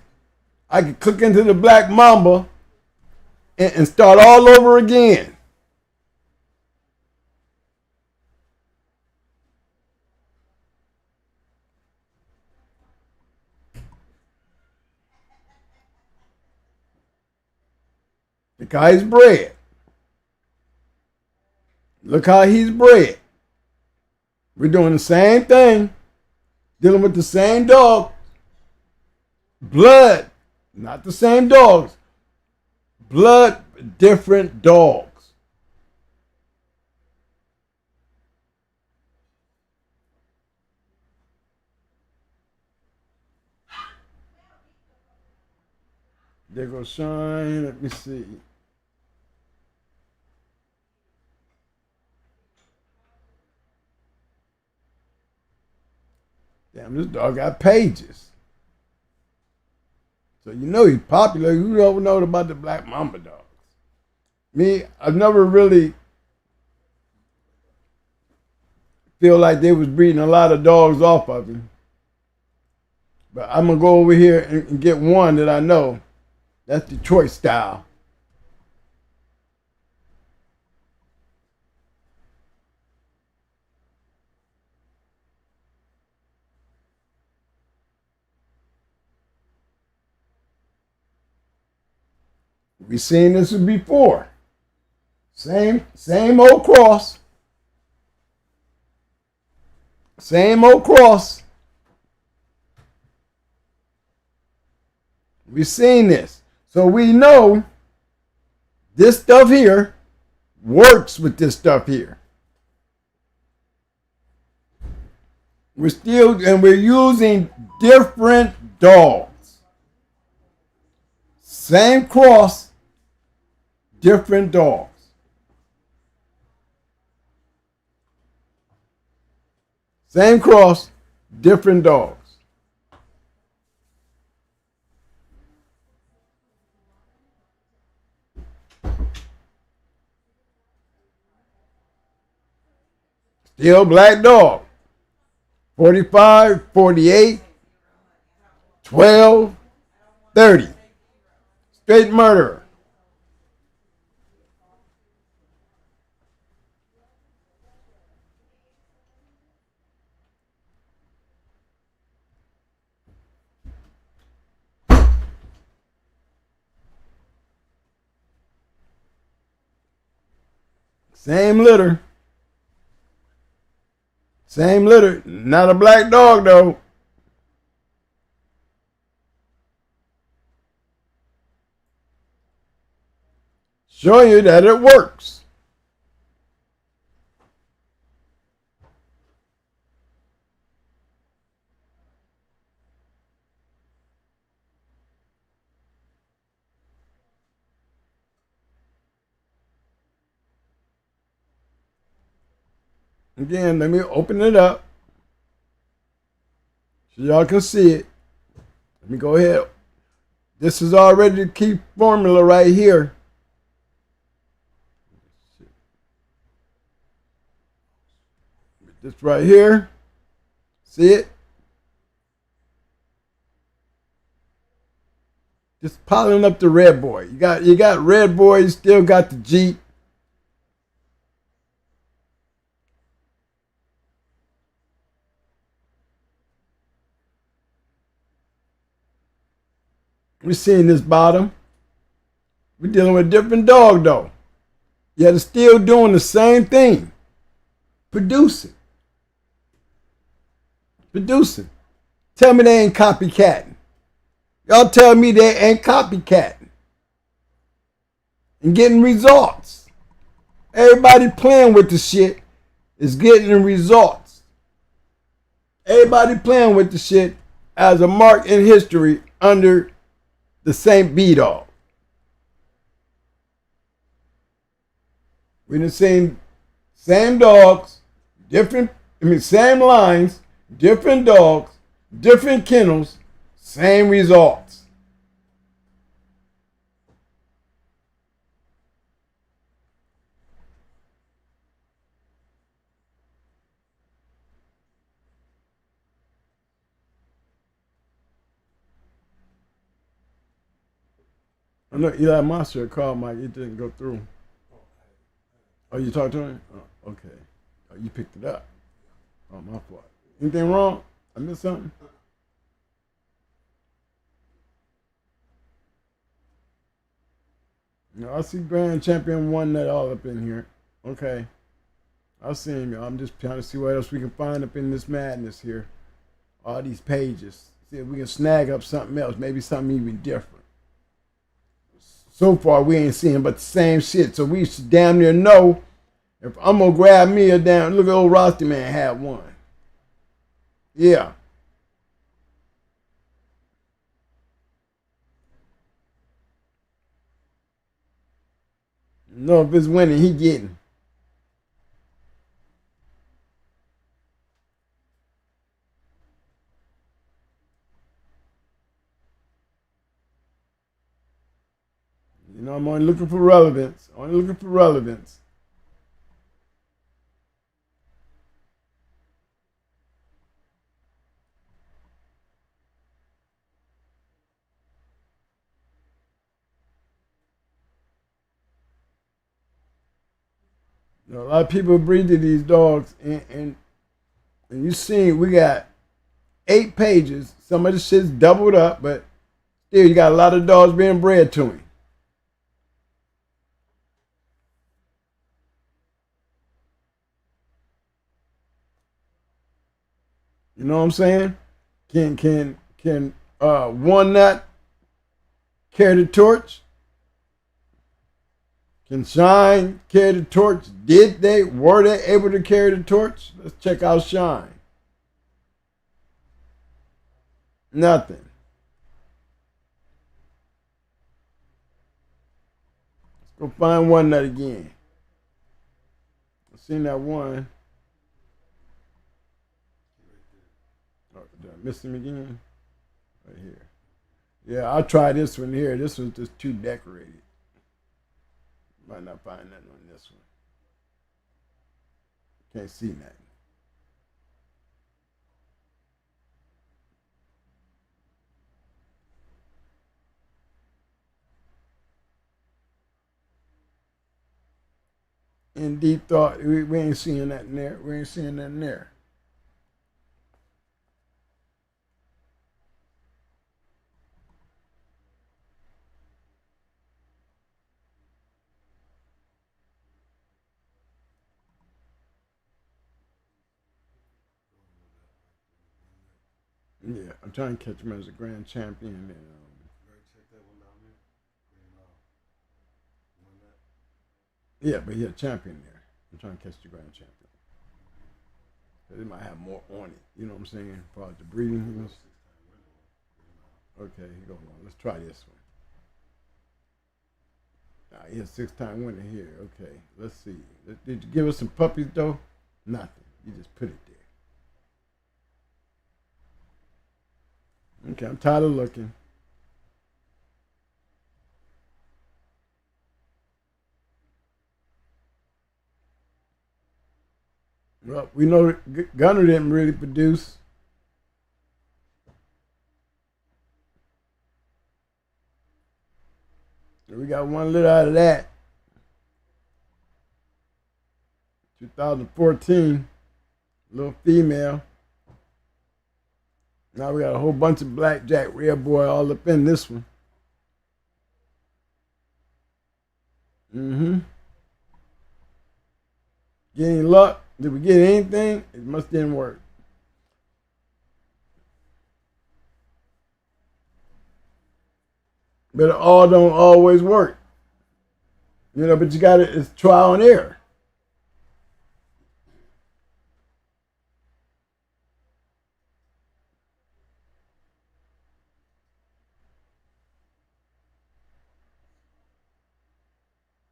I could click into the Black Mamba and start all over again. Look how he's bred. Look how he's bred. We're doing the same thing. Dealing with the same dog. Blood. Not the same dogs. Blood, different dogs. There goes Shine. Let me see. Damn, this dog got pages. So you know he's popular. You don't know about the Black Mamba dogs. Me, I've never really feel like they was breeding a lot of dogs off of him. But I'm going to go over here and get one that I know. That's Detroit style. We've seen this before. Same old cross. Same old cross. We've seen this. So we know this stuff here works with this stuff here. We're using different dogs. Same cross, different dogs. Same cross, different dogs. Still black dog. 45, 48, 12, 30. Straight murderer. Same litter. Same litter. Not a black dog, though. Showing you that it works. Again, let me open it up so y'all can see it. Let me go ahead. This is already the key formula right here. This right here. See it? Just piling up the red boy. You got red boy, you still got the Jeep. We're seeing this bottom. We're dealing with a different dog though. Yet it's still doing the same thing. Producing. Tell me they ain't copycatting. Y'all tell me they ain't copycatting. And getting results. Everybody playing with the shit is getting the results. Everybody playing with the shit as a mark in history under the St. B dog. We done seen same dogs, same lines, different dogs, different kennels, same results. I know Eli Monster called Mike. It didn't go through. Oh, you talked to him? Oh, okay. Oh, you picked it up. Oh, my fault. Anything wrong? I missed something? No, I see Grand Champion won that all up in here. Okay. I'll see him. I'm just trying to see what else we can find up in this madness here. All these pages. See if we can snag up something else. Maybe something even different. So far, we ain't seeing but the same shit. So we should damn near know if I'm going to grab me a damn... Look at old Rusty Man had one. Yeah. You know if it's winning, he getting. You know, I'm only looking for relevance. You know, a lot of people breed to these dogs, and you see, we got 8 pages. Some of the shit's doubled up, but still, you got a lot of dogs being bred to him. You know what I'm saying? Can One Nut carry the torch? Can Shine carry the torch? Were they able to carry the torch? Let's check out Shine. Nothing. Let's go find One Nut again. I've seen that one. Oh, did I miss him again? Right here. Yeah, I'll try this one here. This one's just too decorated. Might not find nothing on this one. Can't see nothing. In deep thought, we ain't seeing nothing there. Yeah, I'm trying to catch him as a grand champion. And, Check that one down there. yeah, but he a champion there. I'm trying to catch the grand champion. They might have more on it. You know what I'm saying? As far as the breeding. Okay, go on. Let's try this one. He a 6-time winner here. Okay, let's see. Did you give us some puppies though? Nothing. You just put it there. Okay, I'm tired of looking. Well, we know Gunner didn't really produce. We got one litter out of that. 2014, little female. Now we got a whole bunch of blackjack red boy all up in this one. Getting luck? Did we get anything? It must didn't work. But it all don't always work. You know, but you got it's trial and error.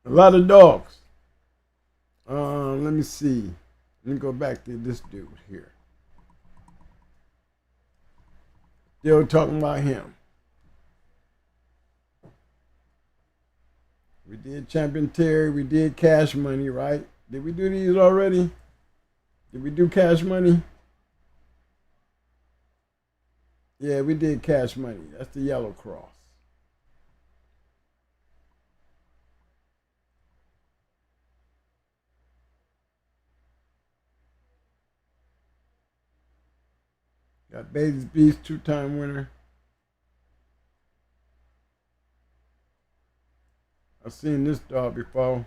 A lot of dogs. Let me see. Let me go back to this dude here. Still talking about him. We did Champion Terry. We did Cash Money, right? Did we do these already? Did we do Cash Money? Yeah, we did Cash Money. That's the yellow cross. Got Baby's Beast, 2-time winner. I've seen this dog before.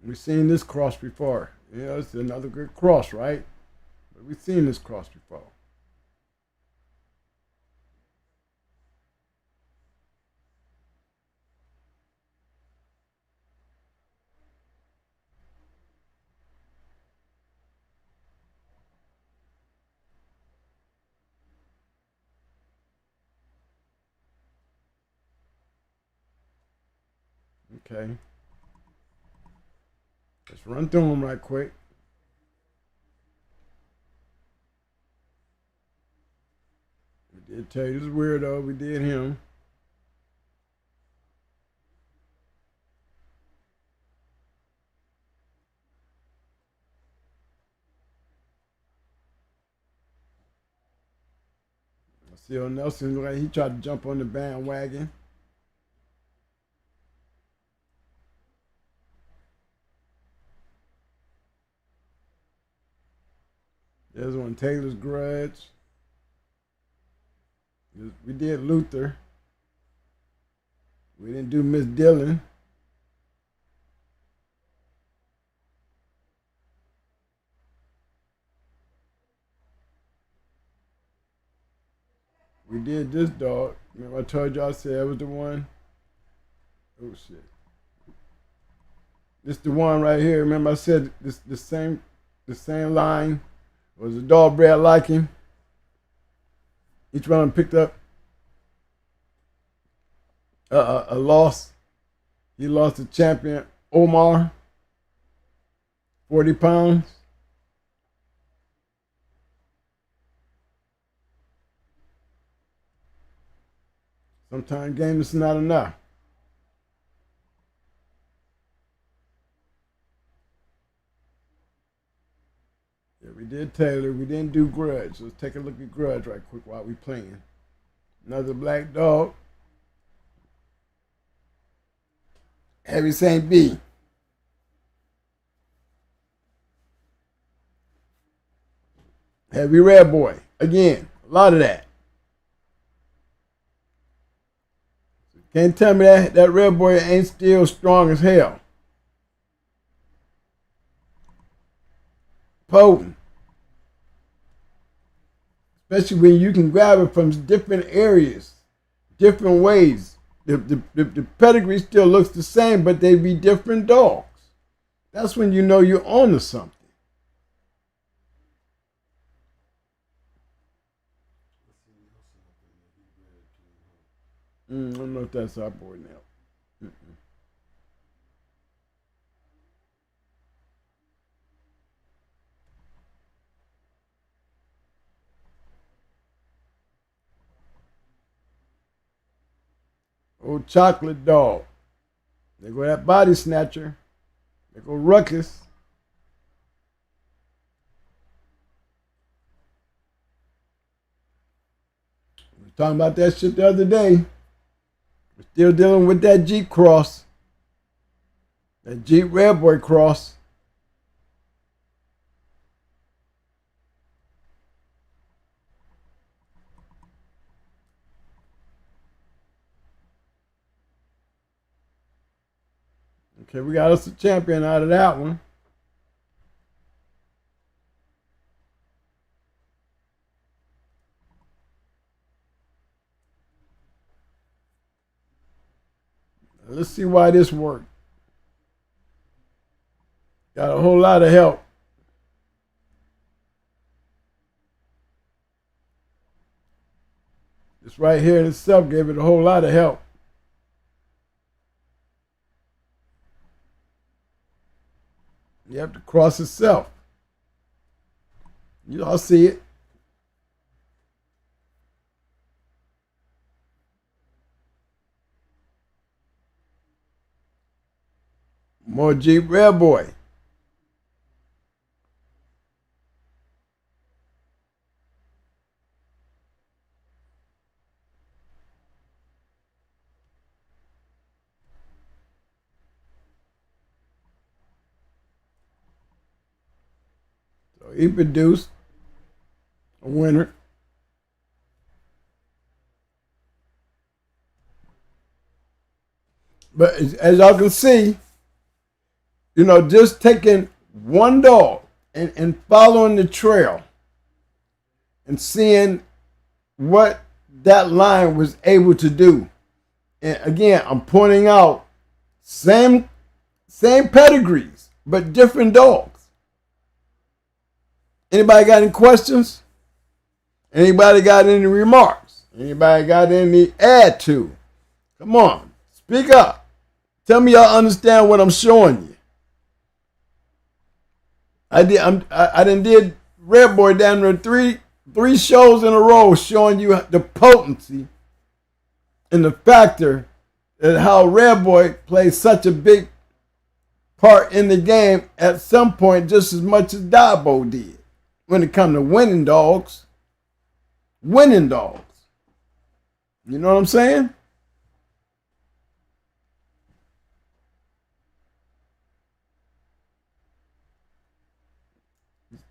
We've seen this cross before. Yeah, it's another good cross, right? But we've seen this cross before. Okay. Let's run through them right quick. We did Taylor's Weirdo. We did him. Seal Nelson, he tried to jump on the bandwagon. There's one, Taylor's Grudge. We did Luther. We didn't do Miss Dillon. We did this dog. Remember I told y'all I said that was the one? Oh shit. This the one right here. Remember I said this the same line. Was a dog bred like him. Each one of them picked up a loss. He lost to champion Omar, 40 pounds. Sometimes game is not enough. Yeah, we did Taylor. We didn't do Grudge. Let's take a look at Grudge right quick while we playing. Another black dog. Heavy St. B. Heavy Red Boy. Again, a lot of that. Can't tell me that Red Boy ain't still strong as hell. potent. Especially when you can grab it from different areas, different ways. The pedigree still looks the same, but they be different dogs. That's when you know you're on to something. I don't know if that's our boy now. Old chocolate dog. There go that body snatcher. There go Ruckus. We were talking about that shit the other day. We're still dealing with that Jeep cross. That Jeep Red Boy cross. Okay, we got us a champion out of that one. Let's see why this worked. Got a whole lot of help. This right here in itself gave it a whole lot of help. You have to cross itself. You all see it. More Jeep Red Boy. So he produced a winner. But as y'all can see, you know, just taking one dog and following the trail and seeing what that line was able to do. And again, I'm pointing out same pedigrees, but different dogs. Anybody got any questions? Anybody got any remarks? Anybody got any add to? Come on, speak up. Tell me y'all understand what I'm showing you. I did Red Boy down there three shows in a row showing you the potency and the factor that how Red Boy plays such a big part in the game at some point just as much as Dabo did when it comes to winning dogs. Winning dogs. You know what I'm saying?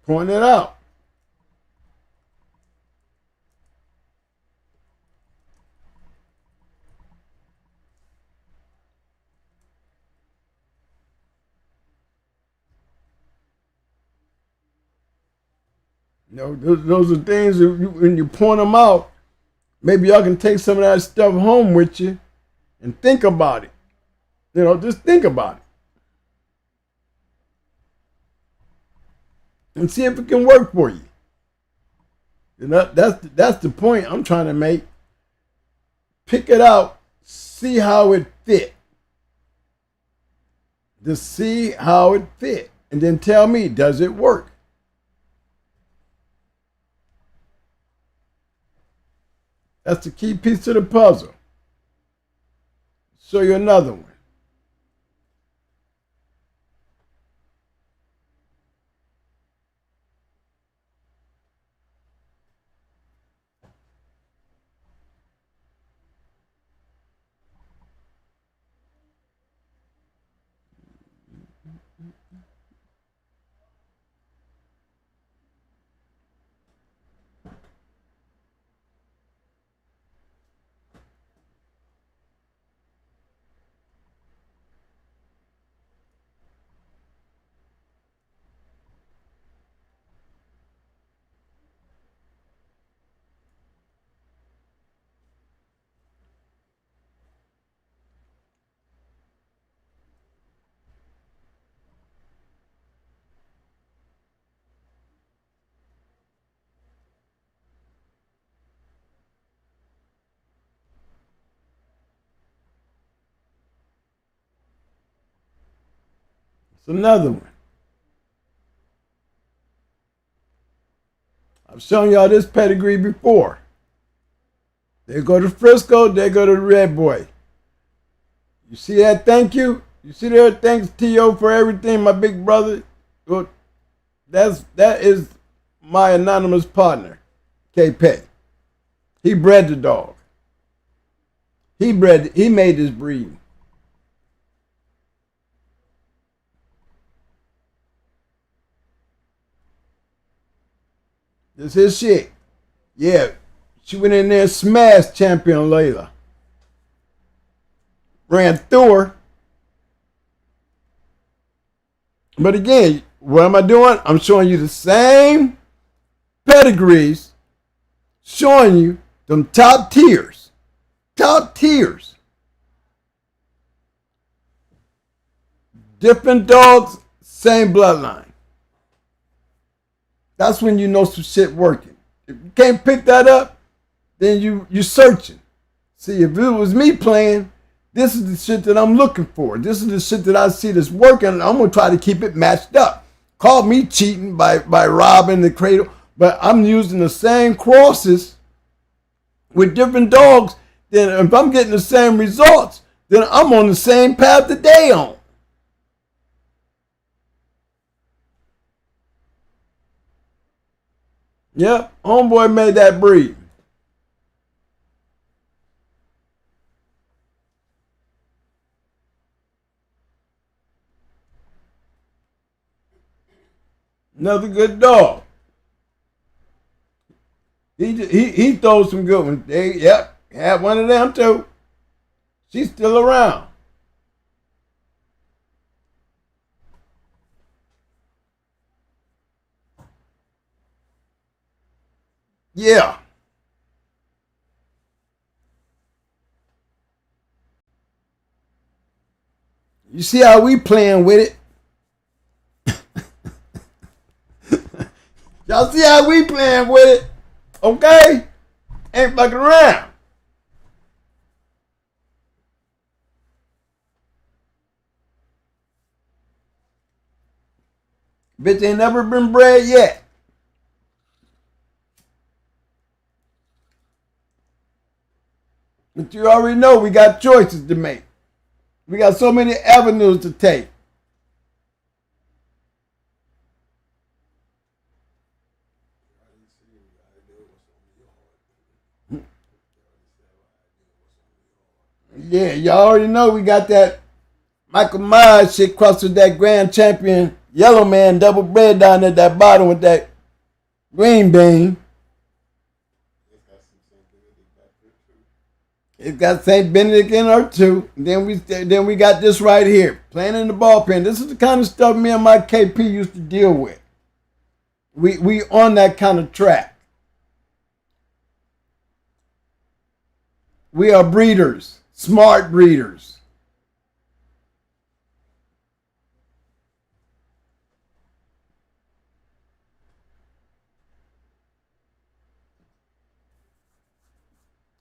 Point it out. You know, those are things that when you point them out, maybe y'all can take some of that stuff home with you and think about it. You know, just think about it. And see if it can work for you. You know, that's the point I'm trying to make. Pick it out, see how it fit. Just see how it fit. And then tell me, does it work? That's the key piece to the puzzle. Show you another one. It's another one. I've shown y'all this pedigree before. They go to Frisco, they go to the Red Boy. You see that? Thank you. You see there? Thanks T.O. for everything, my big brother. Well, that is my anonymous partner, KP. He bred the dog. He made this breed. This his shit. Yeah. She went in there and smashed champion Layla. Ran through her. But again, what am I doing? I'm showing you the same pedigrees, showing you them top tiers. Top tiers. Different dogs, same bloodline. That's when you know some shit working. If you can't pick that up, then you're searching. See, if it was me playing, this is the shit that I'm looking for. This is the shit that I see that's working. I'm going to try to keep it matched up. Call me cheating by robbing the cradle, but I'm using the same crosses with different dogs. Then if I'm getting the same results, then I'm on the same path that they on. Yep, homeboy made that breed. Another good dog. He throws some good ones. Yep, had one of them too. She's still around. Yeah. You see how we playing with it? Y'all see how we playing with it? Okay? Ain't fucking around. Bitch ain't never been bred yet. But you already know we got choices to make. We got so many avenues to take. Yeah, y'all already know we got that Michael Myers shit crossed with that grand champion yellow man double bred down at that bottom with that green bean. It's got St. Benedict in her too. Then we got this right here, playing in the ball pen. This is the kind of stuff me and my KP used to deal with. We on that kind of track. We are breeders, smart breeders.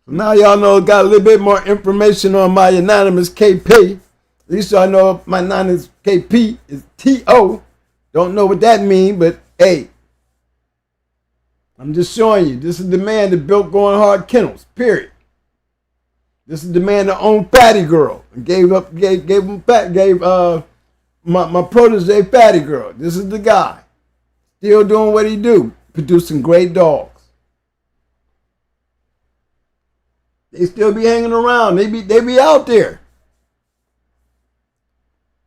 So now y'all know, got a little bit more information on my anonymous KP. At least y'all know my anonymous KP is T.O. Don't know what that means, but hey, I'm just showing you. This is the man that built Going Hard Kennels, period. This is the man that owned Fatty Girl and gave my protege Fatty Girl. This is the guy. Still doing what he do, producing great dogs. They still be hanging around. They be out there.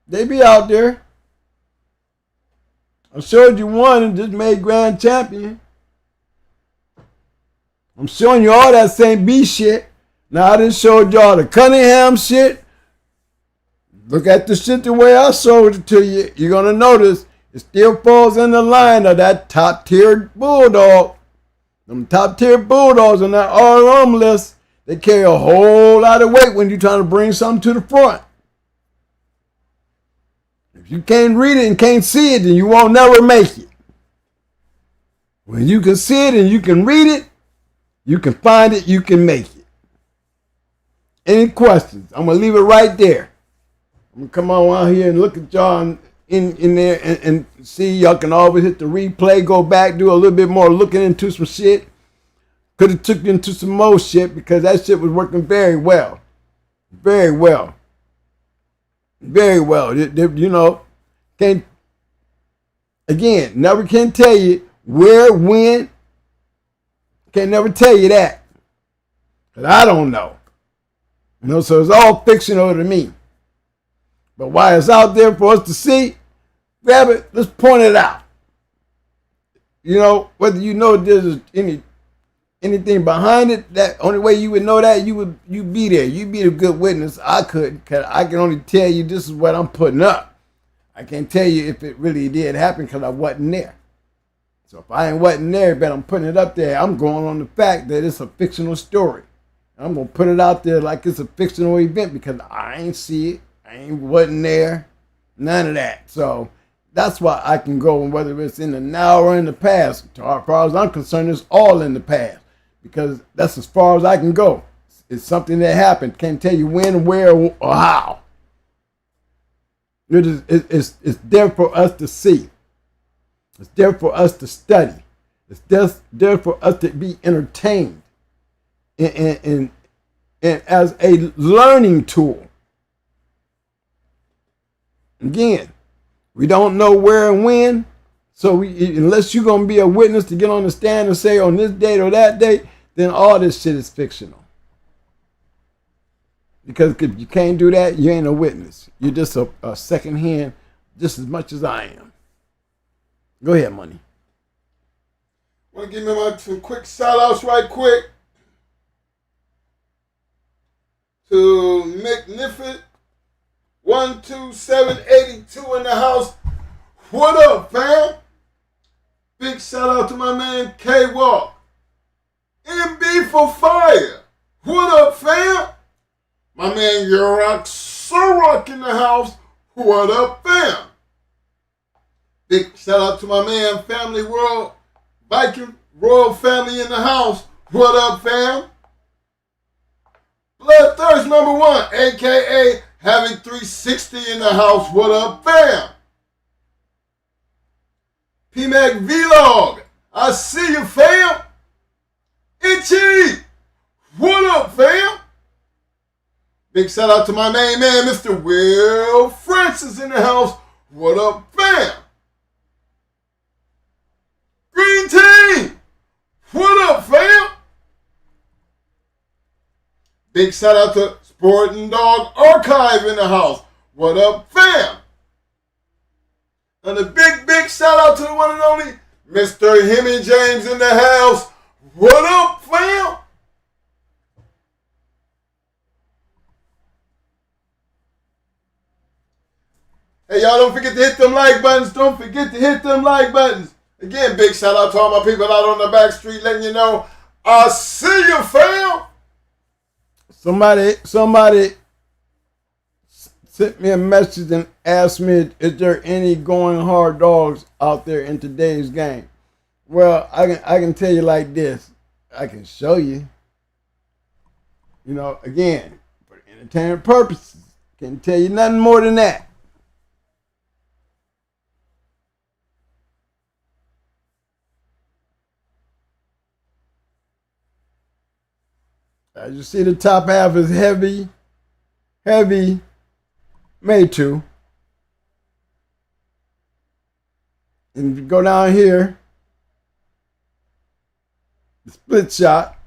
They be out there. I showed you one and just made grand champion. I'm showing you all that St. B shit. Now I just showed y'all the Cunningham shit. Look at the shit the way I showed it to you. You're going to notice it still falls in the line of that top tier bulldog. Them top tier bulldogs on that RM list, they carry a whole lot of weight when you're trying to bring something to the front. If you can't read it and can't see it, then you won't never make it. When you can see it and you can read it, you can find it, you can make it. Any questions? I'm going to leave it right there. I'm going to come on out here and look at y'all and in there and see. Y'all can always hit the replay, go back, do a little bit more looking into some shit. Could have took you into some more shit because that shit was working very well. Very well. Very well. You know, can't, again, never can tell you where, when. Can't never tell you that. Because I don't know. You know, so it's all fictional to me. But while it's out there for us to see, grab it, let's point it out. You know, whether you know there's anything behind it, that only way you would know that, you'd be there. You'd be a good witness. I couldn't, because I can only tell you this is what I'm putting up. I can't tell you if it really did happen because I wasn't there. So if I ain't wasn't there, but I'm putting it up there, I'm going on the fact that it's a fictional story. I'm going to put it out there like it's a fictional event because I ain't see it. I ain't wasn't there. None of that. So that's why I can go, whether it's in the now or in the past. As far as I'm concerned, it's all in the past because that's as far as I can go. It's something that happened. Can't tell you when, where, or how. It's there for us to see. It's there for us to study. It's just there for us to be entertained and as a learning tool. Again, we don't know where and when, so unless you're going to be a witness to get on the stand and say on this date or that date, then all this shit is fictional. Because if you can't do that, you ain't a witness. You're just a second hand just as much as I am. Go ahead, Money. Want to give me some quick shout outs right quick to Magnificent 12782 in the house. What up, fam? Big shout out to my man K Walk. MB for fire. What up, fam? My man Yurak Sorok in the house. What up, fam? Big shout out to my man Family World, Viking Royal Family in the house. What up, fam? Bloodthirst number 1, a.k.a. Having 360 in the house. What up, fam? P-Mac Vlog. I see you, fam. Itchy. What up, fam? Big shout out to my main man, Mr. Will Francis in the house. What up, fam? Green Team. What up, fam? Big shout out to Sporting Dog Archive in the house. What up, fam? And a big shout out to the one and only Mr. Hemi James in the house. What up, fam? Hey, y'all, don't forget to hit them like buttons. Don't forget to hit them like buttons. Again, big shout out to all my people out on the back street letting you know, I see you, fam. Somebody sent me a message and asked me, is there any going hard dogs out there in today's game? Well, I can tell you like this. I can show you. You know, again, for entertainment purposes. Can't tell you nothing more than that. As you see, the top half is heavy made to. And if you go down here, the split shot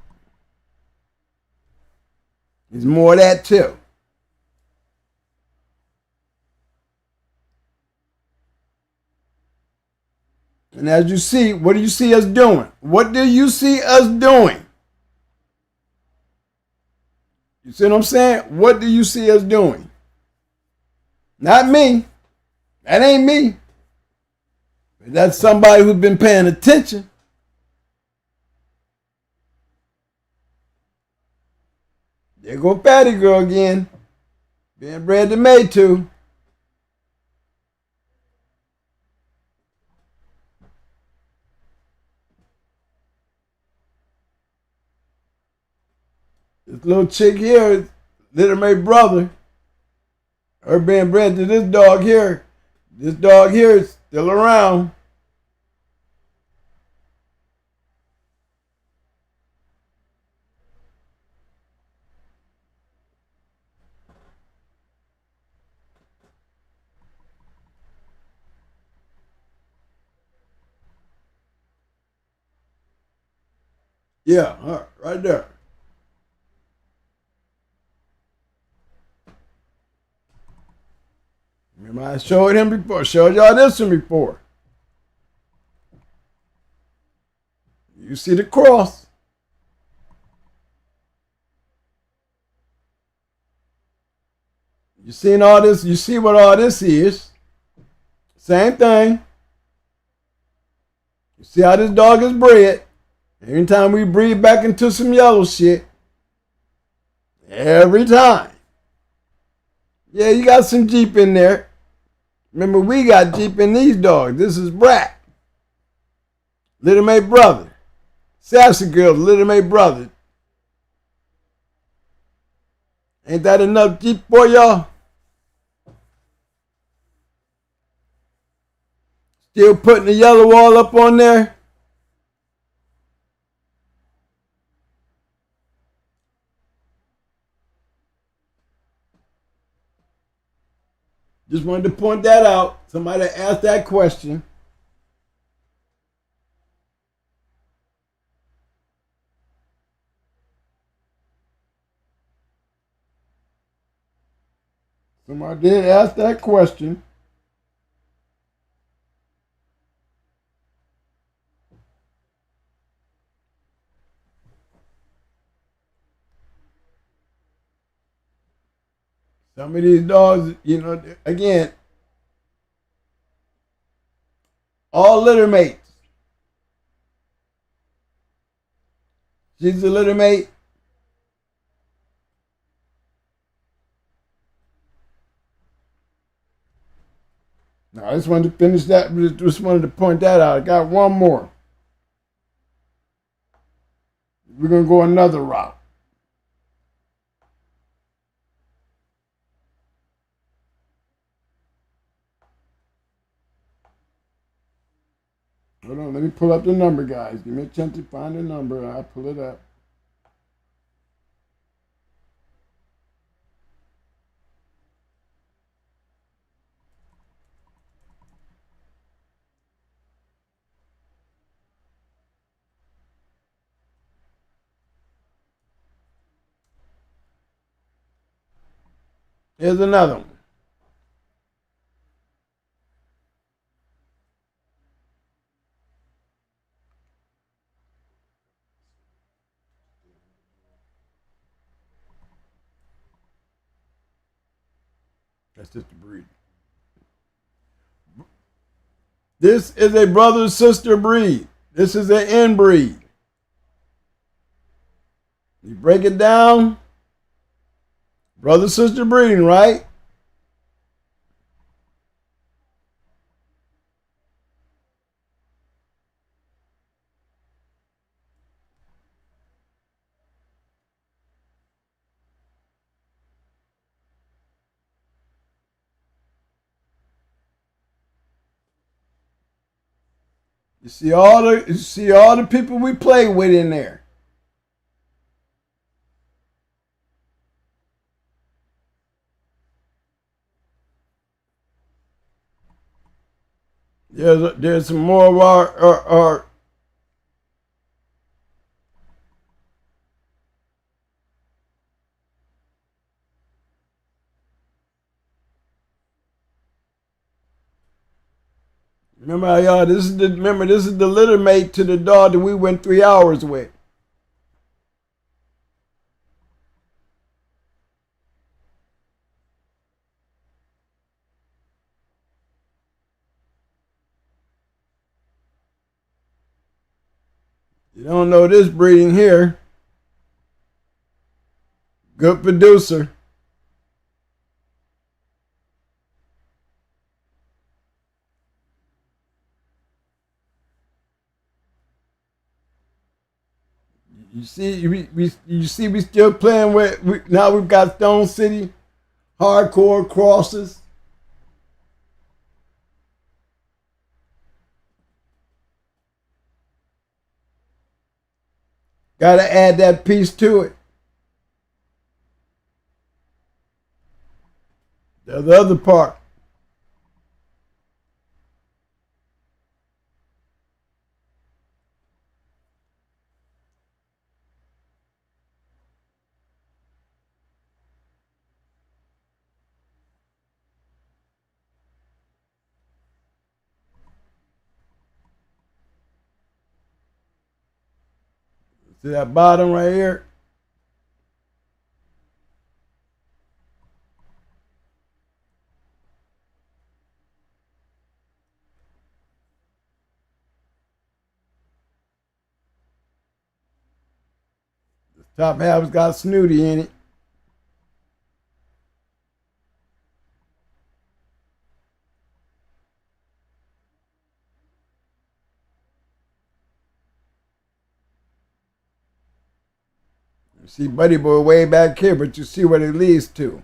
is more of that too. And as you see, what do you see us doing? What do you see us doing? You see what I'm saying? What do you see us doing? Not me. That ain't me. But that's somebody who's been paying attention. There go Patty Girl again. Being bred to made to. This little chick here, Little May brother, her being bred to this dog here, This dog here is still around. Yeah, right there. Remember I showed him before. Showed y'all this one before. You see the cross. You seen all this? You see what all this is? Same thing. You see how this dog is bred? Every time we breed back into some yellow shit. Every time. Yeah, you got some Jeep in there. Remember, we got Jeep in these dogs. This is Brat. Little Mate brother. Sassy Girl, Little Mate brother. Ain't that enough Jeep for y'all? Still putting the yellow wall up on there? Just wanted to point that out. Somebody asked that question. Somebody did ask that question. Some of these dogs, you know, again, all litter mates. She's a litter mate. Now, I just wanted to finish that. Just wanted to point that out. I got one more. We're going to go another route. Hold on, let me pull up the number, guys. Give me a chance to find the number. I'll pull it up. Here's another one. That's just a breed. This is a brother-sister breed. This is an inbreed. You break it down, brother-sister breeding, right? You see all the people we play with in there. There's some more of our remember y'all, this is the litter mate to the dog that we went 3 hours with. You don't know this breeding here. Good producer. You see, we still playing with. Now we've got Stone City, hardcore crosses. Got to add that piece to it. There's the other part. See that bottom right here? The top half's got snooty in it. You see Buddy Boy way back here, but you see what it leads to.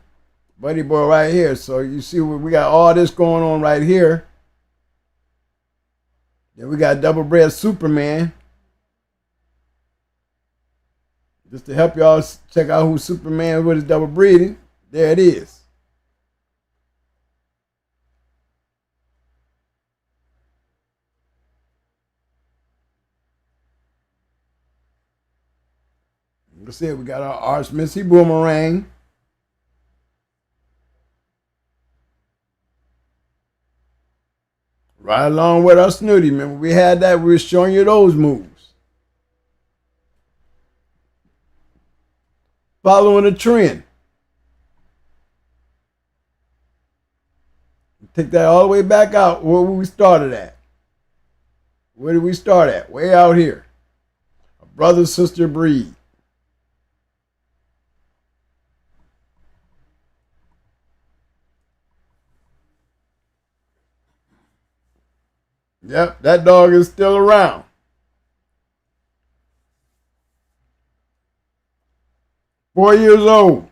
Buddy Boy right here. So you see we got all this going on right here. Then we got Double Bred Superman. Just to help y'all check out who Superman is with his double breeding. There it is. You can see we got our Arch Missy Boomerang. Right along with our Snooty. Remember, we had that. We were showing you those moves. Following a trend. Take that all the way back out where we started at. Where did we start at? Way out here. A brother-sister breed. Yep, that dog is still around. Four years old.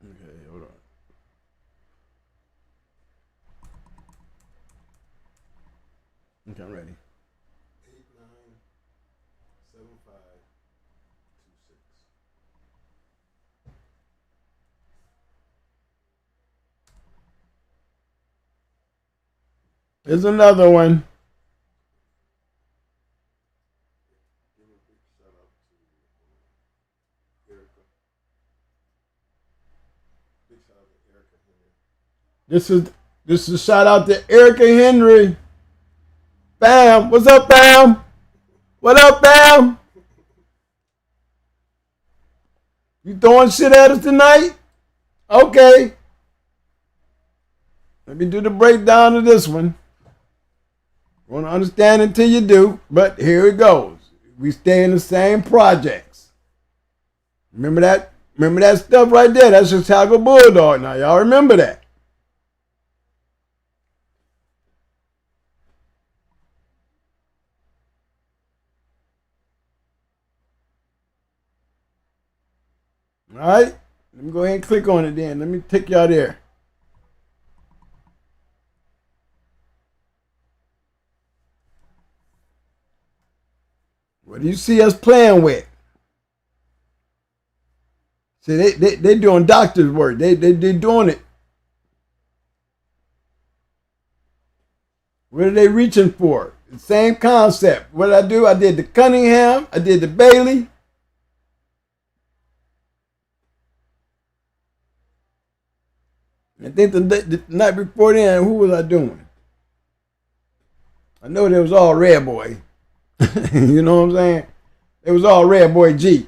Okay, hold on. Okay, I'm ready. 897526. Here's another one. This is a shout out to Erica Henry. Bam, what's up, Bam? What up, Bam? You throwing shit at us tonight? Okay. Let me do the breakdown of this one. Want to understand until you do, but here it goes. We stay in the same projects. Remember that? Remember that stuff right there? That's Chicago Bulldog. Now y'all remember that. All right, let me go ahead and click on it then. Let me take y'all there. What do you see us playing with? See, they doing doctor's work. They doing it. What are they reaching for? The same concept. What did I do? I did the Cunningham. I did the Bailey. I think the night before then, who was I doing? I know they was all Red Boy. You know what I'm saying? It was all Red Boy G.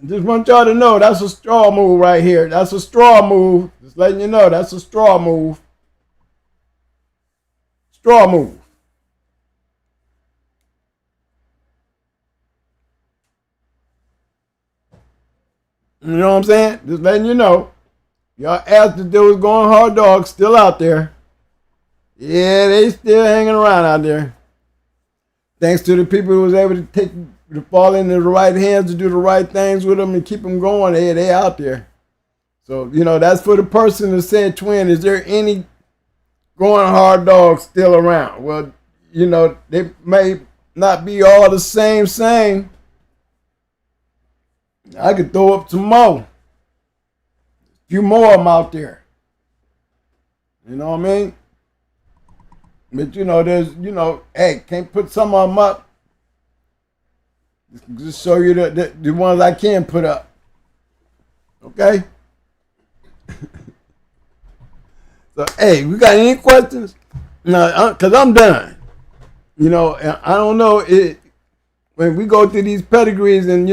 Just want y'all to know that's a straw move right here. That's a straw move. Just letting you know that's a straw move. Straw move. You know what I'm saying? Just letting you know. Y'all asked if there was going hard dogs still out there. Yeah, they still hanging around out there. Thanks to the people who was able to fall into the right hands to do the right things with them and keep them going. They out there. So, that's for the person that said, Twin, is there any going hard dogs still around? Well, they may not be all the same. I could throw up some more. A few more of them out there. You know what I mean? But, there's, hey, can't put some of them up. Just show you the ones I can put up. Okay? So, hey, we got any questions? No, because I'm done. I don't know when we go through these pedigrees and,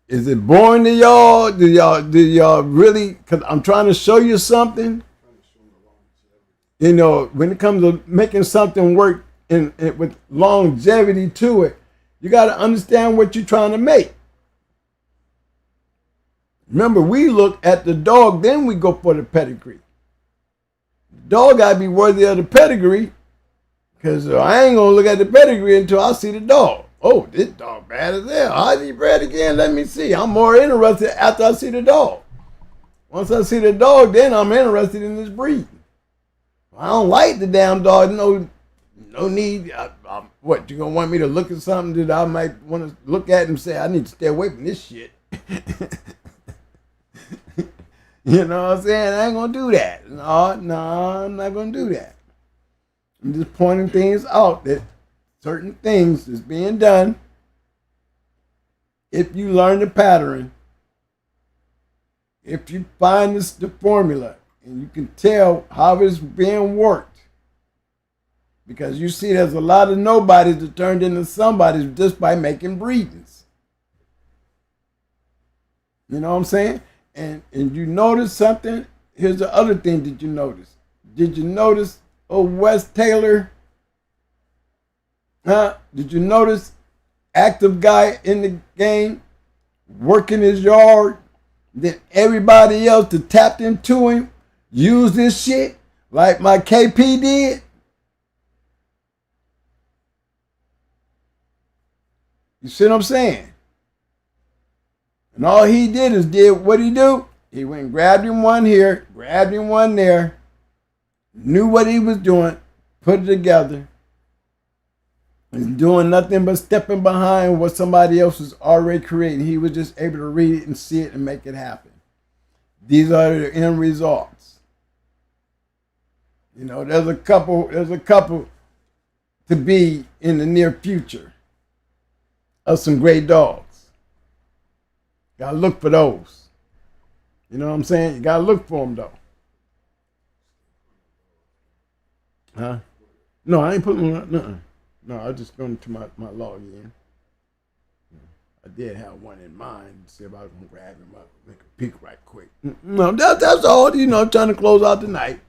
is it boring to y'all? Do y'all really, because I'm trying to show you something. When it comes to making something work with longevity to it, you got to understand what you're trying to make. Remember, we look at the dog, then we go for the pedigree. The dog got to be worthy of the pedigree, because I ain't going to look at the pedigree until I see the dog. Oh, this dog bad as hell. How's he bred again? Let me see. I'm more interested after I see the dog. Once I see the dog, then I'm interested in this breed. I don't like the damn dog. No need. What, you gonna want me to look at something that I might want to look at and say I need to stay away from this shit? You know what I'm saying? I ain't gonna do that. No, I'm not gonna do that. I'm just pointing things out that certain things is being done. If you learn the pattern, if you find the formula, and you can tell how it's being worked. Because you see there's a lot of nobodies that turned into somebodies just by making breedings. You know what I'm saying? And you notice something? Here's the other thing that you notice. Did you notice Wes Taylor? Did you notice active guy in the game working his yard? Then everybody else that tapped into him use this shit like my KP did? You see what I'm saying? And all he did is what he do? He went and grabbed him one here, grabbed him one there, knew what he was doing, put it together. He's doing nothing but stepping behind what somebody else was already creating. He was just able to read it and see it and make it happen. These are the end results. There's a couple to be in the near future of some great dogs. Gotta look for those. You know what I'm saying? You gotta look for them though. Huh? No, I ain't putting them on. No, I just going to my log in. I did have one in mind. See if I can grab him up, make a peek right quick. No, that's all. Trying to close out the night.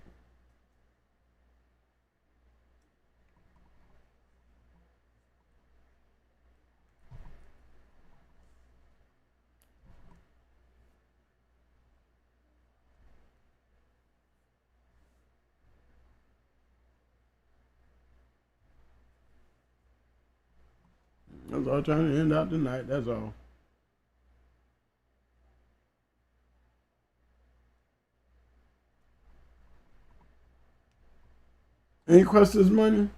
That's all, trying to end out the night. That's all. Any questions, money?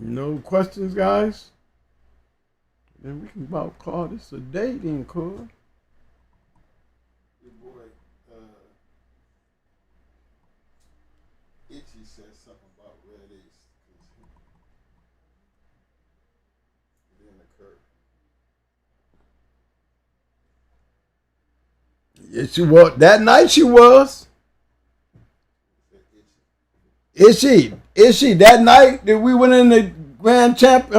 No questions, guys? Then we can about call this a day then, cool. Your boy, Itchy said something about red ace. Being a curve. Yes, she was. That night she was. Itchy. Is she that night that we went in the grand champ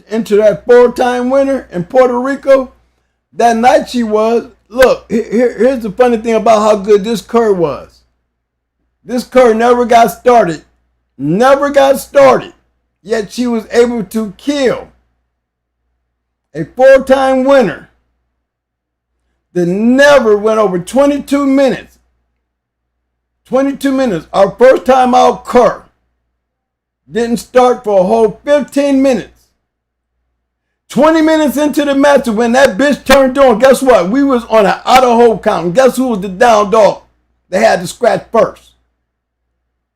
into that 4-time winner in Puerto Rico? That night she was. Look, here's the funny thing about how good this cur was. This cur never got started. Never got started. Yet she was able to kill a 4-time winner that never went over 22 minutes. 22 minutes. Our first time out cur didn't start for a whole 15 minutes. 20 minutes into the match, when that bitch turned on, guess what? We was on an out-of-hole count. And guess who was the down dog that had to scratch first?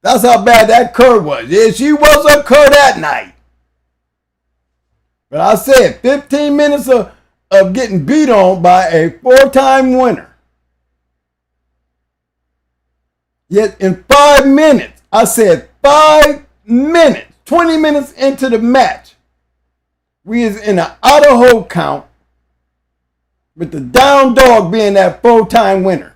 That's how bad that cur was. Yeah, she was a cur that night. But I said 15 minutes of getting beat on by a 4-time winner. Yet in 5 minutes, I said 5 minutes, 20 minutes into the match, we is in an auto-hole count with the down dog being that 4-time winner.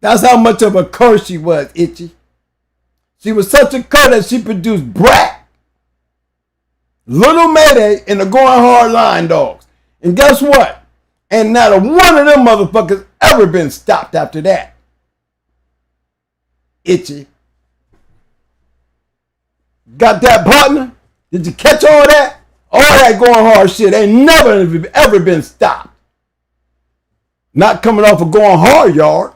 That's how much of a cur she was, Itchy. She was such a cur that she produced Brat, Little Mayday, and the Going Hard Line Dogs. And guess what? And not a one of them motherfuckers ever been stopped after that. Itchy. Got that, partner? Did you catch all that? All that Going Hard shit ain't never ever been stopped. Not coming off of Going Hard yard.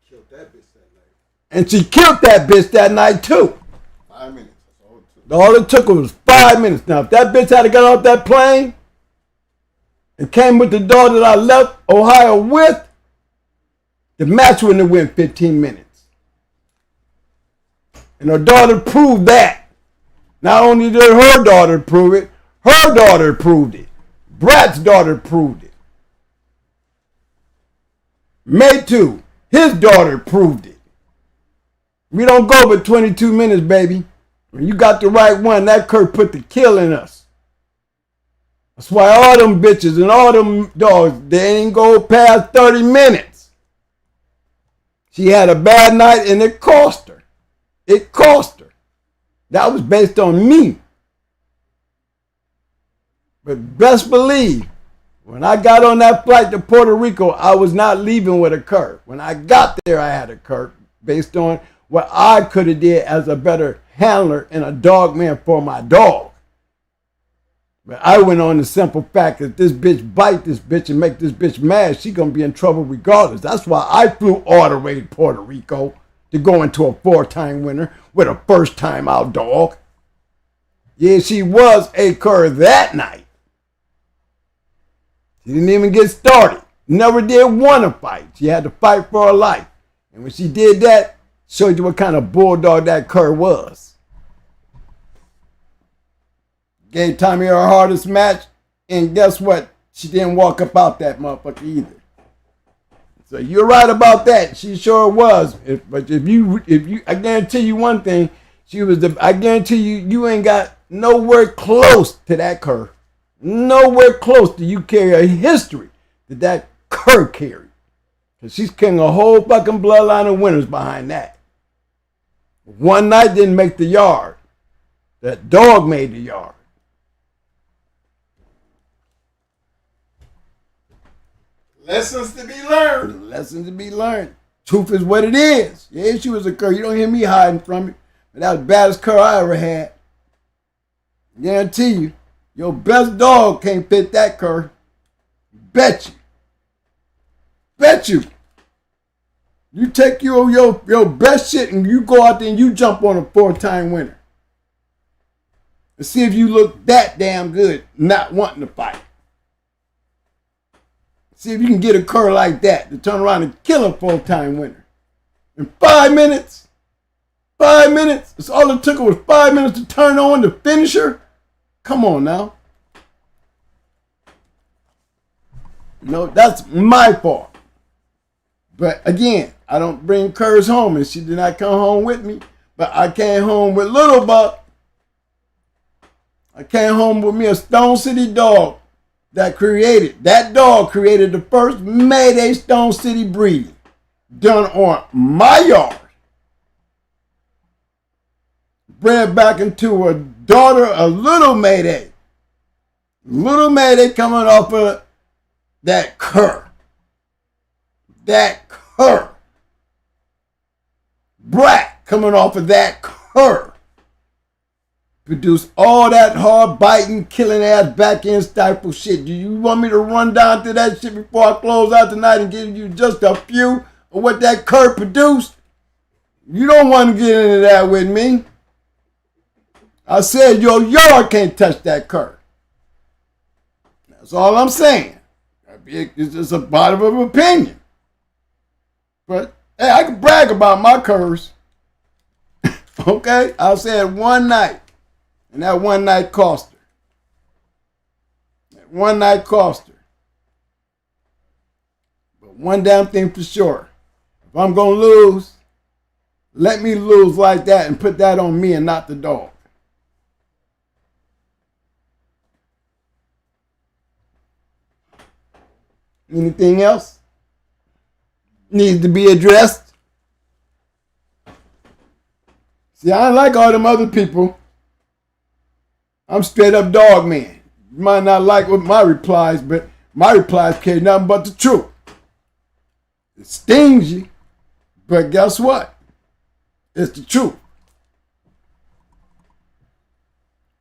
Killed that bitch that night. And she killed that bitch that night too. 5 minutes. That's all it took. All it took was 5 minutes. Now, if that bitch had got off that plane and came with the dog that I left Ohio with, the match wouldn't have went 15 minutes. And her daughter proved that. Not only did her daughter prove it, her daughter proved it. Brad's daughter proved it. May 2, his daughter proved it. We don't go but 22 minutes, baby. When you got the right one, that cur put the kill in us. That's why all them bitches and all them dogs, they ain't go past 30 minutes. She had a bad night and it cost her. It cost her. That was based on me. But best believe, when I got on that flight to Puerto Rico, I was not leaving with a cur. When I got there, I had a cur based on what I could have did as a better handler and a dog man for my dog. But I went on the simple fact that this bitch bite this bitch and make this bitch mad, she gonna be in trouble regardless. That's why I flew all the way to Puerto Rico to go into a 4-time winner with a first-time out dog. Yeah, she was a cur that night. She didn't even get started. Never did want to fight. She had to fight for her life. And when she did that, showed you what kind of bulldog that cur was. Gave Tommy her hardest match, and guess what? She didn't walk up out that motherfucker either. So you're right about that. She sure was. But if you, I guarantee you one thing. I guarantee you ain't got nowhere close to that cur. Nowhere close to you carry a history that cur carried. Because she's carrying a whole fucking bloodline of winners behind that. One night didn't make the yard. That dog made the yard. Lessons to be learned. Lessons to be learned. Truth is what it is. Yeah, she was a cur. You don't hear me hiding from it. But that was the baddest cur I ever had. I guarantee you, your best dog can't fit that cur. Bet you. Bet you. You take your best shit and you go out there and you jump on a 4-time winner. And see if you look that damn good not wanting to fight. See if you can get a cur like that to turn around and kill a 4-time winner. In 5 minutes. 5 minutes. That's all it took was 5 minutes to turn on the finisher. Come on now. No, that's my fault. But again, I don't bring curs home, and she did not come home with me. But I came home with Little Buck. I came home with me a Stone City dog that dog created the first Mayday Stone City breeding done on my yard. bred back into a daughter of Little Mayday. Little Mayday coming off of that cur. That cur. Brat coming off of that cur. Produce all that hard biting, killing ass back end stifle shit. Do you want me to run down through that shit before I close out tonight and give you just a few of what that cur produced? You don't want to get into that with me. I said your yard can't touch that cur. That's all I'm saying. It's just a bottom of opinion. But hey, I can brag about my curs. Okay? I said one night. And that one night cost her. That one night cost her. But one damn thing for sure. If I'm going to lose, let me lose like that and put that on me and not the dog. Anything else needs to be addressed? See, I don't like all them other people. I'm straight up dog man. You might not like what my replies, but my replies carry nothing but the truth. It stings you, but guess what? It's the truth.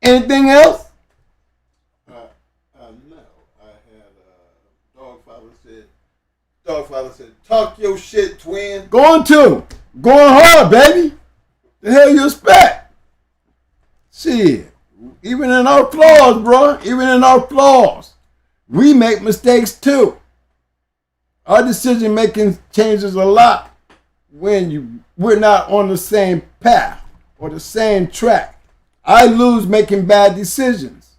Anything else? No. I had Dogfather said, talk your shit, twin. Going hard, baby. The hell you expect? Shit. Even in our flaws, bro. Even in our flaws. We make mistakes too. Our decision making changes a lot when we're not on the same path or the same track. I lose making bad decisions.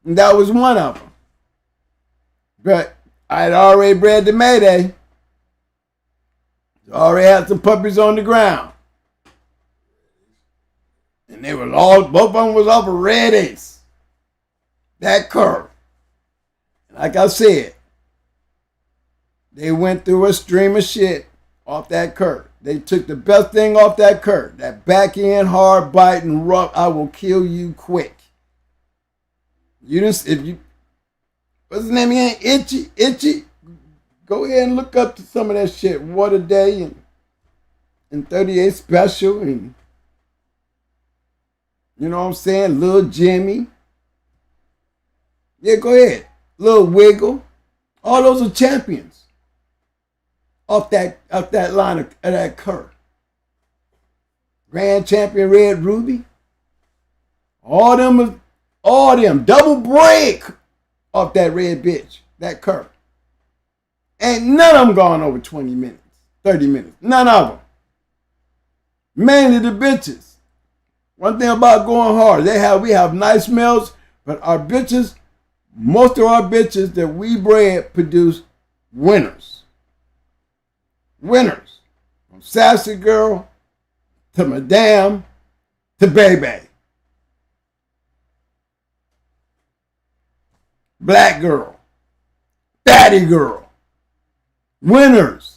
And that was one of them. But I had already bred the Mayday. Already had some puppies on the ground. And they were both of them was off a red ace. That curve. Like I said, they went through a stream of shit off that curve. They took the best thing off that curve. That back end, hard biting, rough, I will kill you quick. You just, what's his name again? Itchy. Go ahead and look up to some of that shit. Water Day and 38 Special and you know what I'm saying? Lil Jimmy. Yeah, go ahead. Lil Wiggle. All those are champions. Off that line of that curve. Grand champion Red Ruby. All them double break off that red bitch. That curve. Ain't none of them gone over 20 minutes. 30 minutes. None of them. Mainly the bitches. One thing about going hard, we have nice males, but our bitches, most of our bitches that we bred produce winners. Winners. From Sassy Girl to Madame to Baby. Black Girl. Daddy Girl. Winners.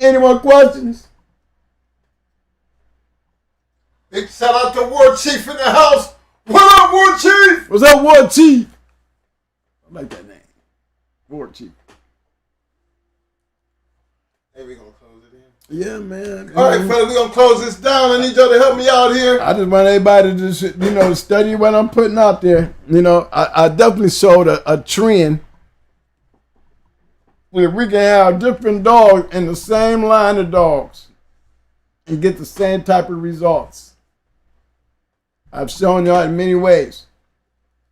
Any more questions? Big shout out to War Chief in the house. What up, War Chief? What's up, War Chief? I like that name. War Chief. Hey, we gonna close it in? Yeah, man. All right, fellas, we gonna close this down. I need y'all to help me out here. I just want everybody to just, study what I'm putting out there. I definitely showed a trend where we can have different dogs in the same line of dogs and get the same type of results. I've shown y'all in many ways.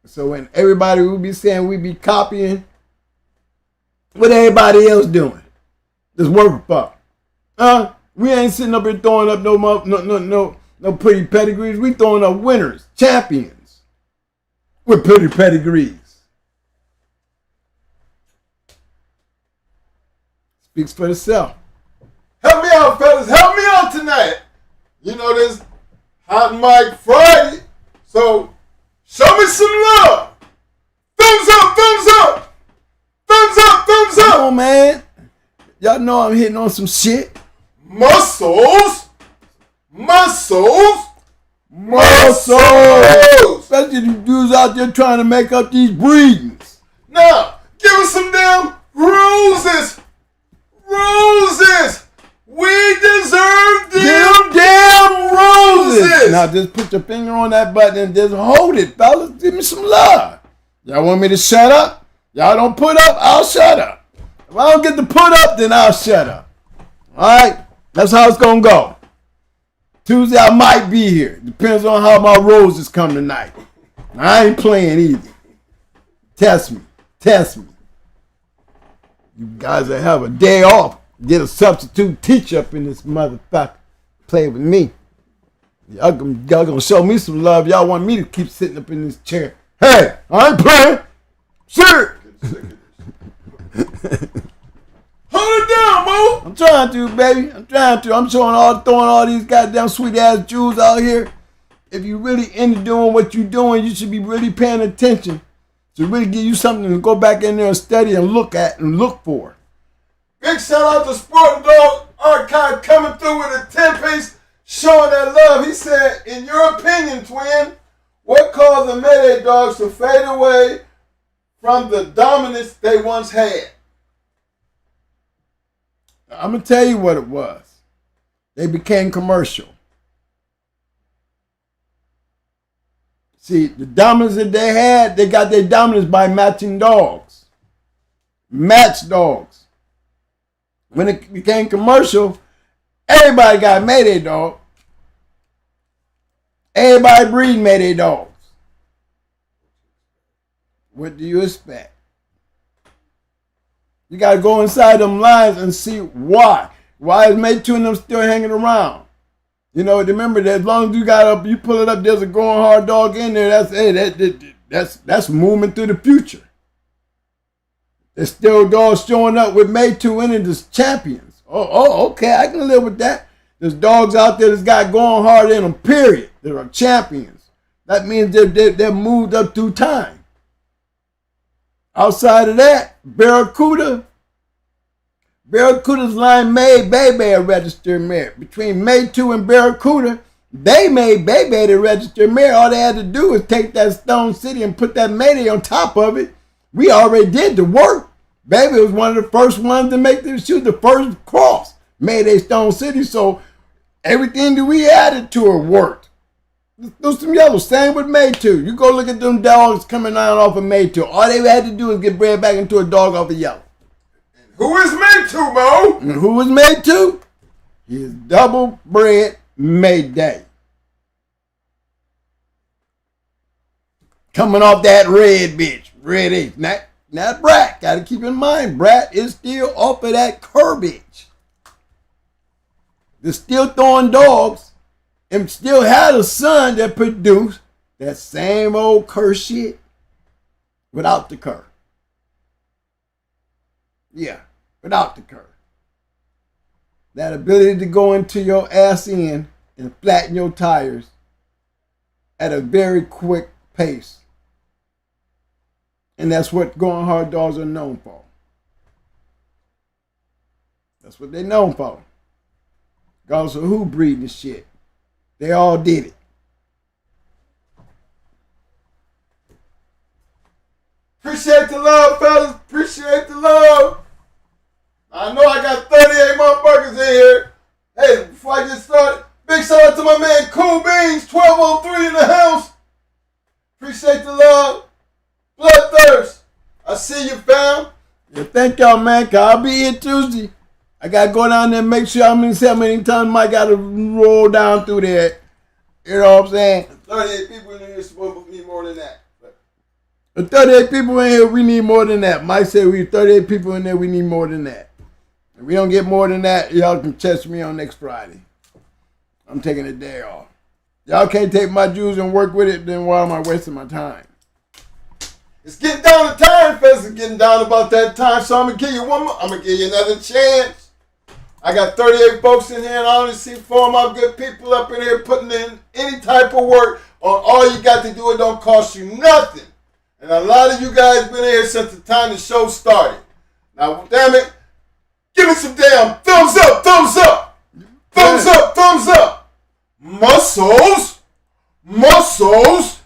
So when everybody will be saying we be copying what everybody else doing, just work for. We ain't sitting up here throwing up no pretty pedigrees. We throwing up winners, champions with pretty pedigrees. Speaks for itself. Help me out, fellas. Help me out tonight. You know this Hot Mic Friday. So show me some love. Y'all know I'm hitting on some shit. Muscles. Especially the dudes out there trying to make up these breedings. Now, give us some damn roses. We deserve them damn roses. Now just put your finger on that button and just hold it, fellas. Give me some love. Y'all want me to shut up? Y'all don't put up, I'll shut up. If I don't get to put up, then I'll shut up. All right? That's how it's going to go. Tuesday, I might be here. Depends on how my roses come tonight. I ain't playing either. Test me. You guys will have a day off. Get a substitute teacher up in this motherfucker. Play with me. Y'all gonna show me some love. Y'all want me to keep sitting up in this chair. Hey, I ain't playing. Shit. Hold it down, Mo. I'm trying to, baby. I'm throwing all these goddamn sweet ass jewels out here. If you really into doing what you're doing, you should be really paying attention to really give you something to go back in there and study and look at and look for. Big shout out to Sport Dog Archive coming through with a 10-piece showing that love. He said, in your opinion, twin, what caused the Mayday dogs to fade away from the dominance they once had? I'm going to tell you what it was. They became commercial. See, the dominance that they had, they got their dominance by matching dogs. Match dogs. When it became commercial, everybody got Mayday dog. Everybody breed Mayday dogs. What do you expect? You got to go inside them lines and see why. Why is Mate 2 and them still hanging around? You know, remember that as long as you pull it up, there's a growing hard dog in there. That's movement through the future. There's still dogs showing up with Mate 2 in it as champions. Oh, okay, I can live with that. There's dogs out there that's got going hard in them, period. That are champions. That means they're moved up through time. Outside of that, Barracuda's line made Baby a registered mare. Between May 2 and Barracuda, they made Baby the registered mare. All they had to do was take that Stone City and put that Mayday on top of it. We already did the work. Baby was one of the first ones to make this shoot, the first cross. Mayday Stone City, so everything that we added to it worked. Do some yellow. Same with May 2. You go look at them dogs coming out off of May 2. All they had to do is get bred back into a dog off of yellow. Who is May 2, Mo? And who is May 2? He is double bred Mayday. Coming off that red bitch. Red H. Not Brat. Got to keep in mind, Brat is still off of that cur bitch. They're still throwing dogs. And still had a son that produced that same old cur shit without the cur. Yeah, without the cur. That ability to go into your ass end and flatten your tires at a very quick pace. And that's what going hard dogs are known for. That's what they're known for. Regardless of who breeding this shit. They all did it. Appreciate the love, fellas. Appreciate the love. I know I got 38 motherfuckers in here. Hey, before I get started, big shout out to my man Cool Beans, 1203 in the house. Appreciate the love. Bloodthirst. I see you, fam. Yeah, thank y'all, man. I'll be here Tuesday. I got to go down there and make sure how many times Mike got to roll down through there. You know what I'm saying? 38 people in here supposed to need more than that. The 38 people in here, we need more than that. Mike said we 38 people in there, we need more than that. If we don't get more than that, y'all can test me on next Friday. I'm taking a day off. Y'all can't take my juice and work with it, then why am I wasting my time? It's getting down to time, fellas. It's getting down about that time, so I'm going to give you one more. I'm going to give you another chance. I got 38 folks in here, and I only see 4 of my good people up in here putting in any type of work on all you got to do. It don't cost you nothing. And a lot of you guys been here since the time the show started. Now, damn it, Give me some damn thumbs up, thumbs up. Thumbs up, thumbs up. Muscles, muscles,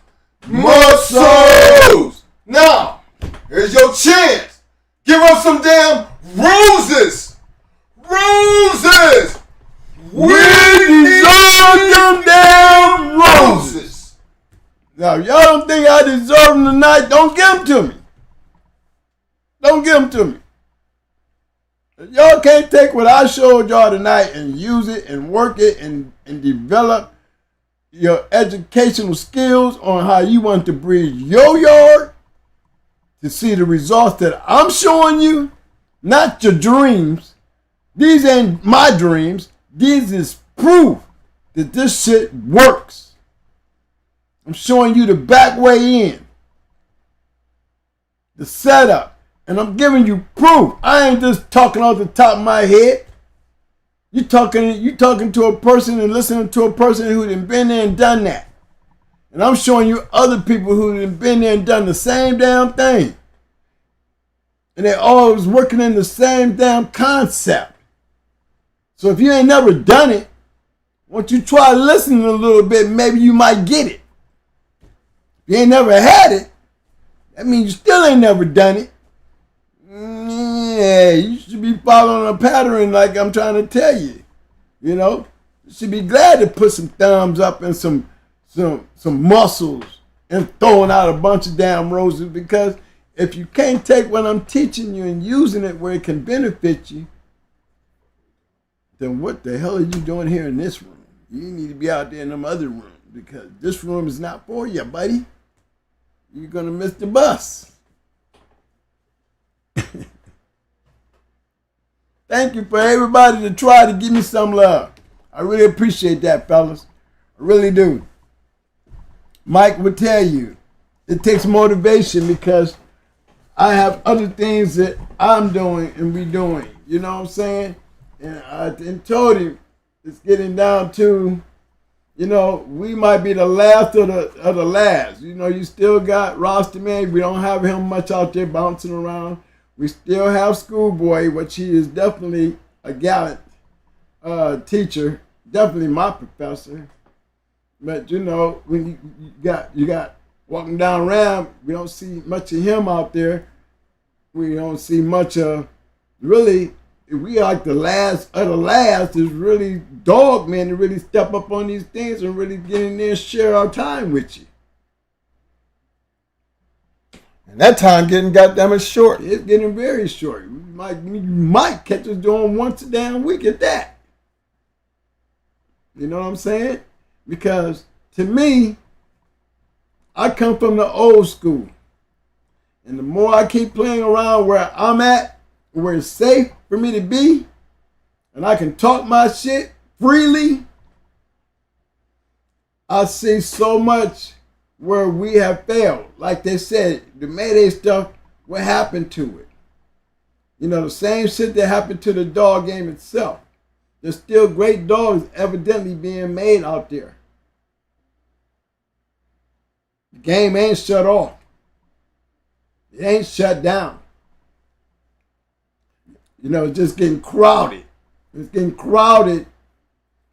muscles. Now, here's your chance. Give us some damn roses. Roses. We deserve them damn roses. Now, if y'all don't think I deserve them tonight, don't give them to me. Don't give them to me. If y'all can't take what I showed y'all tonight and use it and work it and develop your educational skills on how you want to breed your yard to see the results that I'm showing you, not your dreams. These ain't my dreams. These is proof that this shit works. I'm showing you the back way in, the setup, and I'm giving you proof. I ain't just talking off the top of my head. You talking to a person and listening to a person who done been there and done that. And I'm showing you other people who done been there and done the same damn thing. And they always working in the same damn concept. So if you ain't never done it, once you try listening a little bit, maybe you might get it. If you ain't never had it, that means you still ain't never done it. Yeah, you should be following a pattern like I'm trying to tell you. You know, you should be glad to put some thumbs up and some muscles and throwing out a bunch of damn roses, because if you can't take what I'm teaching you and using it where it can benefit you, then what the hell are you doing here in this room? You need to be out there in them other rooms, because this room is not for you, buddy. You're going to miss the bus. Thank you for everybody to try to give me some love. I really appreciate that, fellas. I really do. Mike will tell you, it takes motivation because I have other things that I'm doing and we doing. You know what I'm saying? And I told him it's getting down to, you know, we might be the last of the last. You know, you still got roster man. We don't have him much out there bouncing around. We still have Schoolboy, which he is definitely a gallant teacher, definitely my professor. But you know, when you got walking down around, we don't see much of him out there. We don't see much of really. We like the last of the last is really dog men to really step up on these things and really get in there and share our time with you. And that time getting goddamn short. It's getting very short. You might catch us doing once a damn week at that. You know what I'm saying? Because to me, I come from the old school. And the more I keep playing around where I'm at, where it's safe for me to be, and I can talk my shit freely, I see so much where we have failed. Like they said, the Mayday stuff, what happened to it? You know, the same shit that happened to the dog game itself. There's still great dogs evidently being made out there. The game ain't shut off. It ain't shut down. You know, it's just getting crowded. It's getting crowded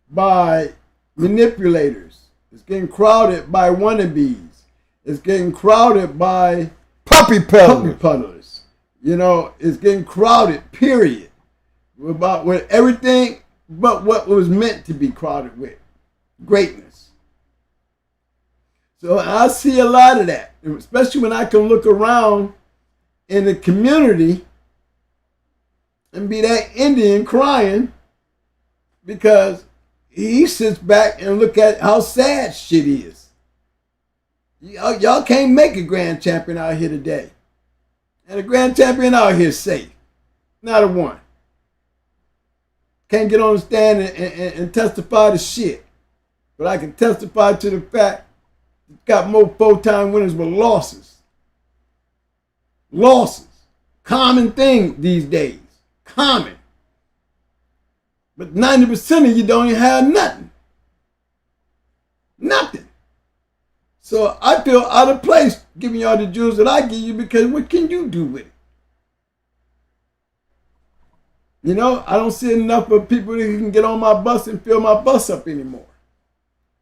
by manipulators. It's getting crowded by wannabes. It's getting crowded by Puppy peddlers. You know, it's getting crowded, period. With everything but what was meant to be crowded with. Greatness. So I see a lot of that, especially when I can look around in the community and be that Indian crying because he sits back and look at how sad shit is. Y'all can't make a grand champion out here today. And a grand champion out here safe. Not a one. Can't get on the stand and testify to shit. But I can testify to the fact it's got more 4-time winners with losses. Losses. Common thing these days. Common. But 90% of you don't even have nothing. Nothing. So I feel out of place giving y'all the jewels that I give you, because what can you do with it? You know, I don't see enough of people that can get on my bus and fill my bus up anymore.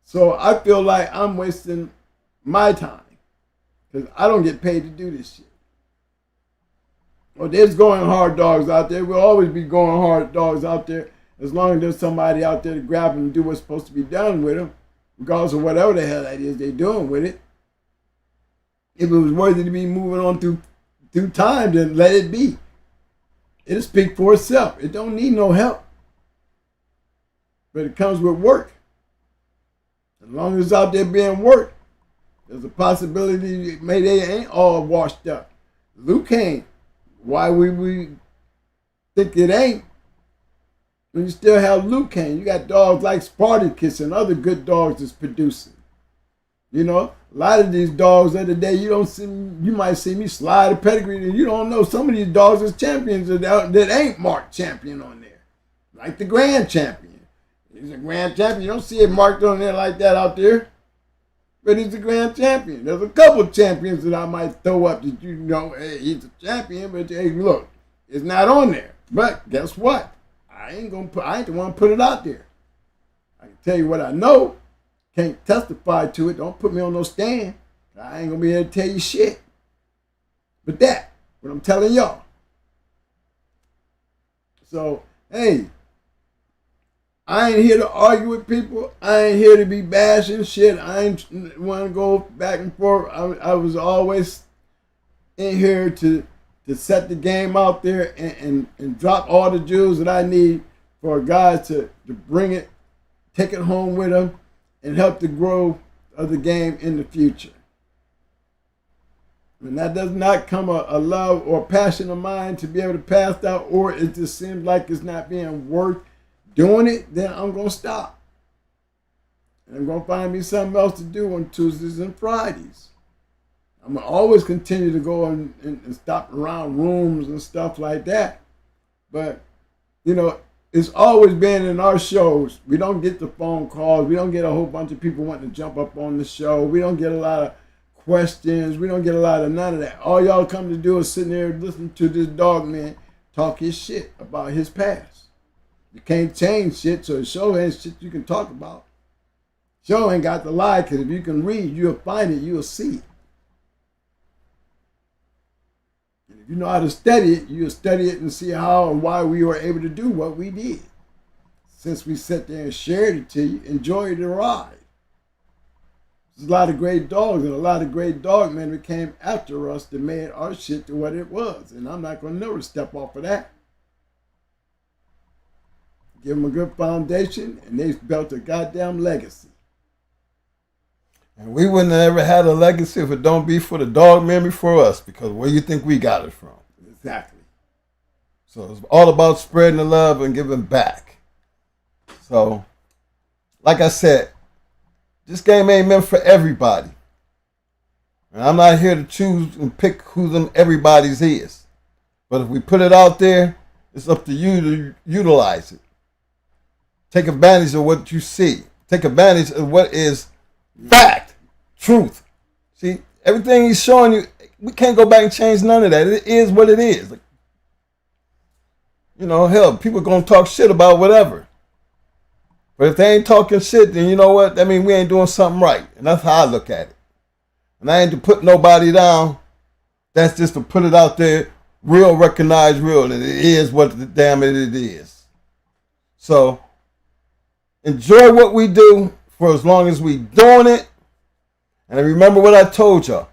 So I feel like I'm wasting my time because I don't get paid to do this shit. Well, there's going hard dogs out there. We'll always be going hard dogs out there as long as there's somebody out there to grab them and do what's supposed to be done with them, regardless of whatever the hell that is they're doing with it. If it was worthy to be moving on through time, then let it be. It'll speak for itself. It don't need no help. But it comes with work. As long as it's out there being worked, there's a possibility maybe they ain't all washed up. Luke ain't. Why we think it ain't? When you still have Luke Kane, you got dogs like Spartacus and other good dogs that's producing. You know, a lot of these dogs the other day, you might see me slide a pedigree and you don't know some of these dogs is champions that ain't marked champion on there. Like the grand champion. He's a grand champion. You don't see it marked on there like that out there. But he's a grand champion. There's a couple champions that I might throw up that you know, hey, he's a champion, but hey, look, it's not on there. But guess what? I ain't the one to put it out there. I can tell you what I know. Can't testify to it. Don't put me on no stand. I ain't gonna be able to tell you shit. But that, what I'm telling y'all. So, hey, I ain't here to argue with people. I ain't here to be bashing shit. I ain't want to go back and forth. I was always in here to set the game out there and drop all the jewels that I need for guys to bring it, take it home with them, and help the growth of the game in the future. And that does not come a love or passion of mine to be able to pass out, or it just seems like it's not being worth doing it, then I'm going to stop. And I'm going to find me something else to do on Tuesdays and Fridays. I'm going to always continue to go and stop around rooms and stuff like that. But, you know, it's always been in our shows. We don't get the phone calls. We don't get a whole bunch of people wanting to jump up on the show. We don't get a lot of questions. We don't get a lot of none of that. All y'all come to do is sitting there and listen to this dog man talk his shit about his past. You can't change shit, so the show ain't shit you can talk about. Show ain't got to lie, because if you can read, you'll find it, you'll see it. And if you know how to study it, you'll study it and see how and why we were able to do what we did. Since we sat there and shared it to you, enjoy the ride. There's a lot of great dogs and a lot of great dog men that came after us that made our shit to what it was. And I'm not going to never step off of that. Give them a good foundation, and they've built a goddamn legacy. And we wouldn't have ever had a legacy if it don't be for the dog men before us, because where you think we got it from? Exactly. So it's all about spreading the love and giving back. So, like I said, this game ain't meant for everybody. And I'm not here to choose and pick who them everybody's is. But if we put it out there, it's up to you to utilize it. Take advantage of what you see. Take advantage of what is fact, truth. See, everything he's showing you, we can't go back and change none of that. It is what it is. Like, you know, hell, people gonna talk shit about whatever. But if they ain't talking shit, then you know what? That means we ain't doing something right. And that's how I look at it. And I ain't to put nobody down. That's just to put it out there, real, recognize real. And it is what the damn it is. So, enjoy what we do for as long as we doing it. And remember what I told y'all.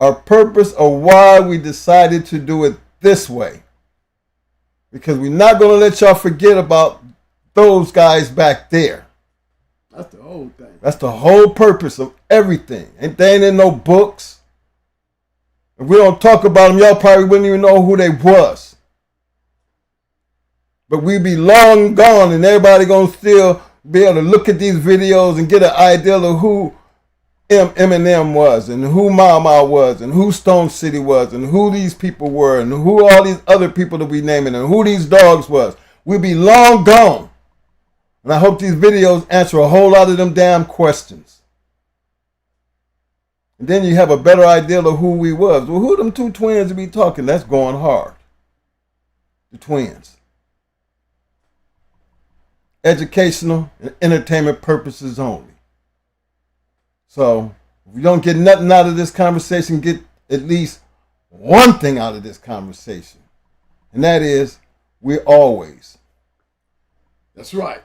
Our purpose of why we decided to do it this way. Because we're not going to let y'all forget about those guys back there. That's the whole thing. That's the whole purpose of everything. They ain't in no books. If we don't talk about them, y'all probably wouldn't even know who they was. But we be long gone, and everybody gonna still be able to look at these videos and get an idea of who Eminem was, and who Mama was, and who Stone City was, and who these people were, and who all these other people that we naming, and who these dogs was. We be long gone. And I hope these videos answer a whole lot of them damn questions. And then you have a better idea of who we was. Well, who them two twins to be talking? That's going hard. The twins. educational and entertainment purposes only. So if you don't get nothing out of this conversation, get at least one thing out of this conversation. And that is, we always. That's right.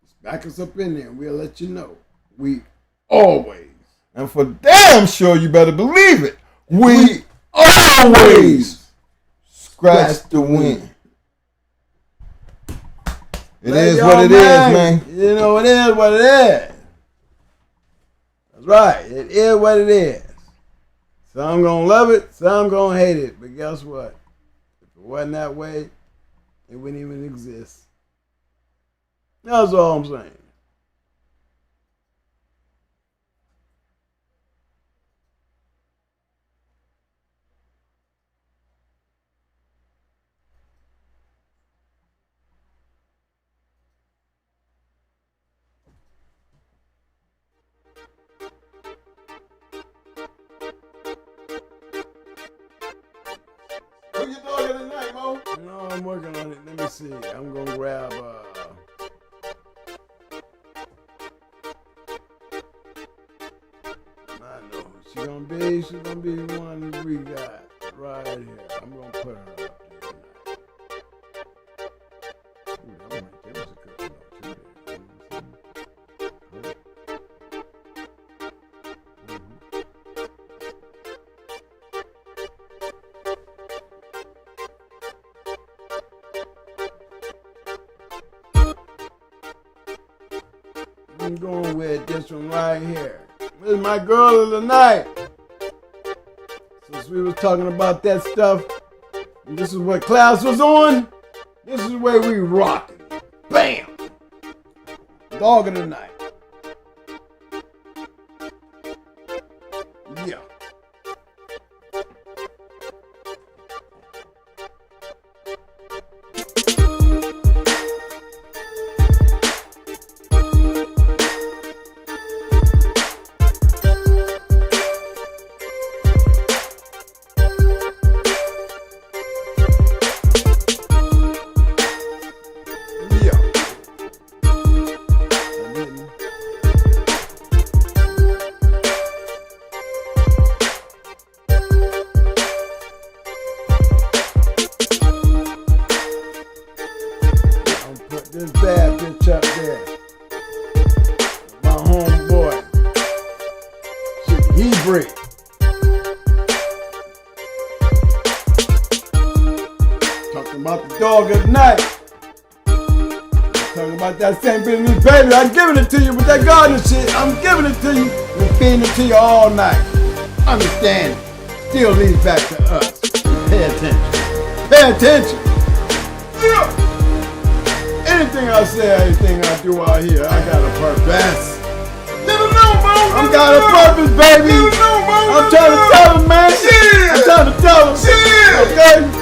Just back us up in there and we'll let you know. We always. And for damn sure, you better believe it. We always scratch the wind. It is what it is, man. You know, it is what it is. That's right. It is what it is. Some gonna love it, some gonna hate it. But guess what? If it wasn't that way, it wouldn't even exist. That's all I'm saying. What you doing tonight, Mo? No, I'm working on it. Let me see. I'm gonna grab I know who she gonna be. She's gonna be the one we got right here. I'm gonna put her up there tonight. Ooh, that one right there was a good one too. I'm going with this one right here. This is my girl of the night. Since we was talking about that stuff, and this is what class was on, this is where we rocking. Bam! Dog of the night. Yeah. This bad bitch up there. My homeboy. He break. Talking about the dog at night. Talking about that same business, baby. I'm giving it to you with that garden shit. I'm giving it to you and feeding it to you all night. Understand? Still leads back to us. Pay attention. Pay attention. Yeah. Anything I say, anything I do out here, I got a purpose. I got a purpose, baby. I'm trying to tell him, man. I'm trying to tell him. Okay?